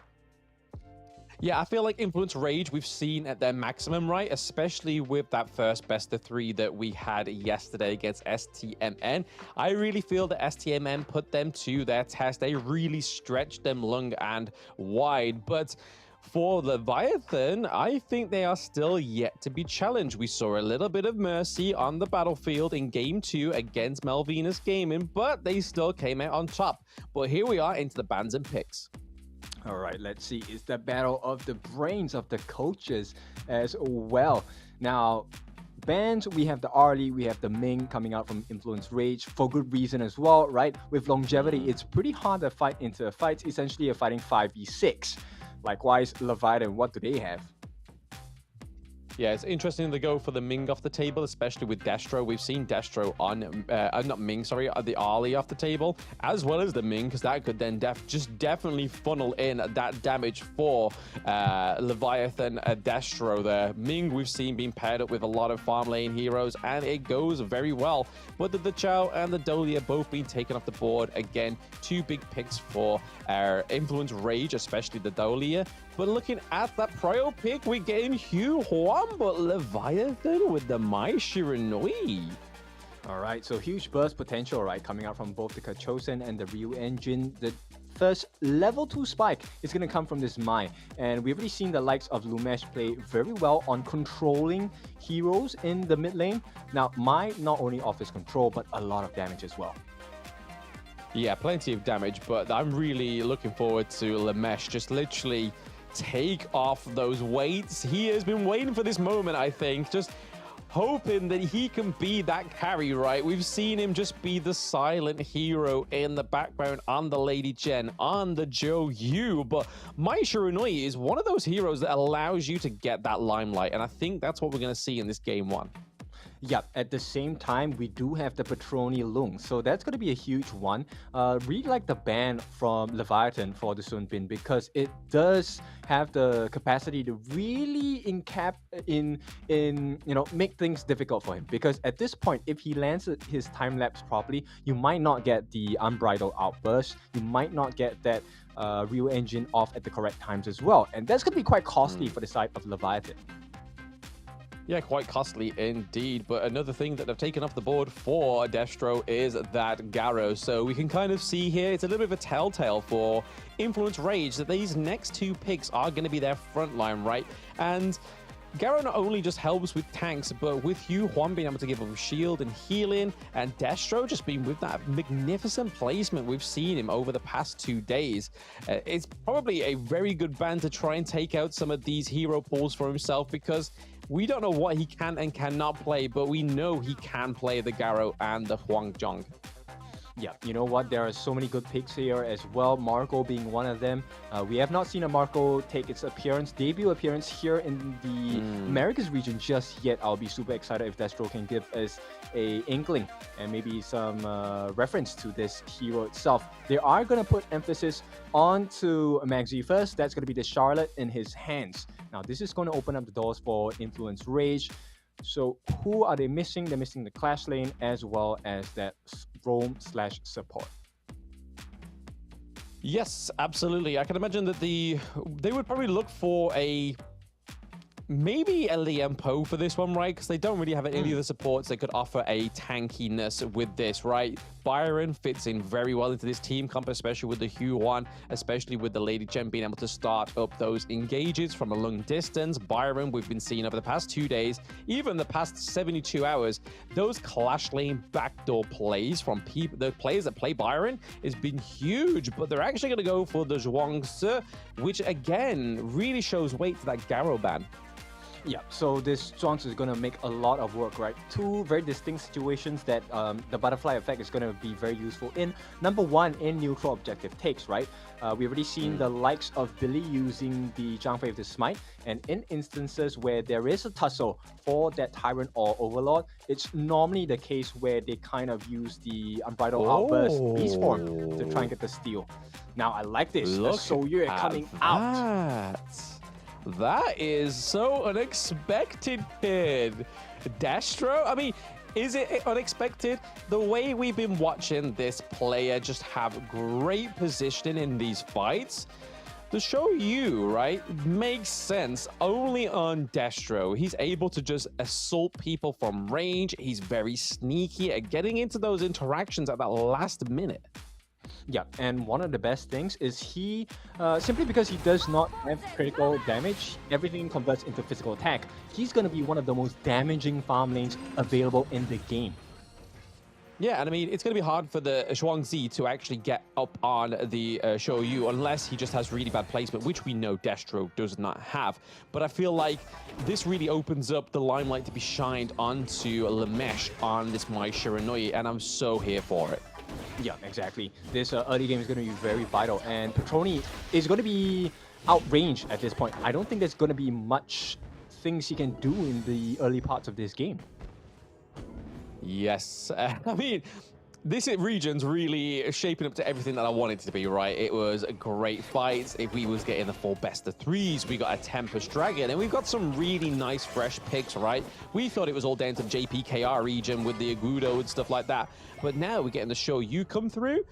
Yeah, I feel like Influence Rage we've seen at their maximum, right? Especially with that first best of 3 that we had yesterday against STMN. I really feel that STMN put them to their test. They really stretched them long and wide. But for Leviathan, I think they are still yet to be challenged. We saw a little bit of mercy on the battlefield in Game 2 against Malvinas Gaming, but they still came out on top. But here we are into the bans and picks. All right, let's see. It's the battle of the brains of the coaches as well. Now, bans, we have the Arlie, we have the Ming coming out from Influence Rage for good reason as well, right? With longevity, it's pretty hard to fight into a fight. Essentially, you're fighting 5v6. Likewise, Leviathan, what do they have? Yeah, it's interesting to go for the Ming off the table, especially with Destro. We've seen Destro on, not Ming, sorry, the Arlie off the table, as well as the Ming, because that could then definitely funnel in that damage for Leviathan Destro there. Ming, we've seen being paired up with a lot of farm lane heroes, and it goes very well. But the Chow and the Dolia both being taken off the board. Again, 2 big picks for our Influence Rage, especially the Dolia. But looking at that prio pick, we're getting Hugh Huan, but Leviathan with the Mai Shiranui. All right, so huge burst potential, right, coming out from both the Kachosen and the Ryu engine. The first level 2 spike is going to come from this Mai. And we've already seen the likes of Lumesh play very well on controlling heroes in the mid lane. Now, Mai not only offers control, but a lot of damage as well. Yeah, plenty of damage, but I'm really looking forward to Lamesh just literally take off those weights. He has been waiting for this moment, I think, just hoping that he can be that carry, right? We've seen him just be the silent hero in the background on the Lady Jen, on the Joe Yu, but Mai Shiranui is one of those heroes that allows you to get that limelight, and I think that's what we're going to see in this game one. Yeah, at the same time, we do have the Patroni Lung, so that's going to be a huge one. Really like the ban from Leviatan for the Sun Bin because it does have the capacity to really make things difficult for him. Because at this point, if he lands his time lapse properly, you might not get the unbridled outburst. You might not get that real engine off at the correct times as well, and that's going to be quite costly for the side of Leviatan. Yeah, quite costly indeed. But another thing that I've taken off the board for Destro is that Garo. So we can kind of see here, it's a little bit of a telltale for Influence Rage that these next two picks are going to be their front line, right? And Garo not only just helps with tanks, but with Yu Huan being able to give him shield and healing, and Destro just being with that magnificent placement we've seen him over the past 2 days. It's probably a very good ban to try and take out some of these hero pools for himself, because we don't know what he can and cannot play, but we know he can play the Garo and the Huangjong. Yeah, you know what? There are so many good picks here as well. Marco being one of them. We have not seen a Marco take its debut appearance here in the Americas region just yet. I'll be super excited if Destro can give us a inkling and maybe some reference to this hero itself. They are going to put emphasis onto Maxi first. That's going to be the Charlotte in his hands. Now, this is going to open up the doors for Influence Rage. So who are they missing? They're missing the Clash lane as well as that roam/support. Yes, absolutely. I can imagine that they would probably look for maybe a Liam Poe for this one, right? Because they don't really have any of the supports that could offer a tankiness with this, right? Byron fits in very well into this team comp, especially with the Huan, especially with the Lady Chen being able to start up those engages from a long distance. Byron, we've been seeing over the past 2 days, even the past 72 hours, those Clash lane backdoor plays from the players that play Byron has been huge, but they're actually going to go for the Zhuangzi, which again really shows weight to that Garo ban. Yeah, so this Zhuangzi is going to make a lot of work, right? Two very distinct situations that the butterfly effect is going to be very useful in. Number one, in neutral objective takes, right? We've already seen the likes of Billy using the Zhang Fei with the smite, and in instances where there is a tussle for that Tyrant or Overlord, it's normally the case where they kind of use the Unbridled Outburst Beast form to try and get the steal. Now, I like this. Look the Soyue coming out. That is so unexpected, kid. Destro? I mean, is it unexpected? The way we've been watching this player just have great positioning in these fights, the show you, right, makes sense only on Destro. He's able to just assault people from range. He's very sneaky at getting into those interactions at that last minute. Yeah, and one of the best things is he, simply because he does not have critical damage, everything converts into physical attack. He's going to be one of the most damaging farm lanes available in the game. Yeah, and I mean, it's going to be hard for the Zhuangzi to actually get up on the Shoyu unless he just has really bad placement, which we know Destro does not have. But I feel like this really opens up the limelight to be shined onto Lamesh on this Mai Shiranui, and I'm so here for it. Yeah, exactly. This early game is going to be very vital, and Patroni is going to be outranged at this point. I don't think there's going to be much things he can do in the early parts of this game. Yes, I mean, this region's really shaping up to everything that I wanted it to be, right? It was a great fight. If we was getting the full best of threes, we got a Tempest Dragon, and we've got some really nice fresh picks, right? We thought it was all down to the JPKR region with the Agudo and stuff like that, but now we're getting to show you come through,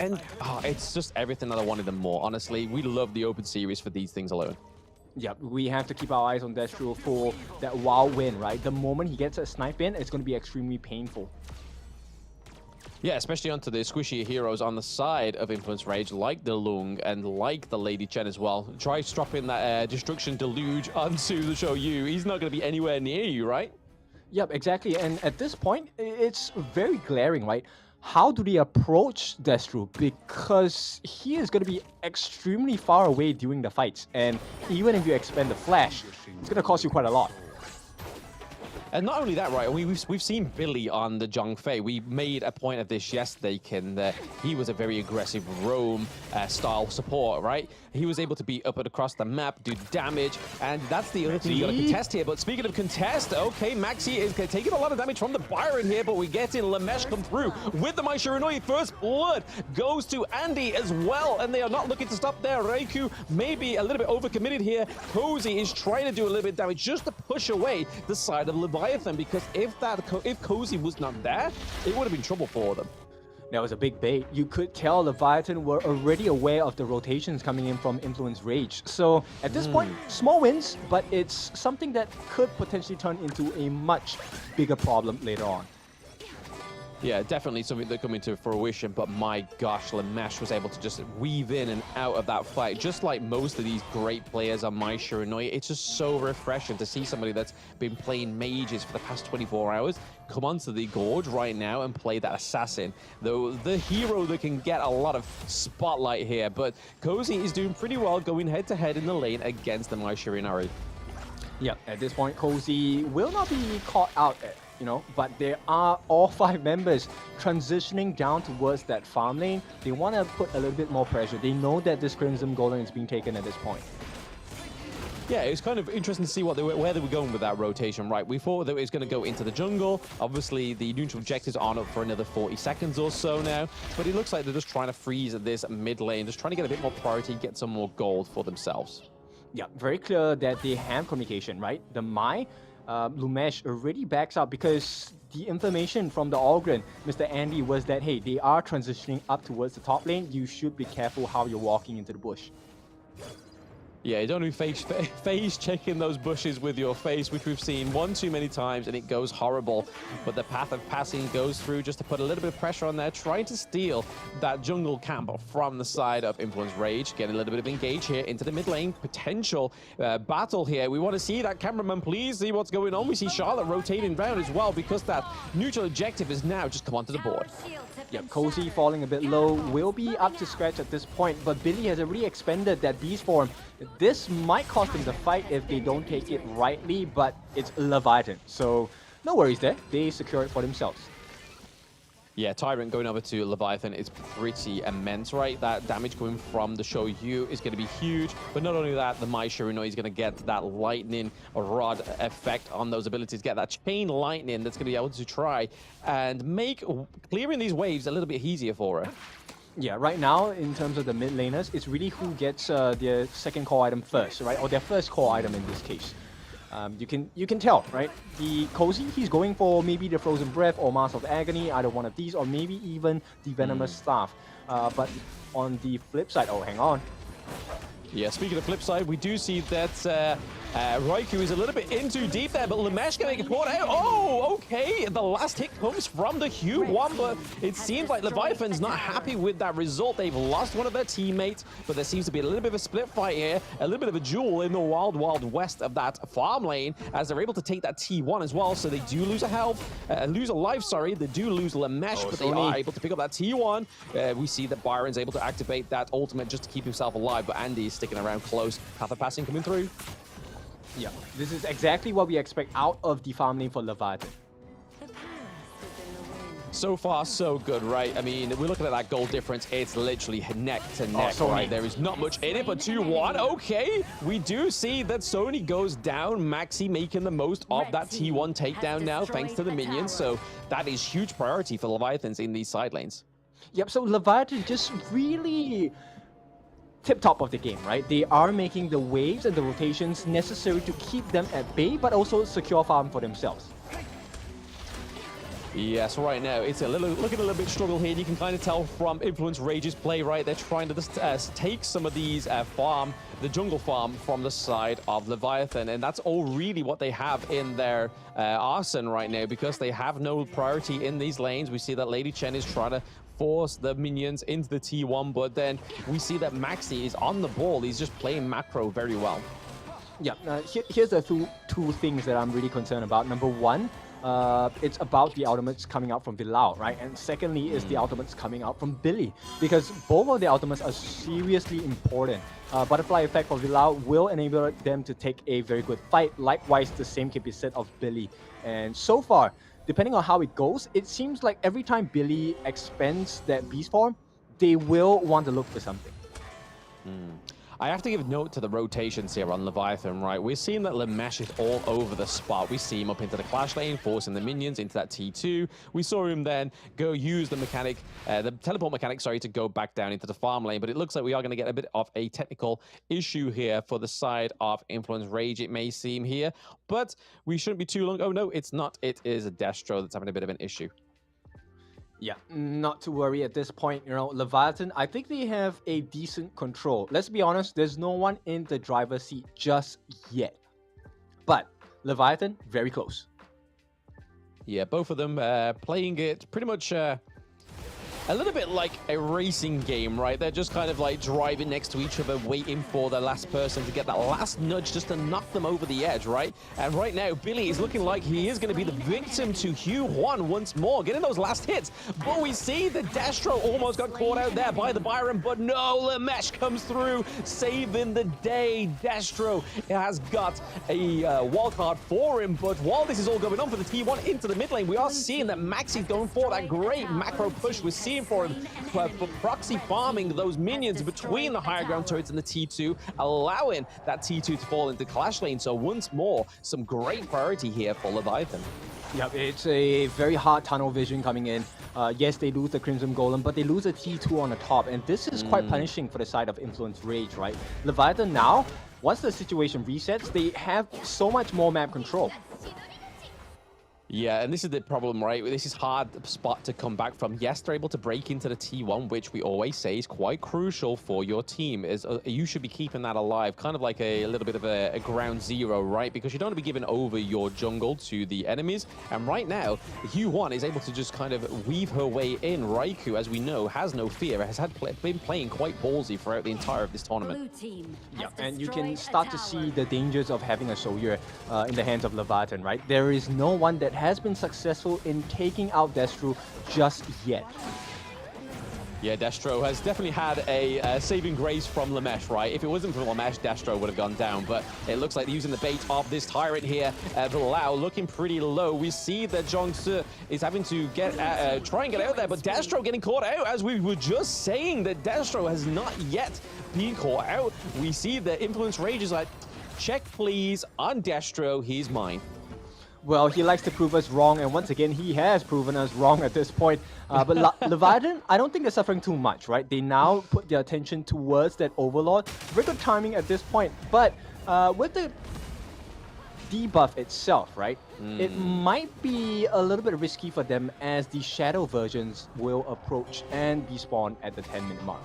and it's just everything that I wanted and more. Honestly, we love the open series for these things alone. Yeah, we have to keep our eyes on Destro for that wild win, right? The moment he gets a snipe in, it's going to be extremely painful. Yeah, especially onto the squishy heroes on the side of Influence Rage, like the Lung and like the Lady Chen as well. Try dropping that Destruction Deluge onto the Shoyu. He's not going to be anywhere near you, right? Yep, exactly. And at this point, it's very glaring, right? how do they approach Destru? Because he is going to be extremely far away during the fights, and even if you expend the flash, it's going to cost you quite a lot. And not only that, right, we've seen Billy on the Zhong Fei. We made a point of this yesterday, Kin, that he was a very aggressive roam style support, right? He was able to be up and across the map, do damage, and that's the other thing you got to contest here. But speaking of contest, okay, Maxi is taking a lot of damage from the Byron here, but we get in Lamesh come through with the Mai Shiranui. First blood goes to Andy as well, and they are not looking to stop there. Reiku maybe a little bit overcommitted here. Cozy is trying to do a little bit of damage just to push away the side of Leviathan, because if Cozy was not there, it would have been trouble for them. That was a big bait. You could tell Leviathan were already aware of the rotations coming in from Influence Rage. So at this point, small wins, but it's something that could potentially turn into a much bigger problem later on. Yeah, definitely something that coming to fruition, but my gosh, Lamesh was able to just weave in and out of that fight, just like most of these great players on Mai Shiranui. It's just so refreshing to see somebody that's been playing mages for the past 24 hours come onto the Gorge right now and play that assassin. Though the hero that can get a lot of spotlight here, but Cozy is doing pretty well going head-to-head in the lane against the Mai Shiranui. Yeah, at this point, Cozy will not be caught out, but there are all 5 members transitioning down towards that farm lane. They want to put a little bit more pressure. They know that this Crimson Golem is being taken at this point. Yeah, it's kind of interesting to see where they were going with that rotation, right? We thought that it was going to go into the jungle. Obviously, the neutral objectives aren't up for another 40 seconds or so now, but it looks like they're just trying to freeze this mid lane, just trying to get a bit more priority, get some more gold for themselves. Yeah, very clear that they have communication, right? The Mai, Lumesh already backs up because the information from the Ogren, Mr. Andy, was that, hey, they are transitioning up towards the top lane. You should be careful how you're walking into the bush. Yeah, you don't do face checking those bushes with your face, which we've seen one too many times, and it goes horrible. But the path of passing goes through just to put a little bit of pressure on there, trying to steal that jungle camp from the side of Influence Rage. Getting a little bit of engage here into the mid lane. Potential battle here. We want to see that cameraman, please see what's going on. We see Charlotte rotating round as well, because that neutral objective is now just come onto the board. Yep, Cozy falling a bit low, will be up to scratch at this point, but Billy has already expended that beast form. This might cost them the fight if they don't take it rightly, but it's Leviathan, so no worries there. They secure it for themselves. Yeah, Tyrant going over to Leviathan is pretty immense, right? That damage coming from the Shoyu is going to be huge. But not only that, the Mai Shiranui is going to get that lightning rod effect on those abilities, get that chain lightning that's going to be able to try and make clearing these waves a little bit easier for her. Yeah, right now, in terms of the mid laners, it's really who gets their second core item first, right? Or their first core item in this case. You can tell, right? The Cozy, he's going for maybe the Frozen Breath or Mask of Agony, either one of these, or maybe even the Venomous Staff. But on the flip side, oh, hang on. Yeah, speaking of flip side, we do see that Raikou is a little bit in too deep there, but Lamesh can make a caught out. Oh, okay. The last hit comes from the Q1, but it seems like Leviathan's not happy with that result. They've lost one of their teammates, but there seems to be a little bit of a split fight here, a little bit of a duel in the wild west of that farm lane, as they're able to take that T1 as well. So they do lose lose a life, sorry. They do lose Lamesh, but they are able to pick up that T1. We see that Byron's able to activate that ultimate just to keep himself alive, but Andy is sticking around close. Path of passing coming through. Yeah, this is exactly what we expect out of the farm lane for Leviathan. So far, so good, right? I mean, we're looking at that goal difference. It's literally neck to neck, right? There is not much in it, but 2-1. Okay, we do see that Sony goes down. Maxi making the most of that T1 takedown now, thanks to the minions. So that is huge priority for Leviathans in these side lanes. Yep, so Leviathan just really tip-top of the game, right? They are making the waves and the rotations necessary to keep them at bay, but also secure farm for themselves. Yes, right now it's looking a little bit struggle here. You can kind of tell from Influence Rage's play, right? They're trying to just take some of these the jungle farm from the side of Leviathan, and that's all really what they have in their arsenal right now, because they have no priority in these lanes. We see that Lady Chen is trying to force the minions into the T1, but then we see that Maxi is on the ball. He's just playing macro very well. Yeah, here's the two things that I'm really concerned about. Number one, it's about the ultimates coming out from Bilal, right? And secondly is the ultimates coming out from Billy, because both of the ultimates are seriously important. Butterfly effect for Bilal will enable them to take a very good fight. Likewise, the same can be said of Billy. And so far, depending on how it goes, it seems like every time Billy expends that beast form, they will want to look for something. I have to give note to the rotations here on Leviathan, right? We're seeing that Lemesh is all over the spot. We see him up into the clash lane, forcing the minions into that T2. We saw him then go use the mechanic, the teleport mechanic, sorry, to go back down into the farm lane. But it looks like we are going to get a bit of a technical issue here for the side of Influence Rage, it may seem here. But we shouldn't be too long. Oh, no, it's not. It is a Destro that's having a bit of an issue. Yeah, not to worry at this point. You know, Leviathan, I think they have a decent control. Let's be honest, there's no one in the driver's seat just yet. But Leviathan, very close. Yeah, both of them playing it pretty much a little bit like a racing game, right? They're just kind of like driving next to each other, waiting for the last person to get that last nudge just to knock them over the edge, right? And right now, Billy is looking like he is going to be the victim to HoK once more, getting those last hits. But we see the Destro almost got caught out there by the Byron, but no, Lemesh comes through, saving the day. Destro has got a wild card for him, but while this is all going on for the T1 into the mid lane, we are seeing that Maxi's going for that great macro push. We're seeing for him for proxy farming those minions between the higher ground turrets and the T2, allowing that T2 to fall into clash lane. So once more, some great priority here for Leviathan. Yep, it's a very hard tunnel vision coming in. Yes, they lose the Crimson Golem, but they lose a T2 on the top, and this is quite punishing for the side of Influence Rage, right? Leviathan now, once the situation resets, they have so much more map control. Yeah, and this is the problem, right? This is hard spot to come back from. Yes, they're able to break into the T1, which we always say is quite crucial for your team. Is you should be keeping that alive, kind of like a little bit of a ground zero, right? Because you don't want to be giving over your jungle to the enemies. And right now, HoK is able to just kind of weave her way in. Raikou, as we know, has no fear, has been playing quite ballsy throughout the entire of this tournament. Yeah, and you can start to see the dangers of having a Sawyer in the hands of Leviathan, right? There is no one that has been successful in taking out Destro just yet. Yeah, Destro has definitely had a saving grace from Lemesh, right? If it wasn't for Lemesh, Destro would have gone down, but it looks like they're using the bait of this Tyrant here. Bilal looking pretty low. We see that Zhongzi is having to get try and get out there, but Destro getting caught out, as we were just saying that Destro has not yet been caught out. We see that Influence Rage is like, check please on Destro, he's mine. Well, he likes to prove us wrong, and once again, he has proven us wrong at this point. But Leviathan, I don't think they're suffering too much, right? They now put their attention towards that Overlord. Very good timing at this point, but with the debuff itself, right? It might be a little bit risky for them as the Shadow versions will approach and despawn at the 10-minute mark.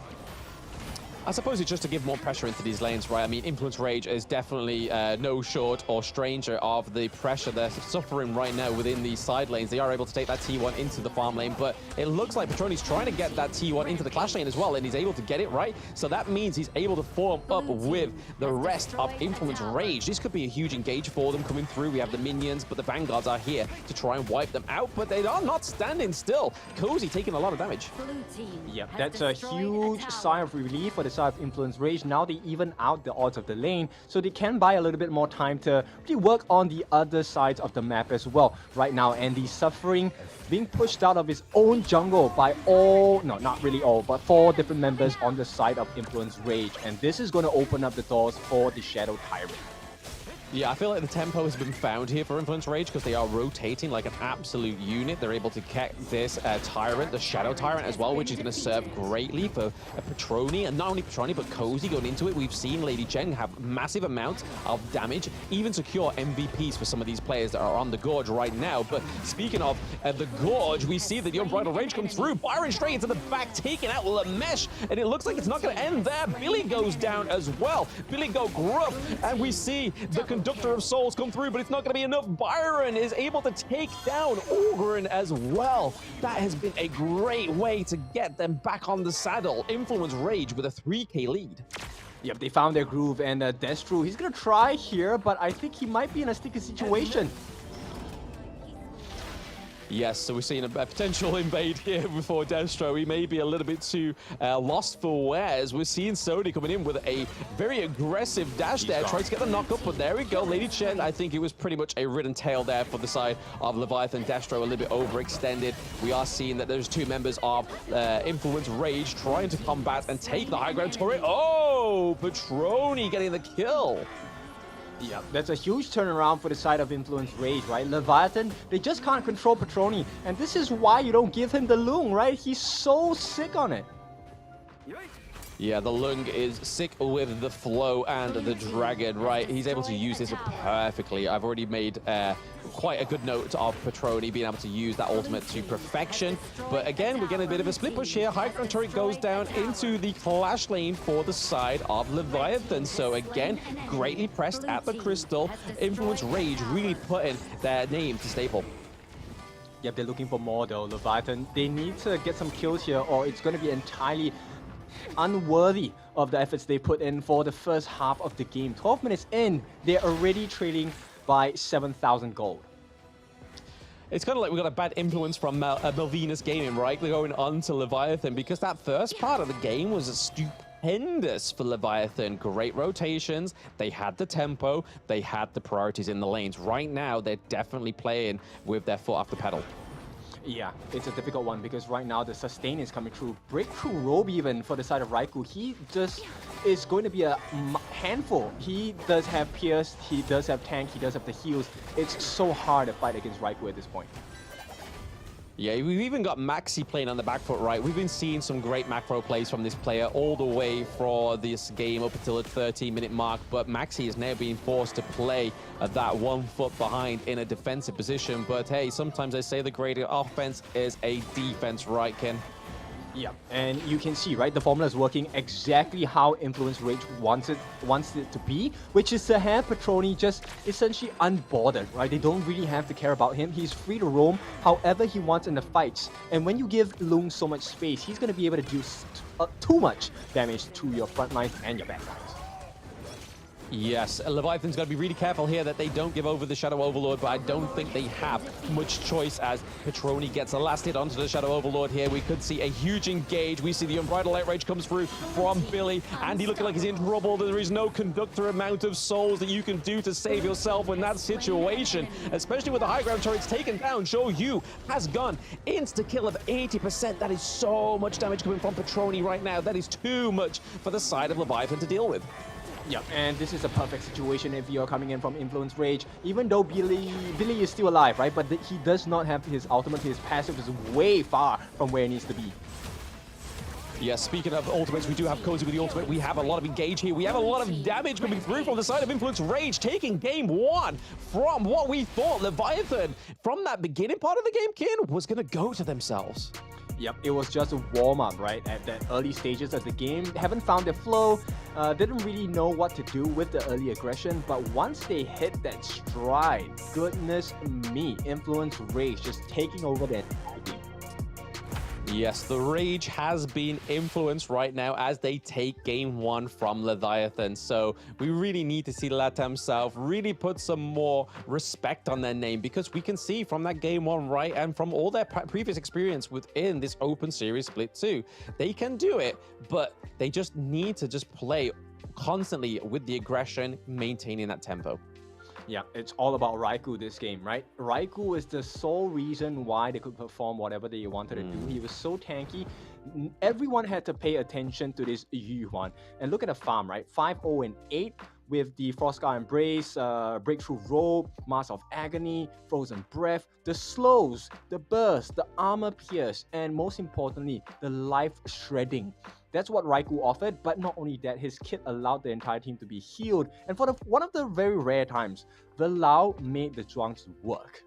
I suppose it's just to give more pressure into these lanes, right? I mean, Influence Rage is definitely no short or stranger of the pressure they're suffering right now within these side lanes. They are able to take that T1 into the farm lane, but it looks like Petroni's trying to get that T1 into the clash lane as well, and he's able to get it right. So that means he's able to form up with the rest of Influence Rage. This could be a huge engage for them coming through. We have the minions, but the Vanguards are here to try and wipe them out, but they are not standing still. Cozy taking a lot of damage. Yep, that's a huge sign of relief for the side of Influence Rage. Now they even out the odds of the lane, so they can buy a little bit more time to really work on the other sides of the map as well. Right now, Andy's suffering, being pushed out of his own jungle by all, no, not really all, but 4 different members on the side of Influence Rage, and this is going to open up the doors for the Shadow Tyrant. Yeah, I feel like the tempo has been found here for Influence Rage because they are rotating like an absolute unit. They're able to get this Tyrant, the Shadow Tyrant as well, which is going to serve greatly for Petroni. And not only Petroni, but Cozy going into it. We've seen Lady Chen have massive amounts of damage, even secure MVPs for some of these players that are on the Gorge right now. But speaking of the Gorge, we see that the Unbridled Rage comes through. Byron straight into the back, taking out Lemesh. And it looks like it's not going to end there. Billy goes down as well. Billy go gruff. And we see the Conductor of Souls come through, but it's not going to be enough. Byron is able to take down Ogren as well. That has been a great way to get them back on the saddle. Influence Rage with a 3k lead. Yep, they found their groove, and Destro, he's going to try here, but I think he might be in a sticky situation. Yes, so we're seeing a potential invade here before Destro. He may be a little bit too lost for wears. We're seeing Sony coming in with a very aggressive dash there, trying to get the knock up, but there we go. Lady Chen, I think it was pretty much a ridden tail there for the side of Leviathan. Destro a little bit overextended. We are seeing that there's two members of Influence Rage trying to combat and take the high ground turret. Oh, Petroni getting the kill. Yeah, that's a huge turnaround for the side of Influence Rage, right? Leviathan, they just can't control Petroni, and this is why you don't give him the Lung, right? He's so sick on it. Yeah, the Lung is sick with the flow and the dragon, right? He's able to use this perfectly. I've already made quite a good note of Petroni being able to use that ultimate to perfection. But again, we're getting a bit of a split push here. High ground turret goes down into the clash lane for the side of Leviathan. So again, greatly pressed at the crystal. Influence Rage really putting their name to staple. Yep, they're looking for more though, Leviathan. They need to get some kills here, or it's going to be entirely unworthy of the efforts they put in for the first half of the game. 12 minutes in, they're already trailing by 7,000 gold. It's kind of like we got a bad influence from Malvinas Gaming, right? We're going on to Leviathan because that first part of the game was stupendous for Leviathan. Great rotations. They had the tempo. They had the priorities in the lanes. Right now, they're definitely playing with their foot off the pedal. Yeah, it's a difficult one because right now the sustain is coming through. Breakthrough robe even for the side of Raikou. He just is going to be a handful. He does have Pierce, he does have tank, he does have the heals. It's so hard to fight against Raikou at this point. Yeah, we've even got Maxi playing on the back foot, right? We've been seeing some great macro plays from this player all the way for this game up until the 13-minute mark, but Maxi is now being forced to play at that 1 foot behind in a defensive position. But hey, sometimes I say the greater offense is a defense, right, Ken? Yeah, and you can see, right, the formula is working exactly how Influence Rage wants it to be, which is to have Petroni just essentially unbothered, right? They don't really have to care about him. He's free to roam however he wants in the fights. And when you give Lung so much space, he's going to be able to do too much damage to your front lines and your back lines. Yes, Leviathan's got to be really careful here that they don't give over the Shadow Overlord, but I don't think they have much choice as Petroni gets a last hit onto the Shadow Overlord here. We could see a huge engage. We see the Unbridled Outrage comes through from Billy. Andy looking like he's in trouble. There is no conductor amount of souls that you can do to save yourself in that situation, especially with the high ground turrets taken down. Shou has gone insta-kill of 80%. That is so much damage coming from Petroni right now. That is too much for the side of Leviathan to deal with. Yeah, and this is a perfect situation if you're coming in from Influence Rage. Even though Billy is still alive, right? But he does not have his ultimate. His passive is way far from where it needs to be. Yes, speaking of ultimates, we do have Cozy with the ultimate. We have a lot of engage here. We have a lot of damage coming through from the side of Influence Rage, taking game one from what we thought Leviathan, from that beginning part of the game, Ken, was going to go to themselves. Yep, it was just a warm-up, right? At the early stages of the game, they haven't found their flow, didn't really know what to do with the early aggression, but once they hit that stride, goodness me, Influence Rage just taking over that game. Yes, the Rage has been influenced right now as they take game one from Leviathan. So we really need to see Latam South really put some more respect on their name, because we can see from that game one, right, and from all their previous experience within this Open Series Split 2, they can do it, but they just need to just play constantly with the aggression, maintaining that tempo. Yeah, it's all about Raikou this game, right? Raikou is the sole reason why they could perform whatever they wanted to do. He was so tanky. Everyone had to pay attention to this Yuan. And look at the farm, right? 5-0-8 with the Frostscar Embrace, Breakthrough Robe, Mask of Agony, Frozen Breath, the slows, the burst, the armor pierce, and most importantly, the life shredding. That's what Raikou offered, but not only that, his kit allowed the entire team to be healed. And for one of the very rare times, the Lao made the Zhuangs work.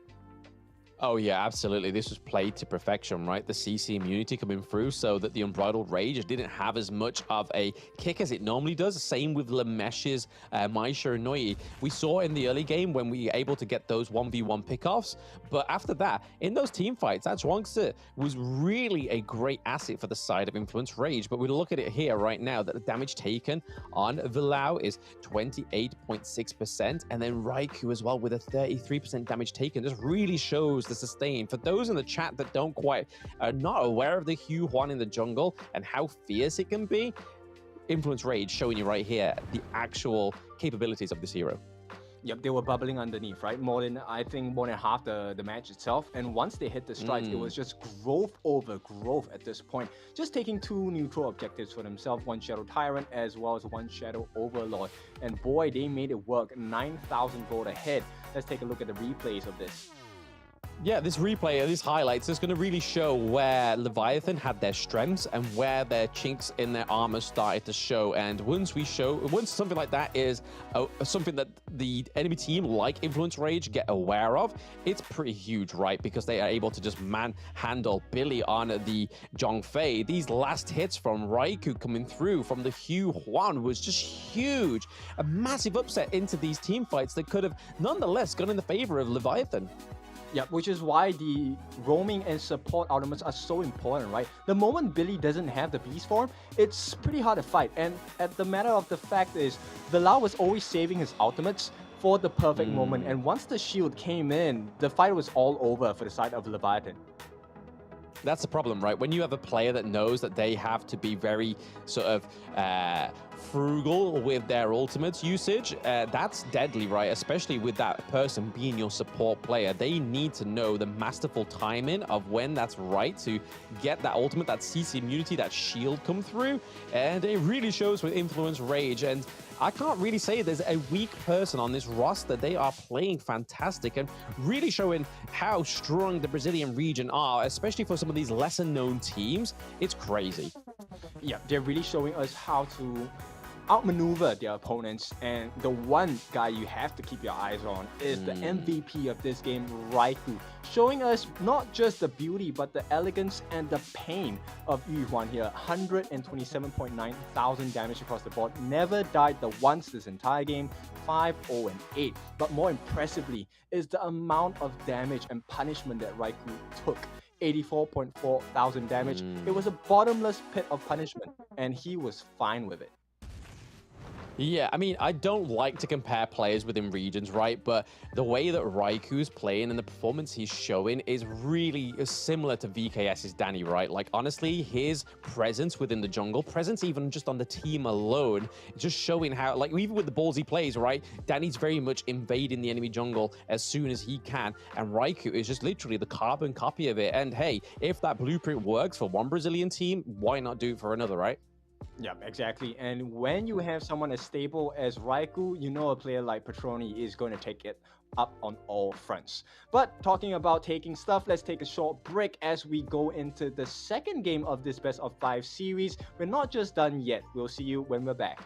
Oh yeah, absolutely. This was played to perfection, right? The CC immunity coming through so that the Unbridled Rage didn't have as much of a kick as it normally does. Same with Lemesh's Maisha Noi. We saw in the early game when we were able to get those 1v1 pickoffs, but after that, in those team fights, that Zhuangzi was really a great asset for the side of Influence Rage. But we look at it here right now that the damage taken on Vilao is 28.6%, and then Raikou as well with a 33% damage taken. Just really shows to sustain. For those in the chat that don't quite are not aware of the Hugh Huan in the jungle and how fierce it can be, Influence Rage showing you right here the actual capabilities of this hero. Yep, they were bubbling underneath, right? I think more than half the match itself. And once they hit the strikes, it was just growth over growth at this point. Just taking 2 neutral objectives for themselves, 1 Shadow Tyrant as well as 1 Shadow Overlord. And boy, they made it work. 9,000 gold ahead. Let's take a look at the replays of this. Yeah, this replay, these highlights, is going to really show where Leviathan had their strengths and where their chinks in their armor started to show. And once something like that is something that the enemy team like Influence Rage get aware of, it's pretty huge, right? Because they are able to just manhandle Billy on the Zhongfei. These last hits from Raikou coming through from the Hugh Huan was just huge. A massive upset into these team fights that could have nonetheless gone in the favor of Leviathan. Yeah, which is why the roaming and support ultimates are so important, right? The moment Billy doesn't have the beast form, it's pretty hard to fight. And at the matter of the fact is, Villar was always saving his ultimates for the perfect moment. And once the shield came in, the fight was all over for the side of Leviathan. That's the problem, right? When you have a player that knows that they have to be very sort of frugal with their ultimates usage, that's deadly, right? Especially with that person being your support player. They need to know the masterful timing of when that's right to get that ultimate, that CC immunity, that shield come through. And it really shows with Influence Rage. And I can't really say there's a weak person on this roster. They are playing fantastic and really showing how strong the Brazilian region are, especially for some of these lesser known teams. It's crazy. Yeah, they're really showing us how to outmaneuver their opponents, and the one guy you have to keep your eyes on is the MVP of this game, Raikou, showing us not just the beauty but the elegance and the pain of Yu Huan here. 127.9 thousand damage across the board, never died the once this entire game, 5-0-8. But more impressively is the amount of damage and punishment that Raikou took. 84.4 thousand damage. It was a bottomless pit of punishment, and he was fine with it. Yeah, I mean, I don't like to compare players within regions, right? But the way that Raikou's playing and the performance he's showing is really similar to VKS's Danny, right? Like, honestly, his presence within the jungle, presence even just on the team alone, just showing how, like, even with the balls he plays, right? Danny's very much invading the enemy jungle as soon as he can. And Raikou is just literally the carbon copy of it. And hey, if that blueprint works for one Brazilian team, why not do it for another, right? Yeah, exactly. And when you have someone as stable as Raikou, you know a player like Petroni is going to take it up on all fronts. But talking about taking stuff, let's take a short break as we go into the second game of this best of 5 series. We're not just done yet. We'll see you when we're back.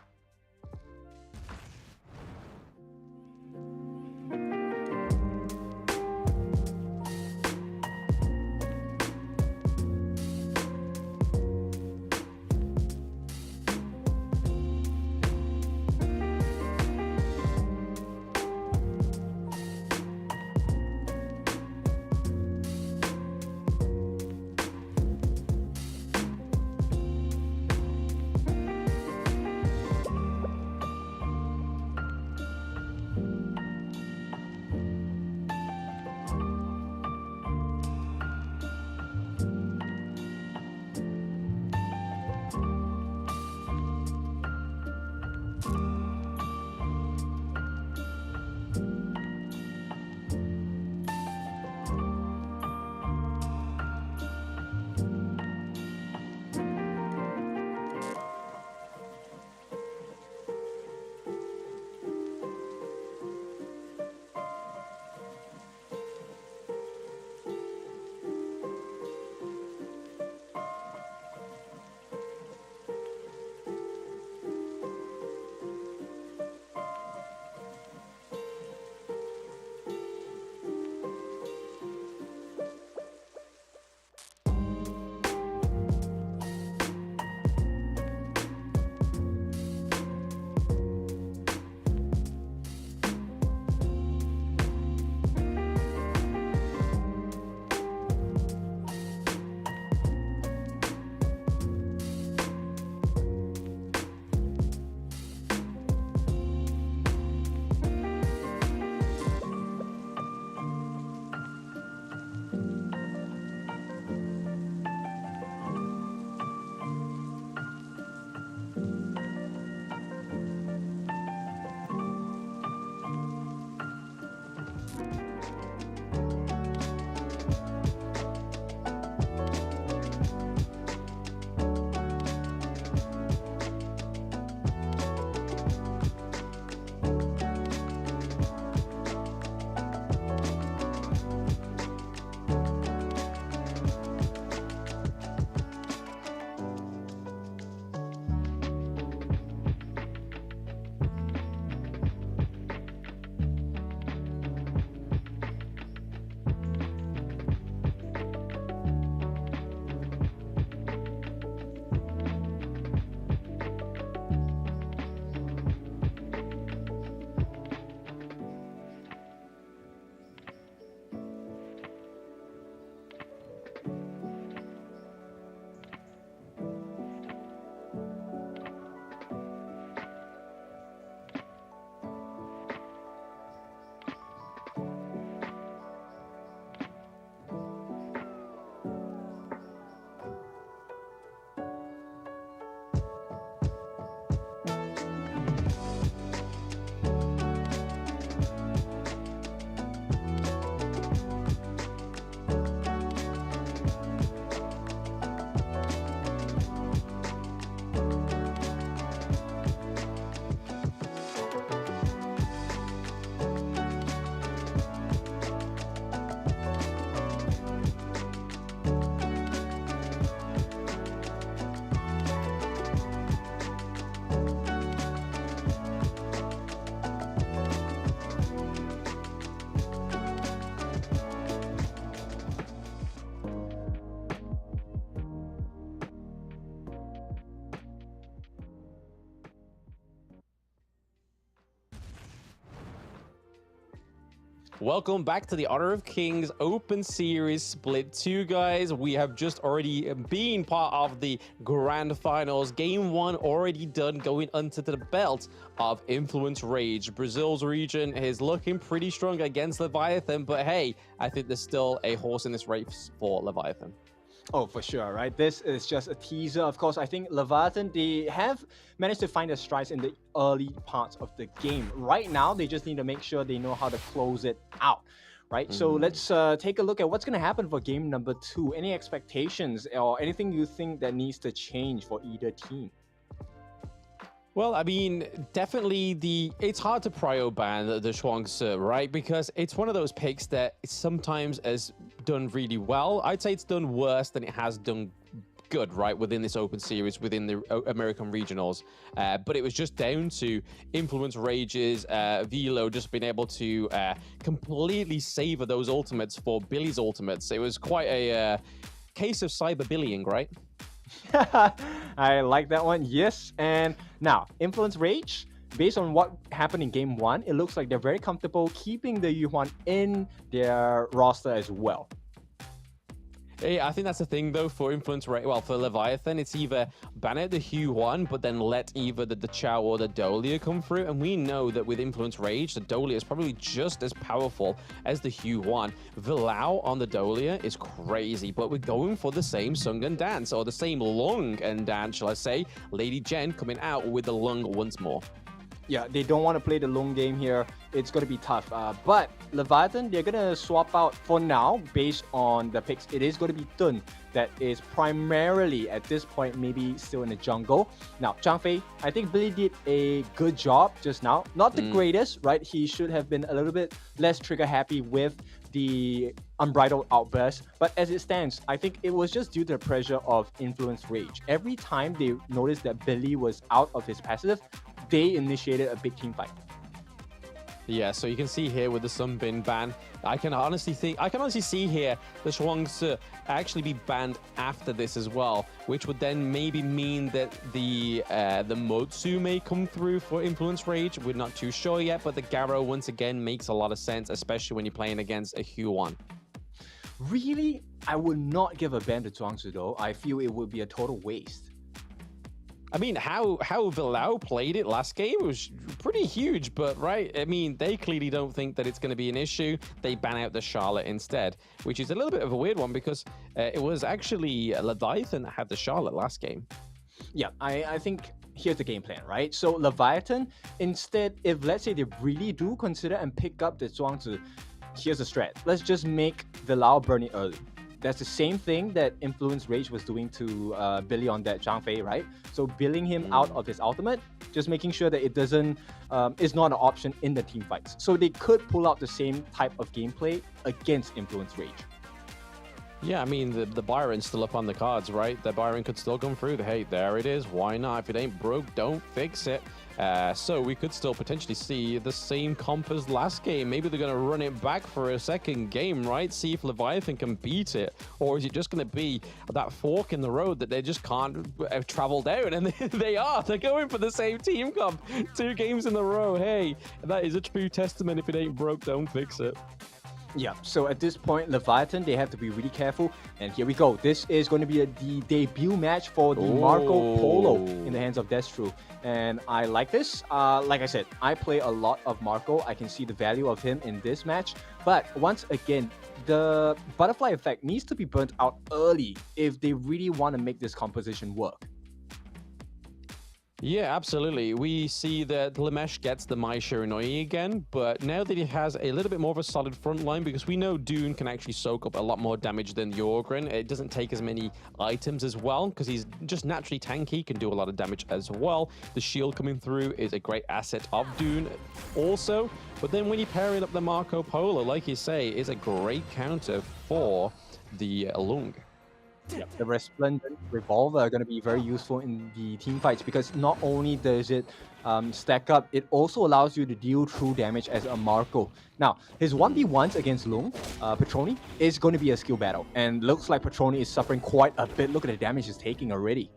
Welcome back to the Honor of Kings Open Series Split 2, guys. We have just already been part of the Grand Finals. Game 1 already done, going under the belt of Influence Rage. Brazil's region is looking pretty strong against Leviathan, but hey, I think there's still a horse in this race for Leviathan. Oh, for sure, right? This is just a teaser. Of course, I think Leviathan, they have managed to find their strides in the early parts of the game. Right now, they just need to make sure they know how to close it out, right? So let's take a look at what's going to happen for game number 2. Any expectations or anything you think that needs to change for either team? Well, I mean, definitely it's hard to prio ban the Chuangzi, right? Because it's one of those picks that sometimes has done really well. I'd say it's done worse than it has done good, right, within this open series, within the American regionals. But it was just down to Influence Rage's Velo just being able to completely savor those ultimates for Billy's ultimates. It was quite a case of cyberbullying, right? I like that one, yes. And now, Influence Rage, based on what happened in game 1, it looks like they're very comfortable keeping the Yuan in their roster as well. Yeah, I think that's the thing, though, for Influence Rage. Well, for Leviathan, it's either ban out the Huan, but then let either the Chow or the Dolia come through. And we know that with Influence Rage, the Dolia is probably just as powerful as the Huan. Vilao on the Dolia is crazy, but we're going for the same Sung and Dance, or the same Lung and Dance, shall I say. Lady Jen coming out with the Lung once more. Yeah, they don't want to play the long game here. It's going to be tough. But Leviathan, they're going to swap out for now based on the picks. It is going to be Dun that is primarily at this point maybe still in the jungle. Now, Zhang Fei, I think Billy did a good job just now. Not the greatest, right? He should have been a little bit less trigger happy with the unbridled outburst. But as it stands, I think it was just due to the pressure of Influence Rage. Every time they noticed that Billy was out of his passive, they initiated a big team fight. Yeah, so you can see here with the Sunbin ban, I can honestly see here the Chuangzi actually be banned after this as well, which would then maybe mean that the Motsu may come through for Influence Rage. We're not too sure yet, but the Garo once again makes a lot of sense, especially when you're playing against a Huan. Really, I would not give a ban to Chuangzi though. I feel it would be a total waste. I mean, how Vilao played it last game was pretty huge, but right, I mean, they clearly don't think that it's going to be an issue. They ban out the Charlotte instead, which is a little bit of a weird one because it was actually Leviathan that had the Charlotte last game. Yeah, I think here's the game plan, right? So Leviathan, instead, if let's say they really do consider and pick up the Zhuangzi, here's the strat. Let's just make Vilao burn it early. That's the same thing that Influence Rage was doing to Billy on that Zhang Fei, right? So billing him out of his ultimate, just making sure that it doesn't is not an option in the team fights. So they could pull out the same type of gameplay against Influence Rage. Yeah, I mean, the Byron's still up on the cards, right? The Byron could still come through. Hey, there it is. Why not? If it ain't broke, don't fix it. So we could still potentially see the same comp as last game. Maybe they're going to run it back for a second game, right? See if Leviathan can beat it. Or is it just going to be that fork in the road that they just can't travel down? And they are. They're going for the same team comp. 2 games in a row. Hey, that is a true testament. If it ain't broke, don't fix it. Yeah, so at this point, Leviathan, they have to be really careful. And here we go. This is going to be the debut match for the Marco Polo in the hands of Destru. And I like this. Like I said, I play a lot of Marco. I can see the value of him in this match. But once again, the butterfly effect needs to be burnt out early if they really want to make this composition work. Yeah, absolutely. We see that Lamesh gets the Mai Shiranui again, but now that he has a little bit more of a solid front line, because we know Dune can actually soak up a lot more damage than Jorgren. It doesn't take as many items as well, because he's just naturally tanky, can do a lot of damage as well. The shield coming through is a great asset of Dune also, but then when you pair it up the Marco Polo, like you say, is a great counter for the Lung. The Resplendent Revolver are going to be very useful in the team fights because not only does it stack up, it also allows you to deal true damage as a Marco. Now, his 1v1s against Lung, Petroni, is going to be a skill battle. And looks like Petroni is suffering quite a bit. Look at the damage he's taking already.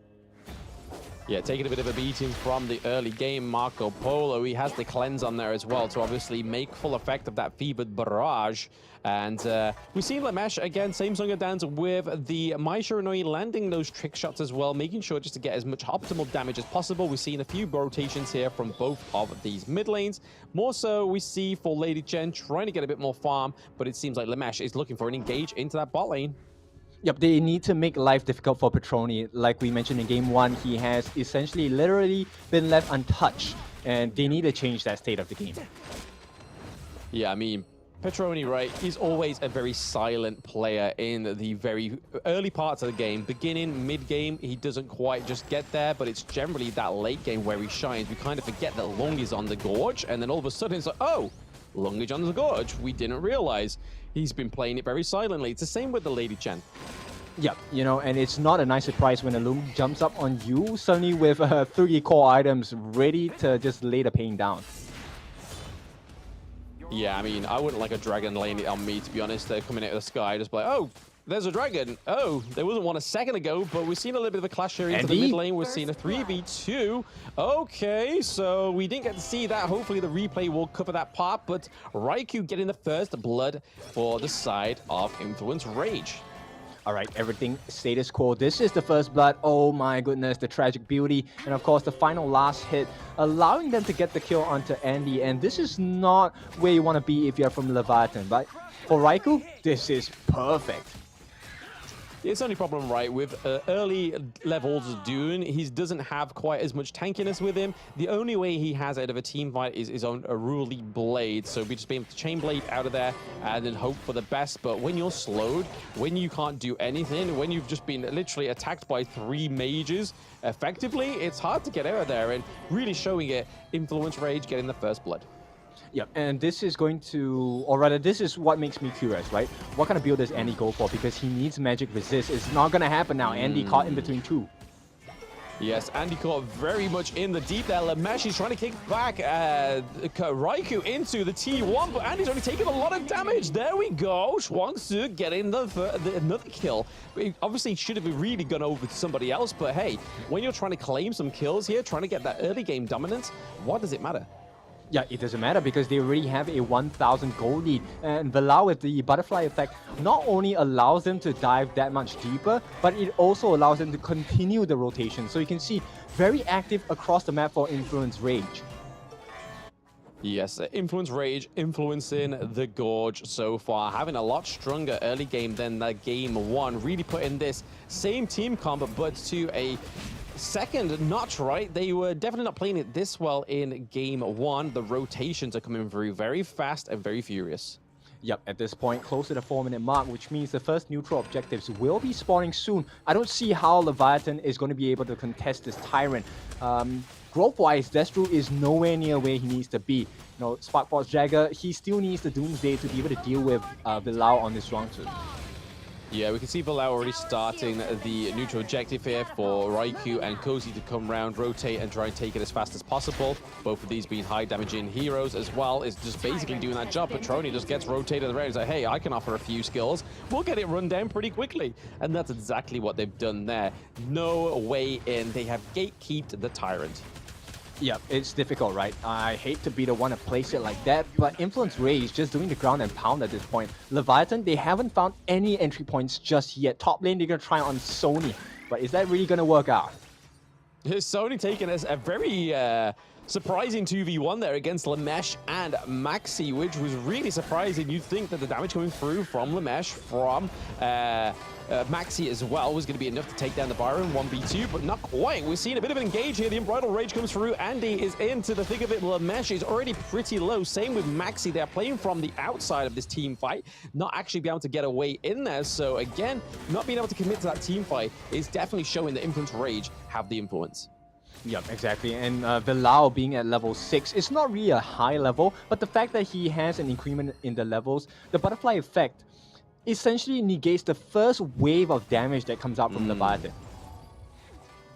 Yeah, taking a bit of a beating from the early game. Marco Polo, he has the cleanse on there as well to obviously make full effect of that fevered barrage. And we've seen Lamesh again, same song and dance with the Mai Shiranui landing those trick shots as well, making sure just to get as much optimal damage as possible. We've seen a few rotations here from both of these mid lanes. More so, we see for Lady Jen trying to get a bit more farm, but it seems like Lamesh is looking for an engage into that bot lane. Yep, they need to make life difficult for Petroni. Like we mentioned in Game 1, he has essentially literally been left untouched, and they need to change that state of the game. Yeah, I mean, Petroni, right, he's always a very silent player in the very early parts of the game. Beginning, mid-game, he doesn't quite just get there, but it's generally that late game where he shines. We kind of forget that Lung is on the Gorge, and then all of a sudden it's like, oh, Lung is on the Gorge. We didn't realize. He's been playing it very silently. It's the same with the Lady Chen. Yeah, you know, and it's not a nice surprise when a Loom jumps up on you, suddenly with 3 core items ready to just lay the pain down. Yeah, I mean, I wouldn't like a dragon laying it on me, to be honest. They're coming out of the sky, just like, oh, there's a dragon. Oh, there wasn't one a second ago, but we've seen a little bit of a clash here into the mid lane. We're seeing a 3v2. Okay, so we didn't get to see that. Hopefully the replay will cover that part, but Raikou getting the first blood for the side of Influence Rage. All right, everything status quo. This is the first blood. Oh my goodness, the tragic beauty. And of course, the final last hit, allowing them to get the kill onto Andy. And this is not where you want to be if you're from Leviatan. But for Raikou, this is perfect. It's the only problem, right, with early levels Dune, he doesn't have quite as much tankiness with him. The only way he has out of a team fight is his own Aruli Blade. So we just be able to chain blade out of there and then hope for the best. But when you're slowed, when you can't do anything, when you've just been literally attacked by 3 mages effectively, it's hard to get out of there. And really showing it, Influence Rage getting the first blood. Yeah, and this is going to, or rather, this is what makes me curious, right? What kind of build does Andy go for? Because he needs magic resist. It's not going to happen now. Andy caught in between 2. Yes, Andy caught very much in the deep there. Lamesh is trying to kick back Raikou into the T1, but Andy's already taken a lot of damage. There we go. Shuangsu getting another kill. But he obviously should have really gone over to somebody else, but hey, when you're trying to claim some kills here, trying to get that early game dominance, what does it matter? Yeah, it doesn't matter because they already have a 1,000 gold lead. And Bilal with the butterfly effect not only allows them to dive that much deeper, but it also allows them to continue the rotation. So you can see very active across the map for Influence Rage. Yes, Influence Rage influencing the Gorge so far, having a lot stronger early game than that game 1. Really putting this same team comp, but to a second notch, right? They were definitely not playing it this well in game 1. The rotations are coming through very fast and very furious. Yep, at this point, close to the 4-minute mark, which means the first neutral objectives will be spawning soon. I don't see how Leviathan is going to be able to contest this Tyrant. Growth-wise, Destru is nowhere near where he needs to be. You know, Sparkforce Jagger, he still needs the Doomsday to be able to deal with Bilal on this round 2. Yeah, we can see Bilal already starting the neutral objective here for Raikou and Cozy to come round, rotate, and try and take it as fast as possible. Both of these being high damaging heroes as well is just basically doing that job. Petroni just gets rotated around. He's like, hey, I can offer a few skills. We'll get it run down pretty quickly. And that's exactly what they've done there. No way in. They have gatekeeped the Tyrant. Yeah, it's difficult, right? I hate to be the one to place it like that, but Influence Rage just doing the ground and pound at this point. Leviathan, they haven't found any entry points just yet. Top lane, they're going to try on Sony, but is that really going to work out? Sony taking us a very surprising 2v1 there against Lamesh and Maxi, which was really surprising. You'd think that the damage coming through from Lamesh, from Maxi as well, was going to be enough to take down the Byron 1v2, but not quite. We're seeing a bit of an engage here. The Unbridled Rage comes through. Andy is into the thick of it. Lamesh is already pretty low. Same with Maxi. They're playing from the outside of this team fight, not actually being able to get away in there. So again, not being able to commit to that team fight is definitely showing that Influence Rage have the influence. Yep, exactly. And Bilal being at level 6, it's not really a high level, but the fact that he has an increment in the levels, the butterfly effect essentially negates the first wave of damage that comes out from Leviathan.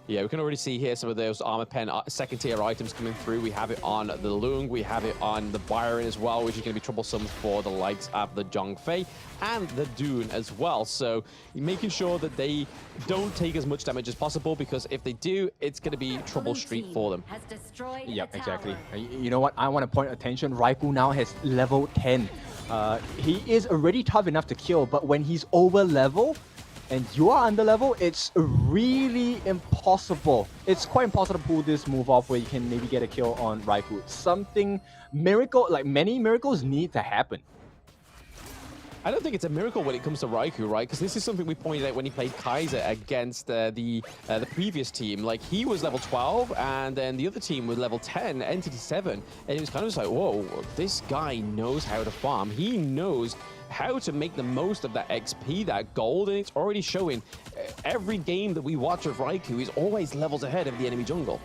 Yeah, we can already see here some of those armor pen second tier items coming through. We have it on the Lung, we have it on the Byron as well, which is going to be troublesome for the likes of the Zhongfei and the Dune as well. So making sure that they don't take as much damage as possible, because if they do, it's going to be trouble street for them. Yep, exactly. You know what? I want to point attention. Raikou now has level 10. He is already tough enough to kill, but when he's over level, and you are under level, it's really impossible. It's quite impossible to pull this move off where you can maybe get a kill on Raikou. Something miracle, like many miracles need to happen. I don't think it's a miracle when it comes to Raikou, right? Because this is something we pointed out when he played Kaiser against the previous team. Like, he was level 12, and then the other team was level 10, Entity 7. And it was kind of just like, whoa, this guy knows how to farm. He knows how to make the most of that XP, that gold, and it's already showing. Every game that we watch of Raikou is always levels ahead of the enemy jungle.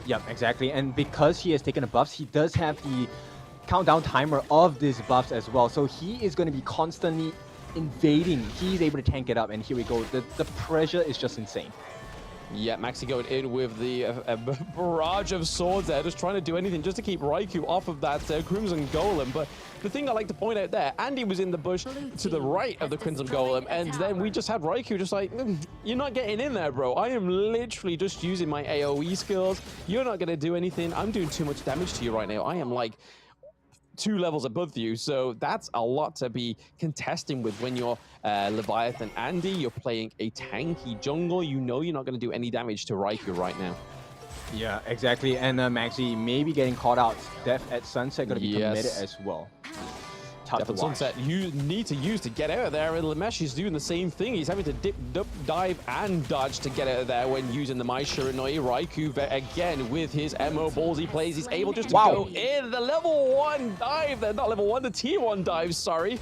Yep, exactly. And because he has taken the buffs, he does have the countdown timer of these buffs as well. So he is going to be constantly invading. He's able to tank it up, and here we go. The pressure is just insane. Yeah, Maxi going in with the barrage of swords there, just trying to do anything just to keep Raikou off of that Crimson Golem. But the thing I like to point out there, Andy was in the bush to the right of the Crimson Golem, and then we just had Raikou just like, you're not getting in there, bro. I am literally just using my AoE skills. You're not going to do anything. I'm doing too much damage to you right now. I am like 2 levels above you, so that's a lot to be contesting with when you're Leviathan Andy. You're playing a tanky jungle. You know you're not going to do any damage to Raikou right now. Yeah, exactly. And Maxi maybe getting caught out. Death at Sunset going to be committed as well. Tough to watch. Sunset you need to use to get out of there, and Lamesh is doing the same thing. He's having to dip, dive, and dodge to get out of there when using the Mai Shiranui. Raikou again with his MO ballsy plays. He's able just to go in the level 1 dive. Not level 1, the tier 1 dive, sorry.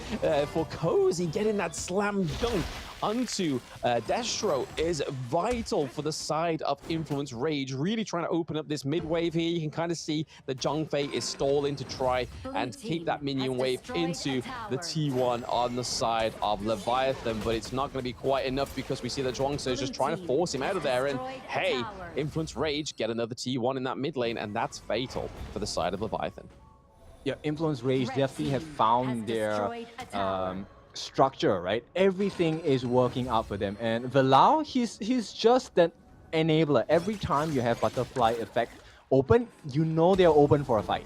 For Cozy getting that slam dunk onto Destro is vital for the side of Influence Rage. Really trying to open up this mid wave here. You can kind of see the Zhongfei is stalling to try and keep that minion wave into the T1 on the side of Leviathan, but it's not going to be quite enough because we see that Zhuangzi is just trying to force him out of there, and hey, Influence Rage get another T1 in that mid lane, and that's fatal for the side of Leviathan. Yeah, Influence Rage definitely have found their structure, right? Everything is working out for them, and Velau, he's just that enabler. Every time you have butterfly effect open, you know they're open for a fight.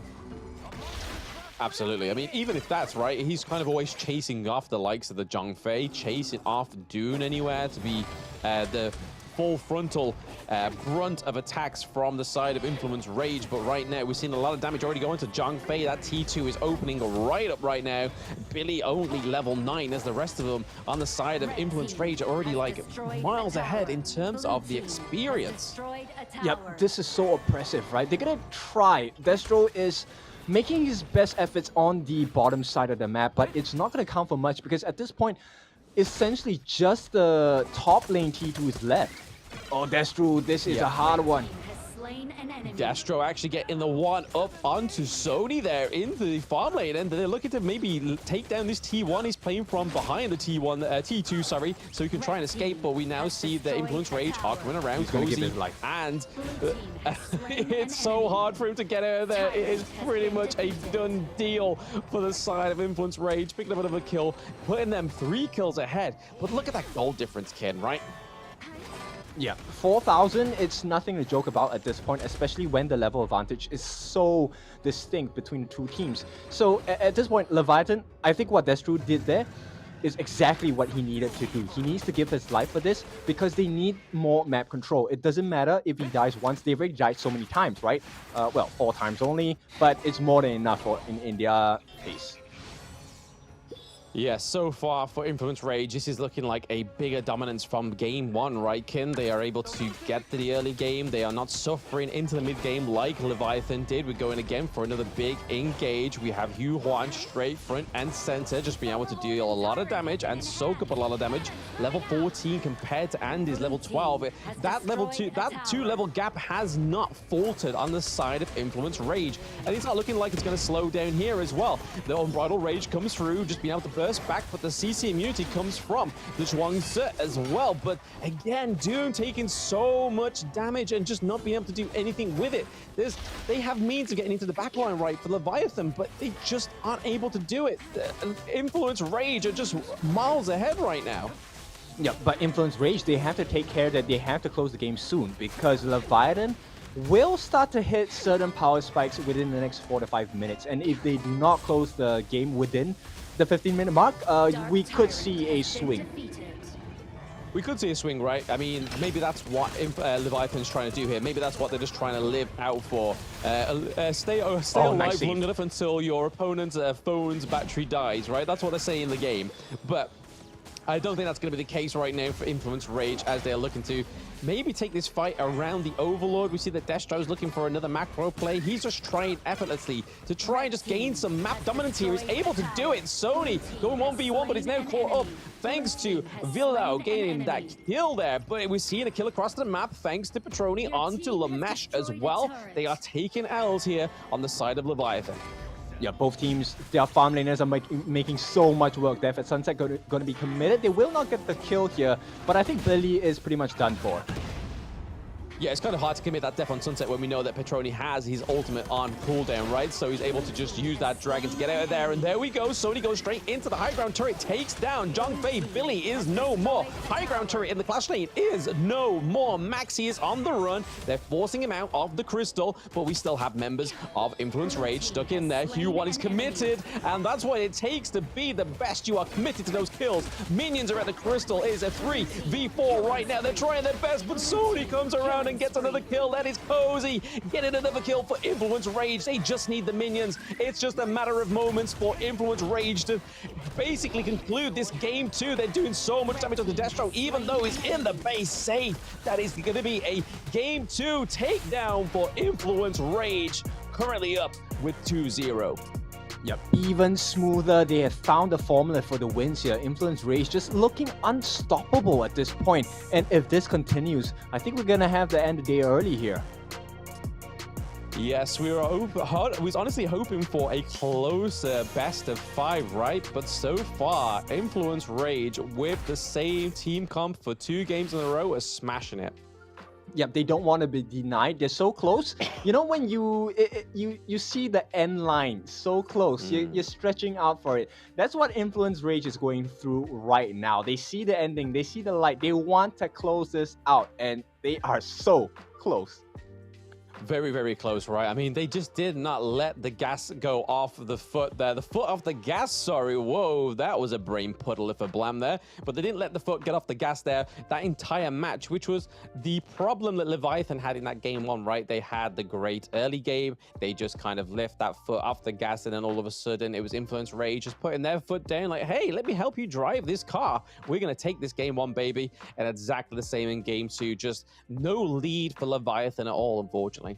Absolutely. I mean, even if that's right, he's kind of always chasing off the likes of the Zhongfei, chasing off Dune anywhere to be the full frontal brunt of attacks from the side of Influence Rage. But right now, we're seeing a lot of damage already going to Zhongfei. That T2 is opening right up right now. Billy only level 9, as the rest of them on the side of Influence Rage are already like miles ahead in terms of the experience. Yep, this is so oppressive, right? They're gonna try. Destro is making his best efforts on the bottom side of the map, but it's not gonna count for much because at this point, essentially just the top lane T2 is left. Oh, Destro, this is a hard one. Destro actually getting the one up onto Sony there into the farm lane, and they're looking to maybe take down this T1. He's playing from behind the T2, sorry, so he can try and escape, but we now see the Influence Rage coming around Cozy, and it's so hard for him to get out of there. It is pretty much a done deal for the side of Influence Rage, picking up another kill, putting them 3 kills ahead. But look at that gold difference, Ken, right? Yeah, 4,000, it's nothing to joke about at this point, especially when the level advantage is so distinct between the two teams. So at this point, Leviathan, I think what Destro did there is exactly what he needed to do. He needs to give his life for this because they need more map control. It doesn't matter if he dies once. They've already died so many times, right? Well, 4 times only, but it's more than enough in their case. Yeah, so far for Influence Rage, this is looking like a bigger dominance from game 1, right, Kin? They are able to get to the early game. They are not suffering into the mid game like Leviathan did. We're going again for another big engage. We have Yu Huan straight front and center, just being able to deal a lot of damage and soak up a lot of damage. Level 14 compared to Andy's level 12. That level 2 level gap has not faltered on the side of Influence Rage. And it's not looking like it's going to slow down here as well. The Unbridled Rage comes through, just being able to first back, but the CC immunity comes from the Zhuangzi as well. But again, Doom taking so much damage and just not being able to do anything with it. They have means of getting into the backline, right, for Leviathan, but they just aren't able to do it. Influence Rage are just miles ahead right now. Yeah, but Influence Rage, they have to take care that they have to close the game soon, because Leviathan will start to hit certain power spikes within the next 4 to 5 minutes. And if they do not close the game within the 15-minute mark, we could see a swing. We could see a swing, right? I mean, maybe that's what Leviathan's trying to do here. Maybe that's what they're just trying to live out for. Stay alive nice long enough until your opponent's phone's battery dies, right? That's what they say in the game. But I don't think that's going to be the case right now for Influence Rage, as they're looking to maybe take this fight around the Overlord. We see that Destro's looking for another macro play. He's just trying effortlessly to try and just gain some map dominance here. He's able to do it. Sony going 1v1, but he's now caught up thanks to Villau gaining that kill there. But we're seeing a kill across the map thanks to Petroni onto Lamesh as well. They are taking L's here on the side of Leviathan. Yeah, both teams, their farm laners are making so much work there. If Sunset going to be committed, they will not get the kill here, but I think Billy is pretty much done for. Yeah, it's kind of hard to commit that death on Sunset when we know that Petroni has his ultimate on cooldown, right? So he's able to just use that dragon to get out of there. And there we go. Sony goes straight into the high ground turret, takes down Zhangfei. Billy is no more. High ground turret in the clash lane is no more. Maxi is on the run. They're forcing him out of the crystal, but we still have members of Influence Rage stuck in there. Hugh1 is committed, and that's what it takes to be the best. You are committed to those kills. Minions are at the crystal. It is a 3v4 right now. They're trying their best, but Sony comes around and gets another kill. That is Cozy getting another kill for Influence Rage. They just need the minions. It's just a matter of moments for Influence Rage to basically conclude this game 2. They're doing so much damage on the Destro, even though he's in the base safe. That is going to be a game 2 takedown for Influence Rage, currently up with 2-0. Yep, even smoother. They have found the formula for the wins here. Influence Rage just looking unstoppable at this point. And if this continues, I think we're gonna have the end of the day early here. Yes, we was honestly hoping for a closer best of 5, right? But so far, Influence Rage with the same team comp for 2 games in a row is smashing it. Yep, they don't want to be denied. They're so close. You know, when you see the end line so close, you're stretching out for it. That's what Influence Rage is going through right now. They see the ending, they see the light, they want to close this out, and they are so close. Very, very close, right? I mean, they just did not let the gas go off the foot there. The foot off the gas, sorry. Whoa, that was a brain puddle if a blam there. But they didn't let the foot get off the gas there that entire match, which was the problem that Leviathan had in that game 1, right? They had the great early game. They just kind of left that foot off the gas, and then all of a sudden, it was Influence Rage just putting their foot down like, hey, let me help you drive this car. We're going to take this game 1, baby. And exactly the same in game 2. Just no lead for Leviathan at all, unfortunately.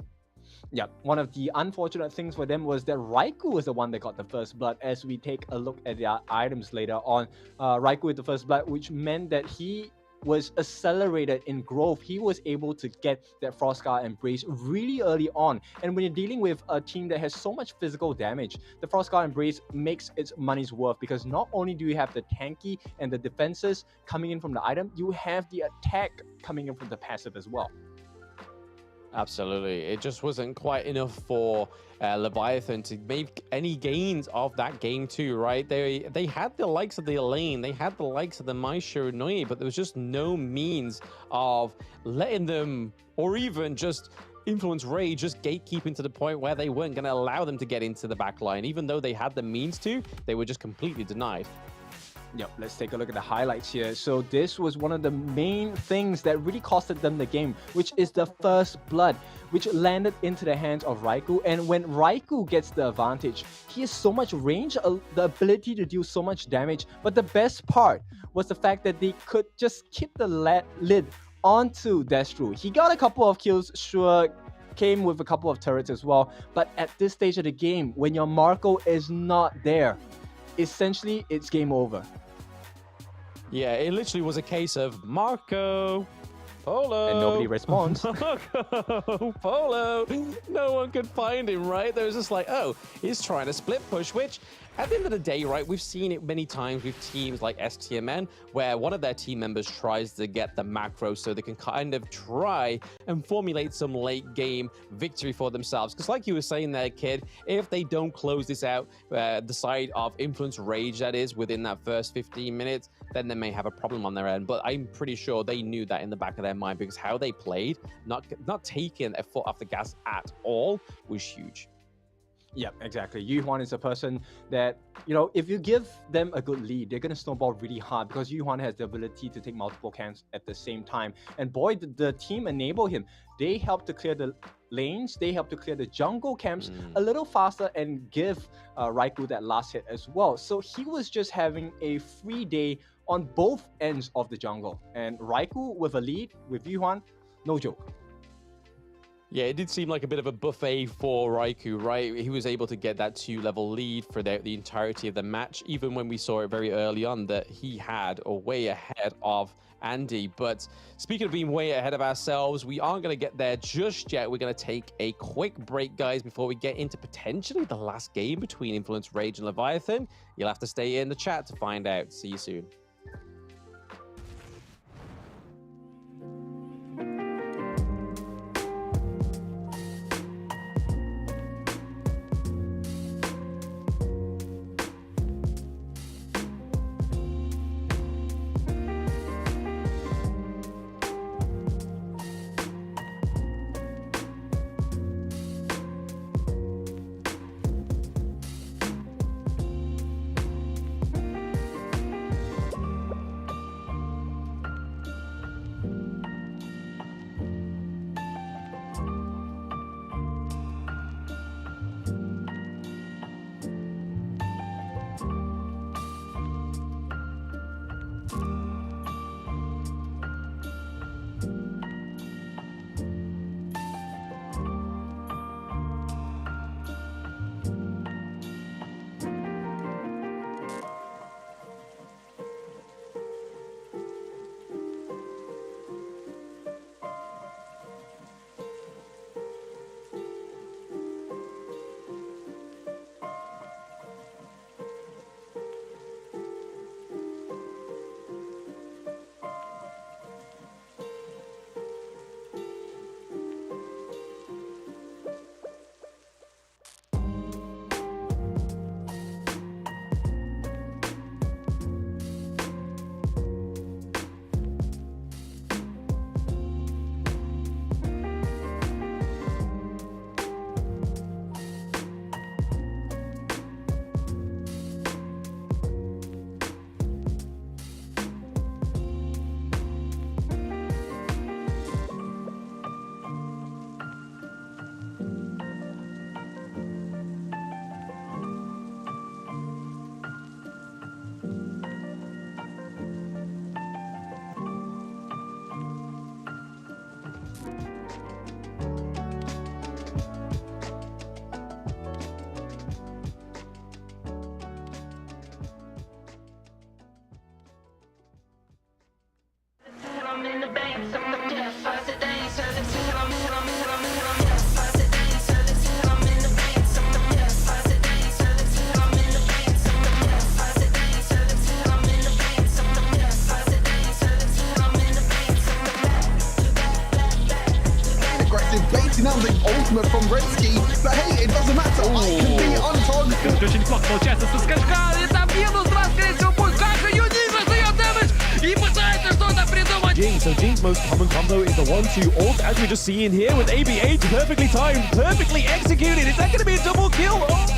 Yeah, one of the unfortunate things for them was that Raikou was the one that got the first blood. As we take a look at their items later on, Raikou with the first blood, which meant that he was accelerated in growth. He was able to get that Frostguard Embrace really early on. And when you're dealing with a team that has so much physical damage, the Frostguard Embrace makes its money's worth, because not only do you have the tanky and the defenses coming in from the item, you have the attack coming in from the passive as well. Absolutely. It just wasn't quite enough for Leviathan to make any gains of that game 2, right? They had the likes of the Elaine, they had the likes of the Maisho Nui, but there was just no means of letting them, or even just Influence Rage, just gatekeeping to the point where they weren't going to allow them to get into the back line. Even though they had the means to, they were just completely denied. Yep, let's take a look at the highlights here. So this was one of the main things that really costed them the game, which is the first blood, which landed into the hands of Raikou. And when Raikou gets the advantage, he has so much range, the ability to deal so much damage. But the best part was the fact that they could just keep the lid onto Destru. He got a couple of kills, sure, came with a couple of turrets as well. But at this stage of the game, when your Marco is not there, essentially it's game over. Yeah, it literally was a case of Marco, Polo. And nobody responds. Marco, Polo. No one could find him, right? There was just like, oh, he's trying to split push, which At the end of the day, right, we've seen it many times with teams like STMN, where one of their team members tries to get the macro so they can kind of try and formulate some late game victory for themselves. Because like you were saying there, kid, if they don't close this out, the side of Influence Rage, that is, within that first 15 minutes, then they may have a problem on their end. But I'm pretty sure they knew that in the back of their mind, because how they played, not taking a foot off the gas at all, was huge. Yeah, exactly. Yuhuan is a person that, you know, if you give them a good lead, they're going to snowball really hard, because Yuhuan has the ability to take multiple camps at the same time. And boy, the team enable him. They help to clear the lanes, they help to clear the jungle camps a little faster and give Raikou that last hit as well. So he was just having a free day on both ends of the jungle. And Raikou with a lead with Yuhuan, no joke. Yeah, it did seem like a bit of a buffet for Raikou, right? He was able to get that 2-level lead for the entirety of the match, even when we saw it very early on that he had or way ahead of Andy. But speaking of being way ahead of ourselves, we aren't going to get there just yet. We're going to take a quick break, guys, before we get into potentially the last game between Influence Rage and Leviathan. You'll have to stay in the chat to find out. See you soon. Now the ultimate from Gretzky, but hey, it doesn't matter. I can be on target. Очень неплохо получается со скачка. Литавинус раскрылся у Пулькака. Юнит раздает дэмэдж и пытается что-то придумать. So Jin's most common combo is the 1-2 ult, as we're just seeing here with AB8, perfectly timed, perfectly executed. Is that going to be a double kill? Oh.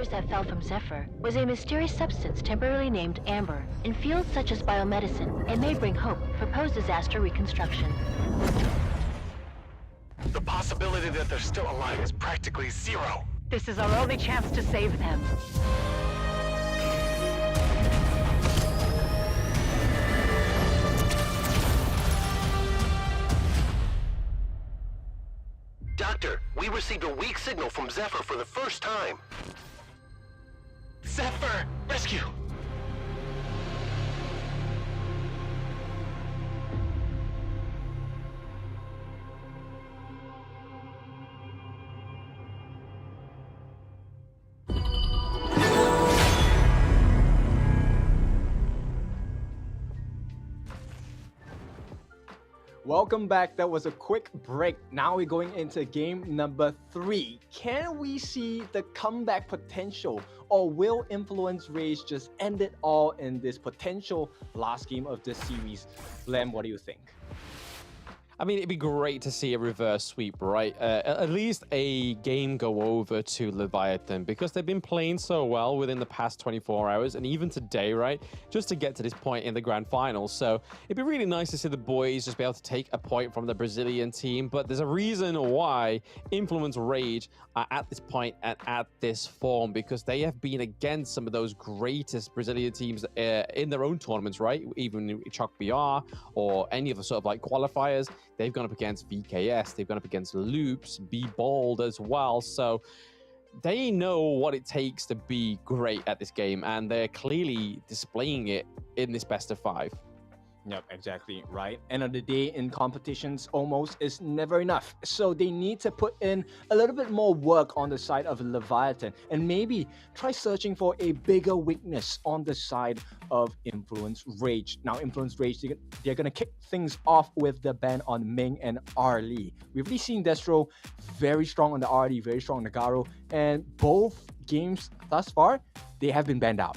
powers that fell from Zephyr was a mysterious substance temporarily named Amber. In fields such as biomedicine, it may bring hope for post-disaster reconstruction. The possibility that they're still alive is practically zero. This is our only chance to save them. Doctor, we received a weak signal from Zephyr for the first time. Zephyr! Rescue! Welcome back. That was a quick break. Now we're going into game number 3. Can we see the comeback potential, or will Influence Rage just end it all in this potential last game of this series? Lem, what do you think? I mean, it'd be great to see a reverse sweep, right? At least a game go over to Leviathan, because they've been playing so well within the past 24 hours and even today, right? Just to get to this point in the grand finals. So it'd be really nice to see the boys just be able to take a point from the Brazilian team. But there's a reason why Influence Rage are at this point and at this form, because they have been against some of those greatest Brazilian teams in their own tournaments, right? Even HoK BR or any of the sort of like qualifiers. They've gone up against VKS, they've gone up against Loops, Be Bold as well. So they know what it takes to be great at this game, and they're clearly displaying it in this best of 5. Yep, exactly right. End of the day, in competitions, almost is never enough. So they need to put in a little bit more work on the side of Leviathan, and maybe try searching for a bigger weakness on the side of Influence Rage. Now, Influence Rage, they're going to kick things off with the ban on Ming and Arlie. We've already seen Destro very strong on the Arlie, very strong on the Garo, and both games thus far, they have been banned out.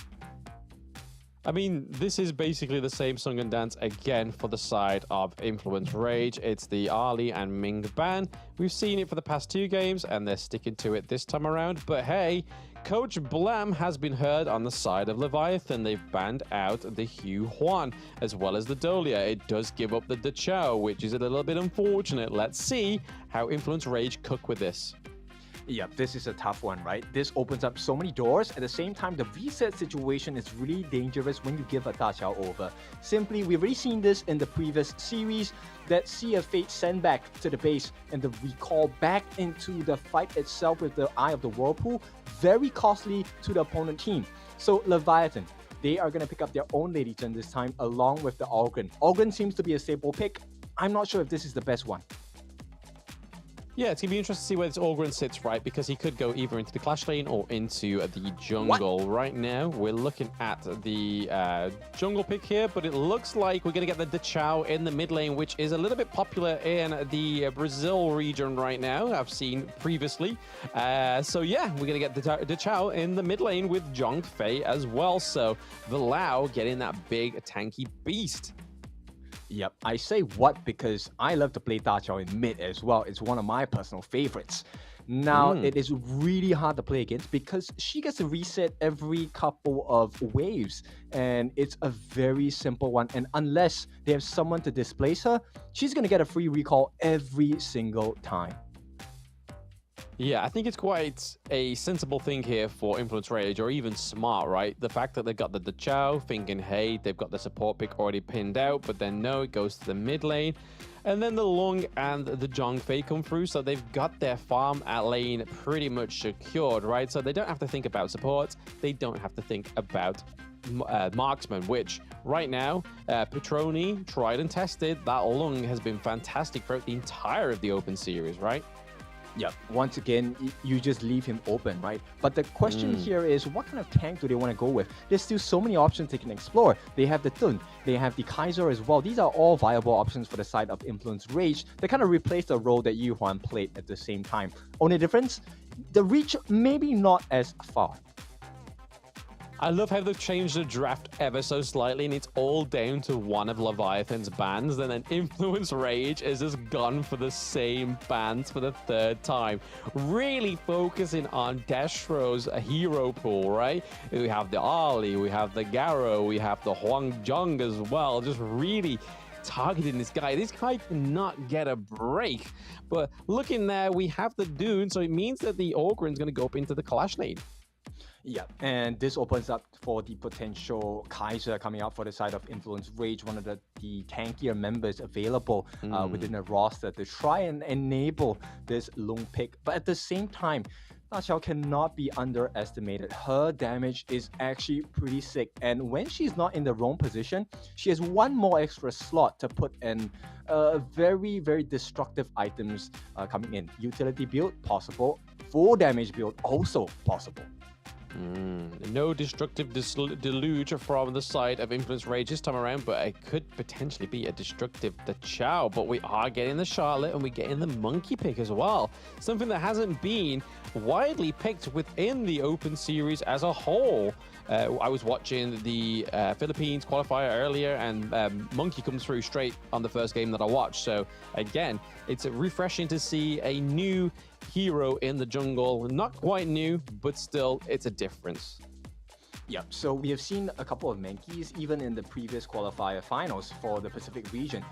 I mean, this is basically the same song and dance again for the side of Influence Rage. It's the Ali and Ming ban. We've seen it for the past 2 games, and they're sticking to it this time around. But hey, Coach Blam has been heard on the side of Leviathan. They've banned out the Hugh Huan, as well as the Dolia. It does give up the Dachao, which is a little bit unfortunate. Let's see how Influence Rage cook with this. Yeah, this is a tough one, right? This opens up so many doors. At the same time, the reset situation is really dangerous when you give a Dachao over. Simply, we've already seen this in the previous series, that Sea of Fate send back to the base and the recall back into the fight itself with the Eye of the Whirlpool, very costly to the opponent team. So Leviathan, they are going to pick up their own Lady Chen this time, along with the Ogryn. Ogryn seems to be a staple pick. I'm not sure if this is the best one. Yeah, it's going to be interesting to see where this Ogryn sits, right? Because he could go either into the Clash lane or into the jungle. What? Right now, we're looking at the jungle pick here, but it looks like we're going to get the Dachao in the mid lane, which is a little bit popular in the Brazil region right now, I've seen previously. So yeah, we're going to get the Dachao in the mid lane with Zhong Fei as well. So the Lao getting that big tanky beast. Yep, I say what because I love to play Dachao in mid as well. It's one of my personal favorites. Now, it is really hard to play against because she gets to reset every couple of waves. And it's a very simple one. And unless they have someone to displace her, she's going to get a free recall every single time. Yeah, I think it's quite a sensible thing here for Influence Rage, or even smart, right? The fact that they've got the Dachao, thinking, hey, they've got the support pick already pinned out, but then no, it goes to the mid lane. And then the Lung and the Zhong Fei come through, so they've got their farm at lane pretty much secured, right? So they don't have to think about support, they don't have to think about marksman, which right now, Petroni, tried and tested, that Lung has been fantastic throughout the entire of the Open Series, right? Yeah, once again, you just leave him open, right? But the question here is, what kind of tank do they want to go with? There's still so many options they can explore. They have the Tun, they have the Kaiser as well. These are all viable options for the side of Influence Rage. They kind of replace the role that Yu Huan played at the same time. Only difference, the reach maybe not as far. I love how they've changed the draft ever so slightly, and it's all down to one of Leviathan's bans. And then Influence Rage is just gone for the same bans for the third time. Really focusing on Destro's hero pool, right? We have the Ali, we have the Garo, we have the Huang Zhong as well. Just really targeting this guy. This guy cannot get a break. But looking there, we have the Dune, so it means that the Ogren's going to go up into the Clash lane. Yeah, and this opens up for the potential Kaiser coming out for the side of Influence Rage, one of the tankier members available within the roster to try and enable this Lung pick. But at the same time, Na Xiao cannot be underestimated. Her damage is actually pretty sick, and when she's not in the wrong position, she has one more extra slot to put in very, very destructive items coming in. Utility build, possible. Full damage build, also possible. No destructive deluge from the side of Influence Rage this time around, but it could potentially be a destructive the Chow. But we are getting the Charlotte and we're getting the Monkey pick as well. Something that hasn't been widely picked within the Open Series as a whole. I was watching the Philippines qualifier earlier, and Monkey comes through straight on the first game that I watched. So again, it's refreshing to see a new hero in the jungle. Not quite new, but still, it's a difference. Yeah, so we have seen a couple of Mankeys even in the previous qualifier finals for the Pacific region.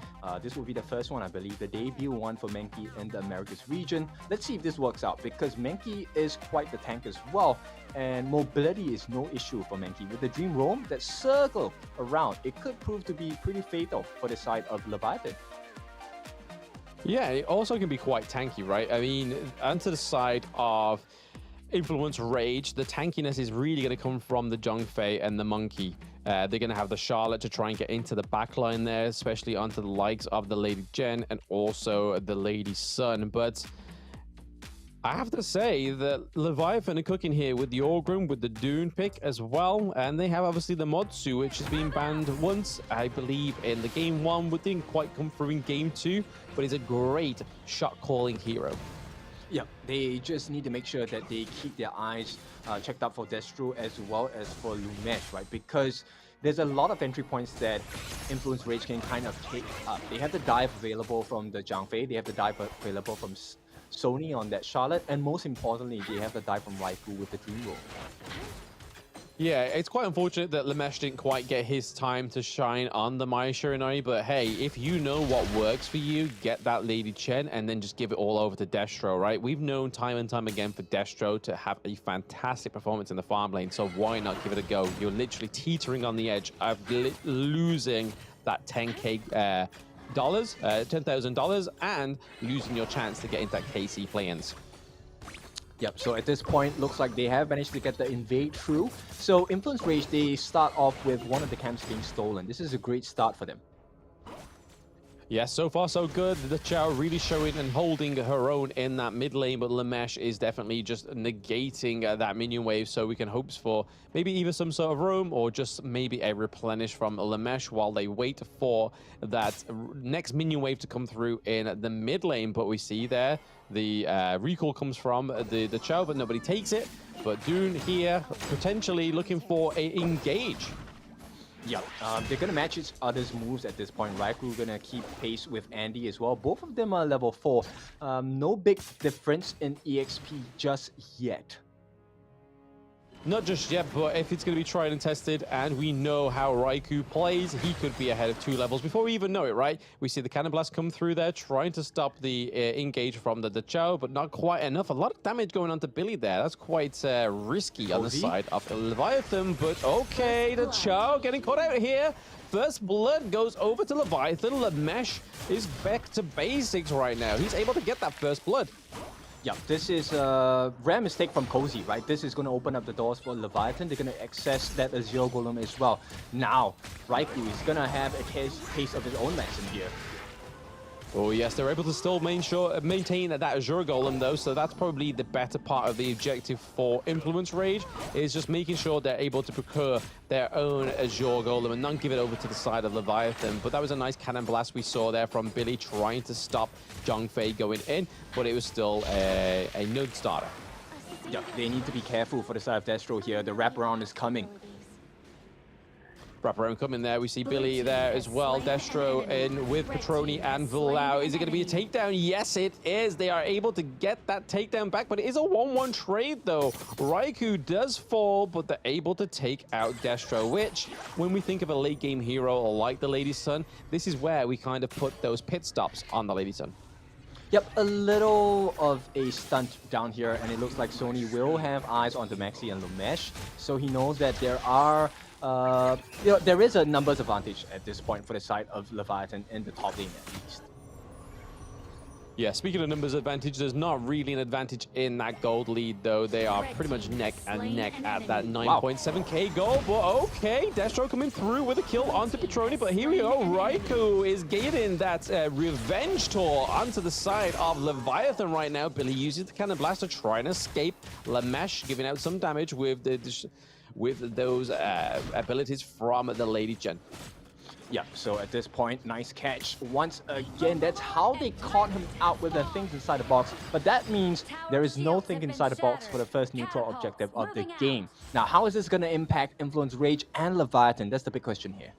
This will be the first one, I believe, the debut one for Mankey in the Americas region. Let's see if this works out, because Mankey is quite the tank as well, and mobility is no issue for Mankey. With the Dream Roam that circle around, it could prove to be pretty fatal for the side of Leviathan. Yeah, it also can be quite tanky, right? I mean, onto the side of Influence Rage, the tankiness is really going to come from the Zhongfei and the Monkey. They're going to have the Charlotte to try and get into the backline there, especially onto the likes of the Lady Jen and also the Lady Sun. But I have to say that Leviathan are cooking here with the Orgrim, with the Dune pick as well. And they have obviously the Modsu, which has been banned once, I believe, in the game 1, but didn't quite come through in game 2. But he's a great shot-calling hero. Yeah, they just need to make sure that they keep their eyes checked out for Destro as well as for Lumesh, right? Because there's a lot of entry points that Influence Rage can kind of take up. They have the dive available from the Zhangfei, they have the dive available from Sony on that Charlotte, and most importantly, they have the dive from Raikou with the Dream Roll. Yeah, it's quite unfortunate that Lumesh didn't quite get his time to shine on the Mai Shiranui, but hey, if you know what works for you, get that Lady Chen and then just give it all over to Destro, right? We've known time and time again for Destro to have a fantastic performance in the farm lane, so why not give it a go? You're literally teetering on the edge of losing that 10K $10,000 and losing your chance to get into that KC play-ins. Yep, so at this point, looks like they have managed to get the invade through. So Influence Rage, they start off with one of the camps being stolen. This is a great start for them. Yeah, so far so good. The Chow really showing and holding her own in that mid lane, but Lumesh is definitely just negating that minion wave, so we can hope for maybe either some sort of roam or just maybe a replenish from Lumesh while they wait for that next minion wave to come through in the mid lane. But we see there the recall comes from the Chow, but nobody takes it. But Dune here potentially looking for a engage. Yeah, they're going to match each other's moves at this point. Raikou going to keep pace with Andy as well. Both of them are level 4. No big difference in EXP just yet. Not just yet, but if it's going to be tried and tested, and we know how Raikou plays, he could be ahead of 2 levels before we even know it, right? We see the Cannon Blast come through there, trying to stop the engage from the Chow, but not quite enough. A lot of damage going on to Billy there. That's quite risky on the side of Leviathan, but okay, the Chow getting caught out here. First blood goes over to Leviathan. Lumesh is back to basics right now. He's able to get that first blood. Yeah, this is a rare mistake from Cozy, right? This is going to open up the doors for Leviathan. They're going to access that Azure Golem as well. Now, Raikou is going to have a case of his own medicine here. Oh yes, they're able to still maintain that Azure Golem though, so that's probably the better part of the objective for Influence Rage, is just making sure they're able to procure their own Azure Golem and not give it over to the side of Leviathan. But that was a nice Cannon Blast we saw there from Billy trying to stop Zhongfei going in, but it was still a non-starter. Yeah, they need to be careful for the side of Destro here. The wraparound is coming. Wraparound coming there. We see Billy there as well. Destro in with Petroni and Villau. Is it going to be a takedown? Yes, it is. They are able to get that takedown back, but it is a 1-1 trade, though. Raikou does fall, but they're able to take out Destro, which, when we think of a late-game hero like the Lady Sun, this is where we kind of put those pit stops on the Lady Sun. Yep, a little of a stunt down here, and it looks like Sony will have eyes on the Maxi and Lumesh, so he knows that there are there is a numbers advantage at this point for the side of Leviatan in the top lane at least. Yeah, speaking of numbers advantage, there's not really an advantage in that gold lead, though. They are pretty much neck and neck at that 9.7k goal. But okay, Destro coming through with a kill onto Petroni. But here we go, Raikou is getting that revenge tour onto the side of Leviathan right now. Billy uses the Cannon Blast to try and escape. Lamesh giving out some damage with those abilities from the Lady Gen. Yeah, so at this point, nice catch. Once again, that's how they caught him out with the things inside the box. But that means there is no thing inside the box for the first neutral objective of the game. Now, how is this going to impact Influence Rage and Leviathan? That's the big question here.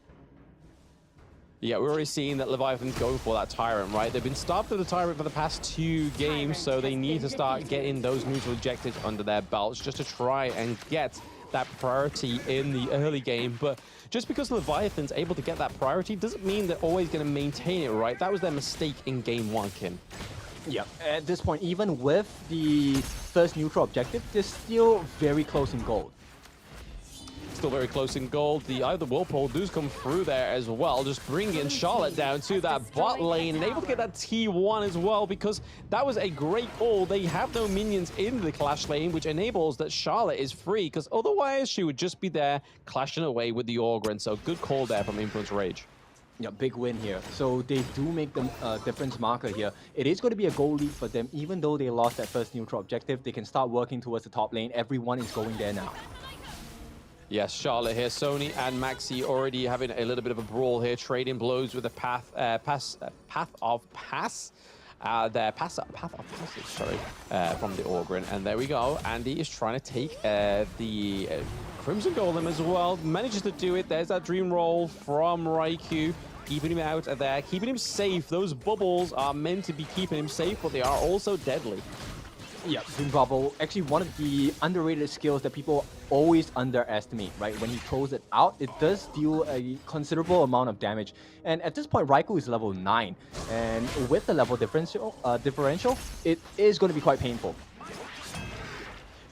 Yeah, we're already seeing that Leviathan's going for that Tyrant, right? They've been starved of the Tyrant for the past 2 games, so they need to start getting those neutral objectives under their belts just to try and get that priority in the early game. But just because Leviathan's able to get that priority doesn't mean they're always going to maintain it, right? That was their mistake in game 1, Kin. Yeah, at this point, even with the first neutral objective, they're still very close in gold. Still very close in gold. The either Whirlpool does come through there as well, just bringing Charlotte down to that bot lane and able to get that T1 as well, because that was a great call. They have no minions in the clash lane, which enables that Charlotte is free, because otherwise she would just be there clashing away with the Orgren. So good call there from Influence Rage. Yeah, big win here. So they do make the difference marker here. It is going to be a goal lead for them. Even though they lost that first neutral objective, they can start working towards the top lane. Everyone is going there now. Yes, Charlotte here. Sony and Maxi already having a little bit of a brawl here, trading blows with the path of passage, sorry, from the Orgren. And there we go. Andy is trying to take the Crimson Golem as well. Manages to do it. There's that dream roll from Raikou, keeping him out of there, keeping him safe. Those bubbles are meant to be keeping him safe, but they are also deadly. Yeah, Dream Bubble, actually one of the underrated skills that people always underestimate, right? When he throws it out, it does deal a considerable amount of damage. And at this point, Raikou is level 9. And with the level differential, it is going to be quite painful.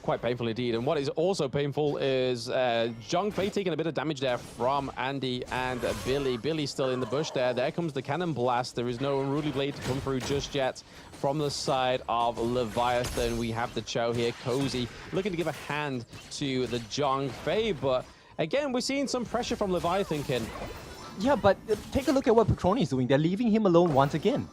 Quite painful indeed. And what is also painful is Zhongfei taking a bit of damage there from Andy and Billy. Billy's still in the bush there. There comes the Cannon Blast. There is no Unruly Blade to come through just yet. From the side of Leviathan, we have the Chow here. Cozy looking to give a hand to the Zhongfei. But again, we're seeing some pressure from Leviathan, Ken. Yeah, but take a look at what Petroni is doing. They're leaving him alone once again.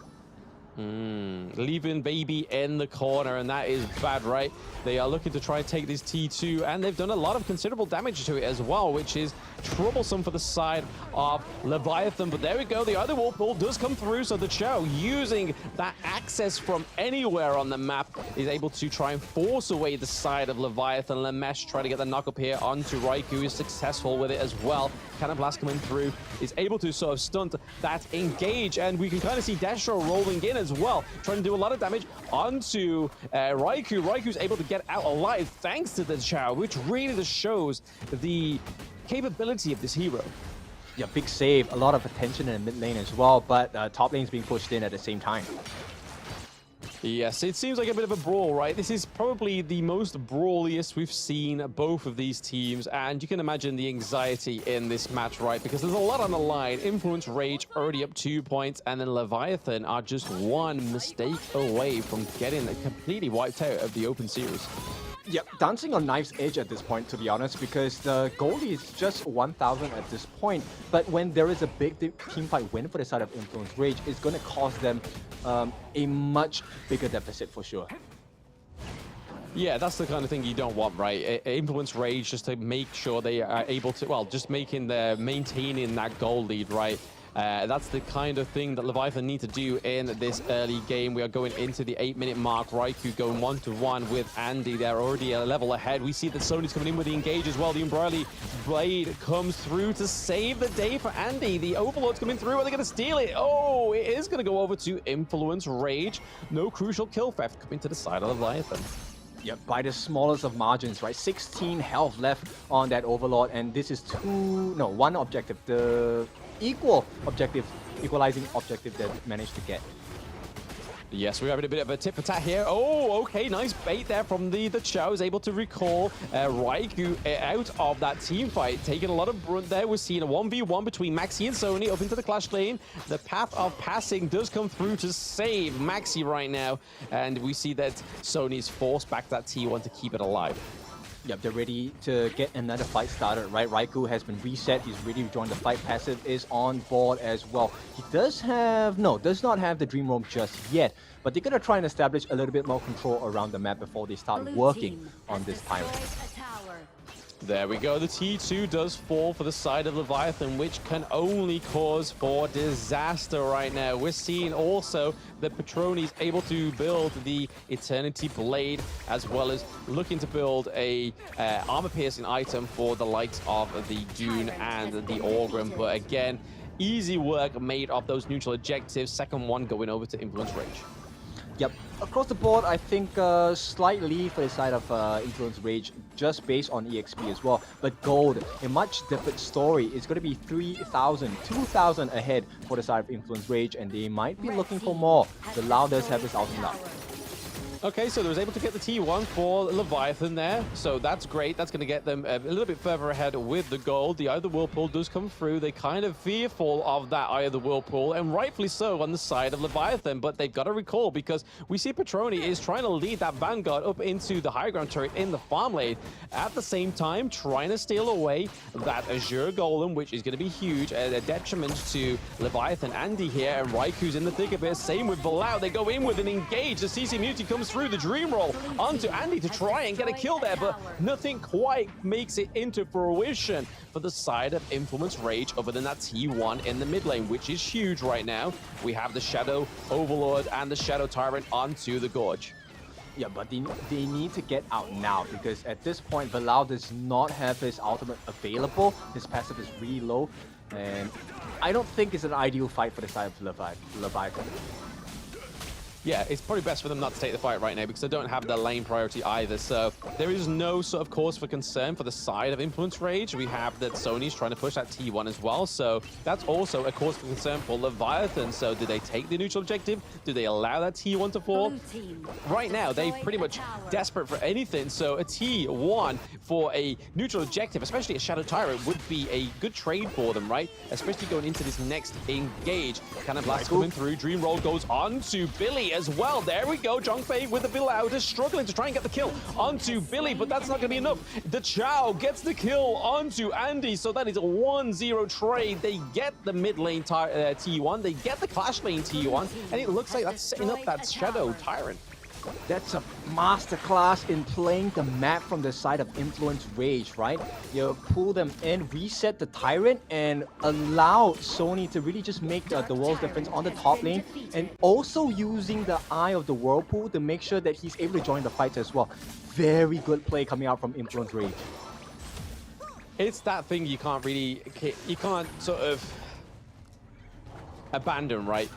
Leaving baby in the corner, and that is bad, right? They are looking to try and take this T2, and they've done a lot of considerable damage to it as well, which is troublesome for the side of Leviathan. But there we go, the other Whirlpool does come through, so the Chow, using that access from anywhere on the map, is able to try and force away the side of Leviathan. Lamesh trying to get the knock up here onto Raikou, is successful with it as well. Cannon Blast coming through, is able to sort of stunt that engage, and we can kind of see Destro rolling in as well, trying to do a lot of damage onto Raikou. Raikou's able to get out alive thanks to the Chow, which really just shows the capability of this hero. Yeah, big save, a lot of attention in the mid lane as well, but top lane's being pushed in at the same time. Yes, it seems like a bit of a brawl, right? This is probably the most brawliest we've seen both of these teams, and you can imagine the anxiety in this match, right? Because there's a lot on the line. Influence Rage already up 2 points, and then Leviathan are just one mistake away from getting completely wiped out of the open series. Yep, dancing on knife's edge at this point, to be honest, because the goalie is just 1,000 at this point. But when there is a big team fight win for the side of Influence Rage, it's going to cost them a much bigger deficit for sure. Yeah, that's the kind of thing you don't want, right? Influence Rage just to make sure they are able to, well, just maintaining that goal lead, right? That's the kind of thing that Leviathan need to do in this early game. We are going into the 8-minute mark. Raikou going 1-to-1 with Andy. They're already a level ahead. We see that Sony's coming in with the engage as well. The Umbrella Blade comes through to save the day for Andy. The Overlord's coming through. Are they going to steal it? Oh, it is going to go over to Influence Rage. No crucial kill theft coming to the side of Leviathan. Yep, by the smallest of margins, right? 16 health left on that Overlord, and this is one objective. The equalizing objective that managed to get. Yes, we're having a bit of a tip for tat here. Oh, okay, nice bait there from the Chao. Is able to recall Raikou out of that team fight. Taking a lot of brunt there. We're seeing a 1v1 between Maxi and Sony up into the clash lane. The path of passing does come through to save Maxi right now. And we see that Sony's forced back that T1 to keep it alive. Yep, they're ready to get another fight started, right? Raikou has been reset. He's ready to join the fight. Passive is on board as well. He does not have the Dream Roam just yet, but they're going to try and establish a little bit more control around the map before they start working on this Tyrant. There we go. The T2 does fall for the side of Leviathan, which can only cause for disaster right now. We're seeing also that Petroni's able to build the Eternity Blade, as well as looking to build a armor-piercing item for the likes of the Dune and the Orgrim. But again, easy work made of those neutral objectives. Second one going over to Influence Rage. Yep, across the board, I think slight lead for the side of Influence Rage, just based on EXP as well. But gold, a much different story. It's going to be 3,000, 2,000 ahead for the side of Influence Rage, and they might be looking for more. The Lao does have his ultimate out. Okay, so they was able to get the T1 for Leviathan there, so that's great. That's going to get them a little bit further ahead with the gold. The Eye of the Whirlpool does come through. They're kind of fearful of that Eye of the Whirlpool, and rightfully so on the side of Leviathan, but they've got to recall, because we see Petroni is trying to lead that Vanguard up into the high ground turret in the farm lane, at the same time trying to steal away that Azure Golem, which is going to be huge, a detriment to Leviathan. Andy here, and Raikou's in the thick of it. Same with Valau. They go in with an engage. The CC Immunity comes through the Dream Roll onto Andy to try and get a kill there, but nothing quite makes it into fruition for the side of Influence Rage, other than that T1 in the mid lane, which is huge right now. We have the Shadow Overlord and the Shadow Tyrant onto the Gorge. Yeah, but they need to get out now, because at this point, Valau does not have his ultimate available. His passive is really low, and I don't think it's an ideal fight for the side of Leviathan. Yeah, it's probably best for them not to take the fight right now, because they don't have the lane priority either. So there is no sort of cause for concern for the side of Influence Rage. We have that Sony's trying to push that T1 as well. So that's also a cause for concern for Leviathan. So do they take the neutral objective? Do they allow that T1 to fall? Right now, they're pretty much desperate for anything. So a T1 for a neutral objective, especially a Shadow Tyrant, would be a good trade for them, right? Especially going into this next engage. Cannon Blast coming through. Dream Roll goes on to Billy as well. There we go. Zhongfei with the Bill out is struggling to try and get the kill onto Billy, but that's not going to be enough. The Chao gets the kill onto Andy, so that is a 1-0 trade. They get the mid lane T1, they get the clash lane T1, and it looks like that's setting up that Shadow Tyrant. That's a masterclass in playing the map from the side of Influence Rage, right? You pull them in, reset the Tyrant, and allow Sony to really just make the world's difference on the top lane, and also using the Eye of the Whirlpool to make sure that he's able to join the fight as well. Very good play coming out from Influence Rage. It's that thing you can't sort of abandon, right?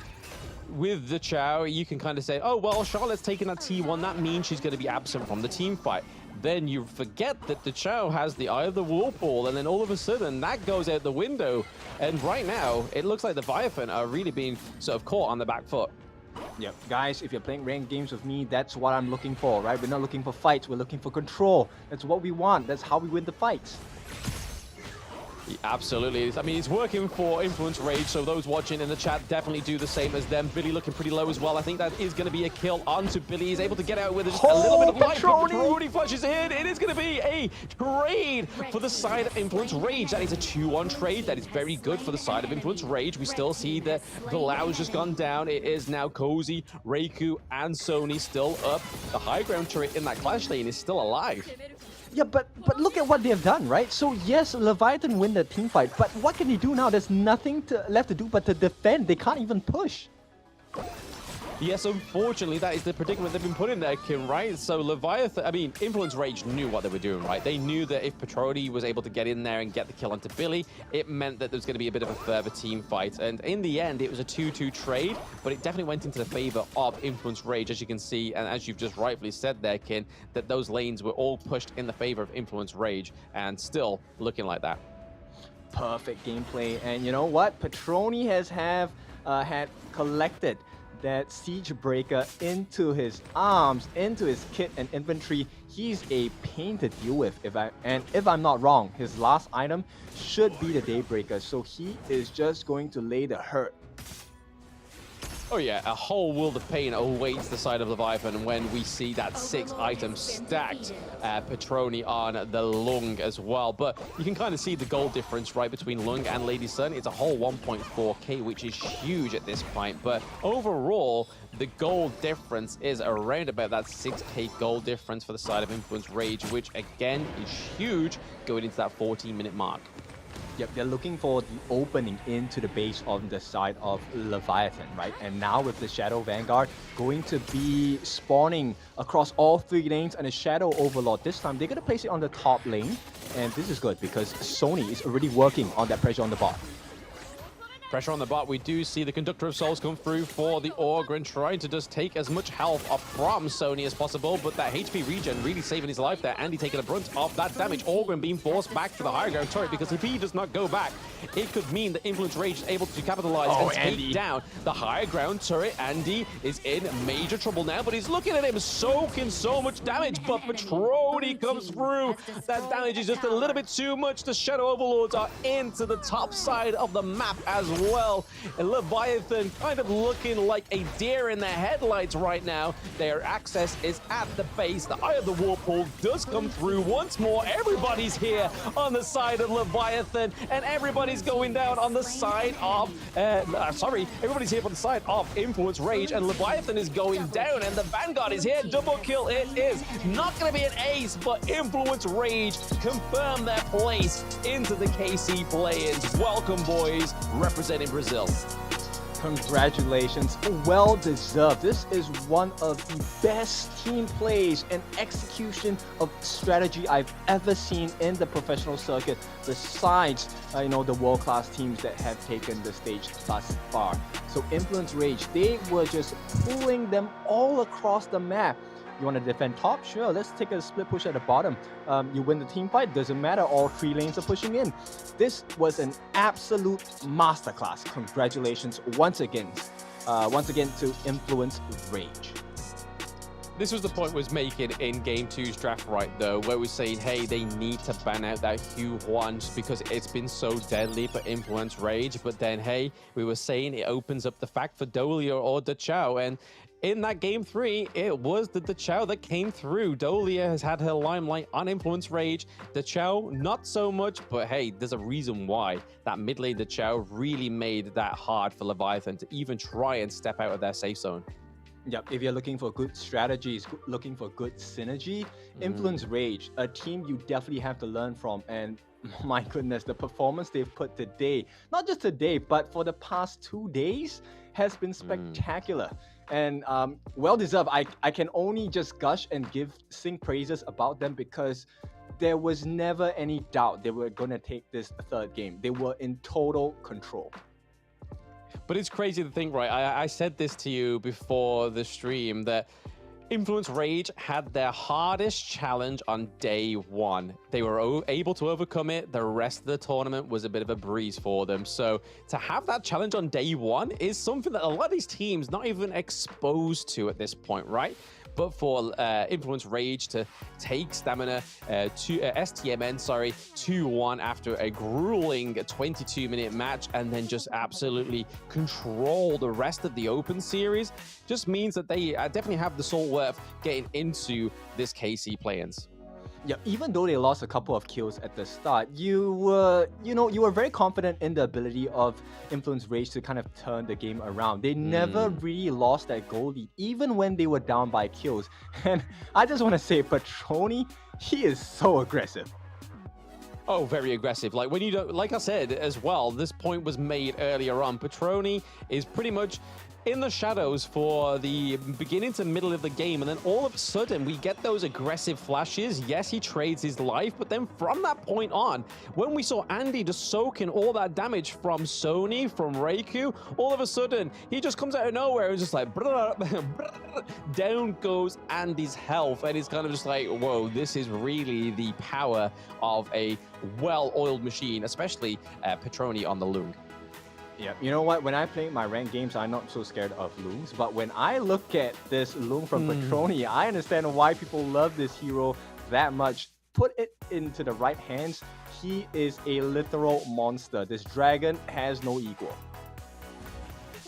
With the Chao, you can kind of say, oh, well, Charlotte's taking that T1. That means she's going to be absent from the team fight. Then you forget that the Chao has the Eye of the Whirlpool, and then all of a sudden, that goes out the window. And right now, it looks like the Leviathan are really being sort of caught on the back foot. Yep, guys, if you're playing ranked games with me, that's what I'm looking for, right? We're not looking for fights, we're looking for control. That's what we want. That's how we win the fights. Absolutely. I mean, it's working for Influence Rage, so those watching in the chat definitely do the same as them. Billy looking pretty low as well. I think that is going to be a kill onto Billy. He's able to get out with just a little bit of life. Petroni flushes in. It is going to be a trade for the side of Influence Rage. That is a 2-1 trade. That is very good for the side of Influence Rage. We still see that Valau's just gone down. It is now Cozy, Raikou, and Sony still up. The high ground turret in that clash lane is still alive. Yeah, but look at what they have done, right? So yes, Leviathan win the team fight, but what can they do now? There's nothing left to do but to defend. They can't even push. Yes, unfortunately, that is the predicament they've been put in there, Kim, right? So Leviathan, I mean, Influence Rage knew what they were doing, right? They knew that if Petroni was able to get in there and get the kill onto Billy, it meant that there was going to be a bit of a further team fight. And in the end, it was a 2-2 trade, but it definitely went into the favor of Influence Rage, as you can see, and as you've just rightfully said there, Kim, that those lanes were all pushed in the favor of Influence Rage, and still looking like that. Perfect gameplay, and you know what? Petroni has had collected that siege breaker into his arms, into his kit and inventory. He's a pain to deal with. If I'm not wrong, his last item should be the Daybreaker, so he is just going to lay the hurt. Oh yeah, a whole world of pain awaits the side of Leviathan when we see that 6 items stacked Petroni on the Lung as well. But you can kind of see the gold difference, right, between Lung and Lady Sun. It's a whole 1.4k, which is huge at this point. But overall, the gold difference is around about that 6k gold difference for the side of Influence Rage, which again is huge going into that 14-minute mark. Yep, they're looking for the opening into the base on the side of Leviathan, right? And now with the Shadow Vanguard going to be spawning across all 3 lanes, and a Shadow Overlord this time, they're going to place it on the top lane. And this is good because Sony is already working on that pressure on the bot. Pressure on the bot. We do see the Conductor of Souls come through for the Orgrin, trying to just take as much health off from Sony as possible, but that HP regen really saving his life there. Andy taking a brunt of that damage. Orgrin being forced back to the higher ground turret, because if he does not go back, it could mean that Influence Rage is able to capitalize and take down the higher ground turret. Andy is in major trouble now, but he's looking at him soaking so much damage, but Petroni comes through. That damage is just a little bit too much. The Shadow Overlords are into the top side of the map as well. And Leviathan kind of looking like a deer in the headlights right now. Their access is at the base. The Eye of the Whirlpool does come through once more. Everybody's here on the side of Leviathan, and everybody's going down on the side of everybody's here on the side of Influence Rage, and Leviathan is going down, and the Vanguard is here. Double kill it is. Not going to be an ace, but Influence Rage confirm their place into the KC play-ins. Welcome, boys, representing Brazil. Congratulations, well deserved. This is one of the best team plays and execution of strategy I've ever seen in the professional circuit, besides the world-class teams that have taken the stage thus far. So Influence Rage, they were just pulling them all across the map. You want to defend top? Sure, let's take a split push at the bottom. You win the team fight, doesn't matter, all 3 lanes are pushing in. This was an absolute masterclass. Congratulations once again to Influence Rage. This was the point we was making in Game 2's draft, right, though, where we're saying, hey, they need to ban out that Hugh Huan just because it's been so deadly for Influence Rage. But then, hey, we were saying it opens up the fact for Dolia or Dachau, and in that Game 3, it was the Dachau that came through. Dolia has had her limelight on Influence Rage. Dachau, not so much, but hey, there's a reason why. That mid lane Dachau really made that hard for Leviathan to even try and step out of their safe zone. Yep, if you're looking for good strategies, looking for good synergy, Influence Rage, a team you definitely have to learn from. And my goodness, the performance they've put today, not just today, but for the past 2 days, has been spectacular. And well-deserved. I can only just gush and sing praises about them, because there was never any doubt they were going to take this 3rd game. They were in total control. But it's crazy to think, right? I said this to you before the stream, that Influence Rage had their hardest challenge on day 1. They were able to overcome it. The rest of the tournament was a bit of a breeze for them. So to have that challenge on day 1 is something that a lot of these teams not even exposed to at this point, right? But for Influence Rage to take Stamina STMN, 2-1 after a grueling 22-minute match, and then just absolutely control the rest of the Open Series, just means that they definitely have the salt worth getting into this KC play-ins. Yeah, even though they lost a couple of kills at the start, you were very confident in the ability of Influence Rage to kind of turn the game around. They never really lost that goal lead, even when they were down by kills. And I just want to say, Petroni, he is so aggressive. Oh, very aggressive. Like when you don't, like I said as well, this point was made earlier on. Petroni is pretty much in the shadows for the beginning to middle of the game, and then all of a sudden we get those aggressive flashes. Yes, he trades his life, but then from that point on, when we saw Andy just soaking all that damage from Sony, from Reiku, all of a sudden he just comes out of nowhere and just like down goes Andy's health, and it's kind of just like, whoa, this is really the power of a well-oiled machine, especially Petroni on the Lung. Yeah, you know what? When I play my ranked games, I'm not so scared of Lungs. But when I look at this Lung from Petroni, I understand why people love this hero that much. Put it into the right hands, he is a literal monster. This dragon has no equal.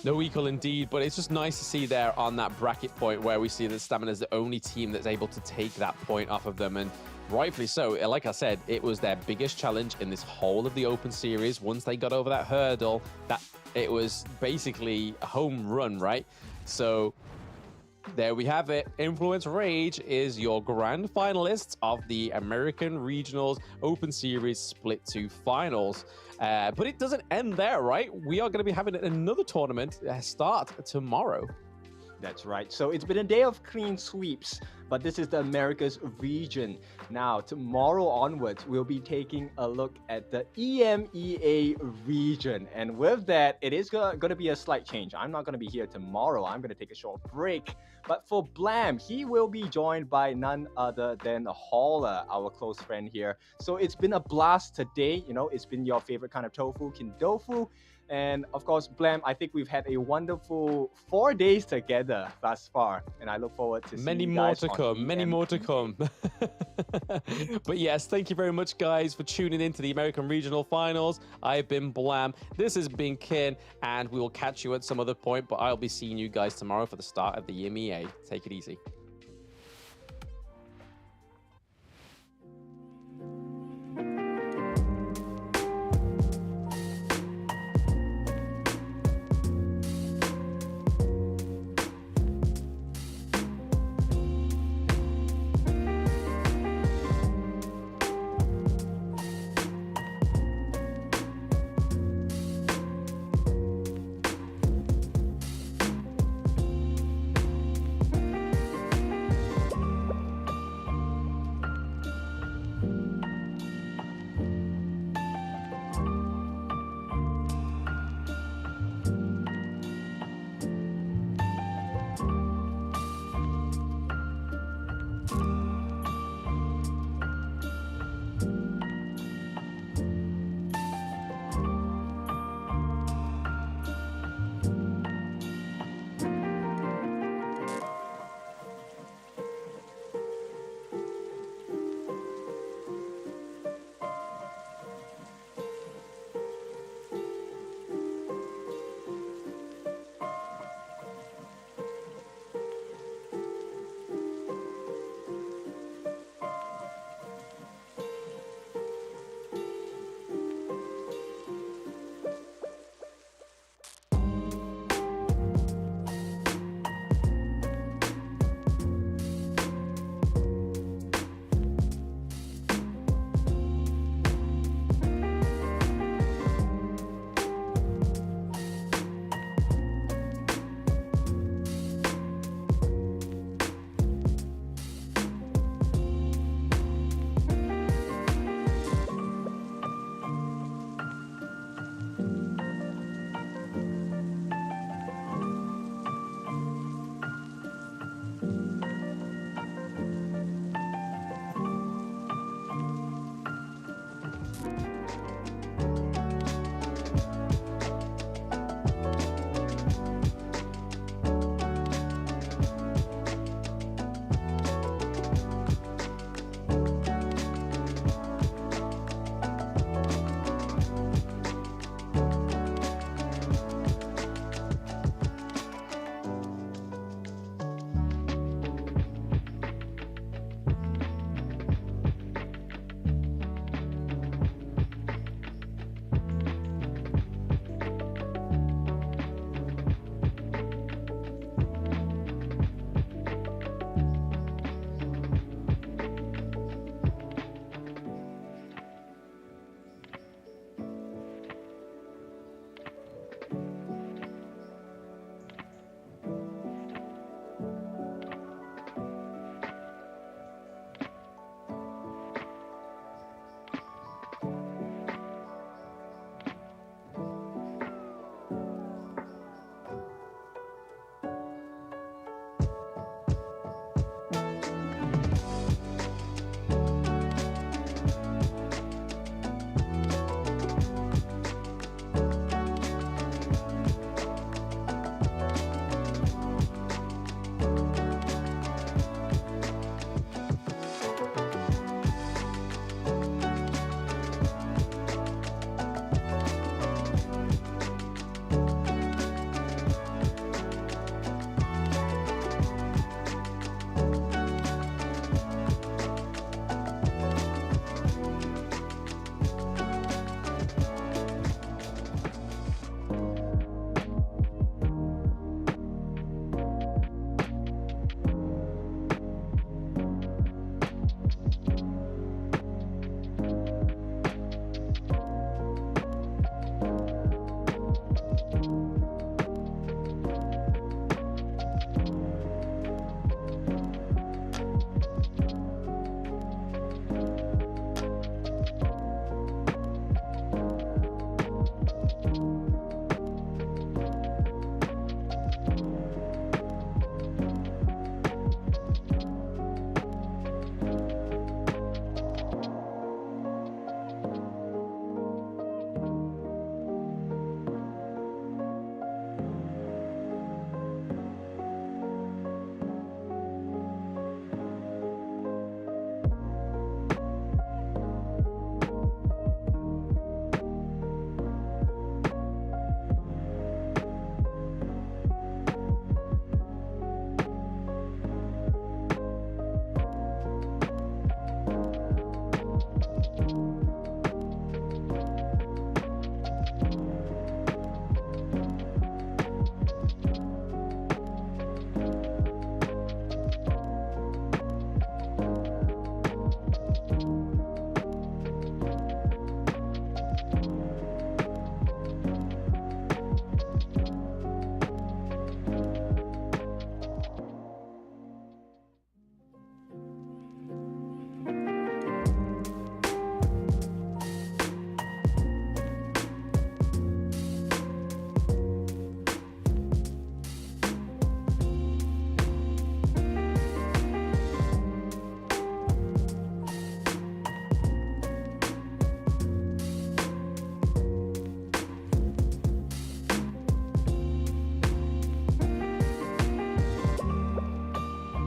No equal indeed, but it's just nice to see there on that bracket point where we see that Stamina is the only team that's able to take that point off of them, and rightfully so. Like I said, it was their biggest challenge in this whole of the Open Series. Once they got over that hurdle, that it was basically a home run, right? So there we have it. Influence Rage is your grand finalists of the American Regionals Open Series Split 2 Finals. But it doesn't end there, right? We are going to be having another tournament start tomorrow. That's right. So it's been a day of clean sweeps, but this is the Americas region. Now, tomorrow onwards, we'll be taking a look at the EMEA region. And with that, it is going to be a slight change. I'm not going to be here tomorrow. I'm going to take a short break. But for Blam, he will be joined by none other than Hauler, our close friend here. So it's been a blast today. You know, it's been your favorite kind of tofu, Kindofu. And of course, Blam, I think we've had a wonderful 4 days together thus far. And I look forward to seeing you guys on many more to come. But yes, thank you very much, guys, for tuning in to the American Regional Finals. I've been Blam. This has been Kin. And we will catch you at some other point. But I'll be seeing you guys tomorrow for the start of the EMEA. Take it easy.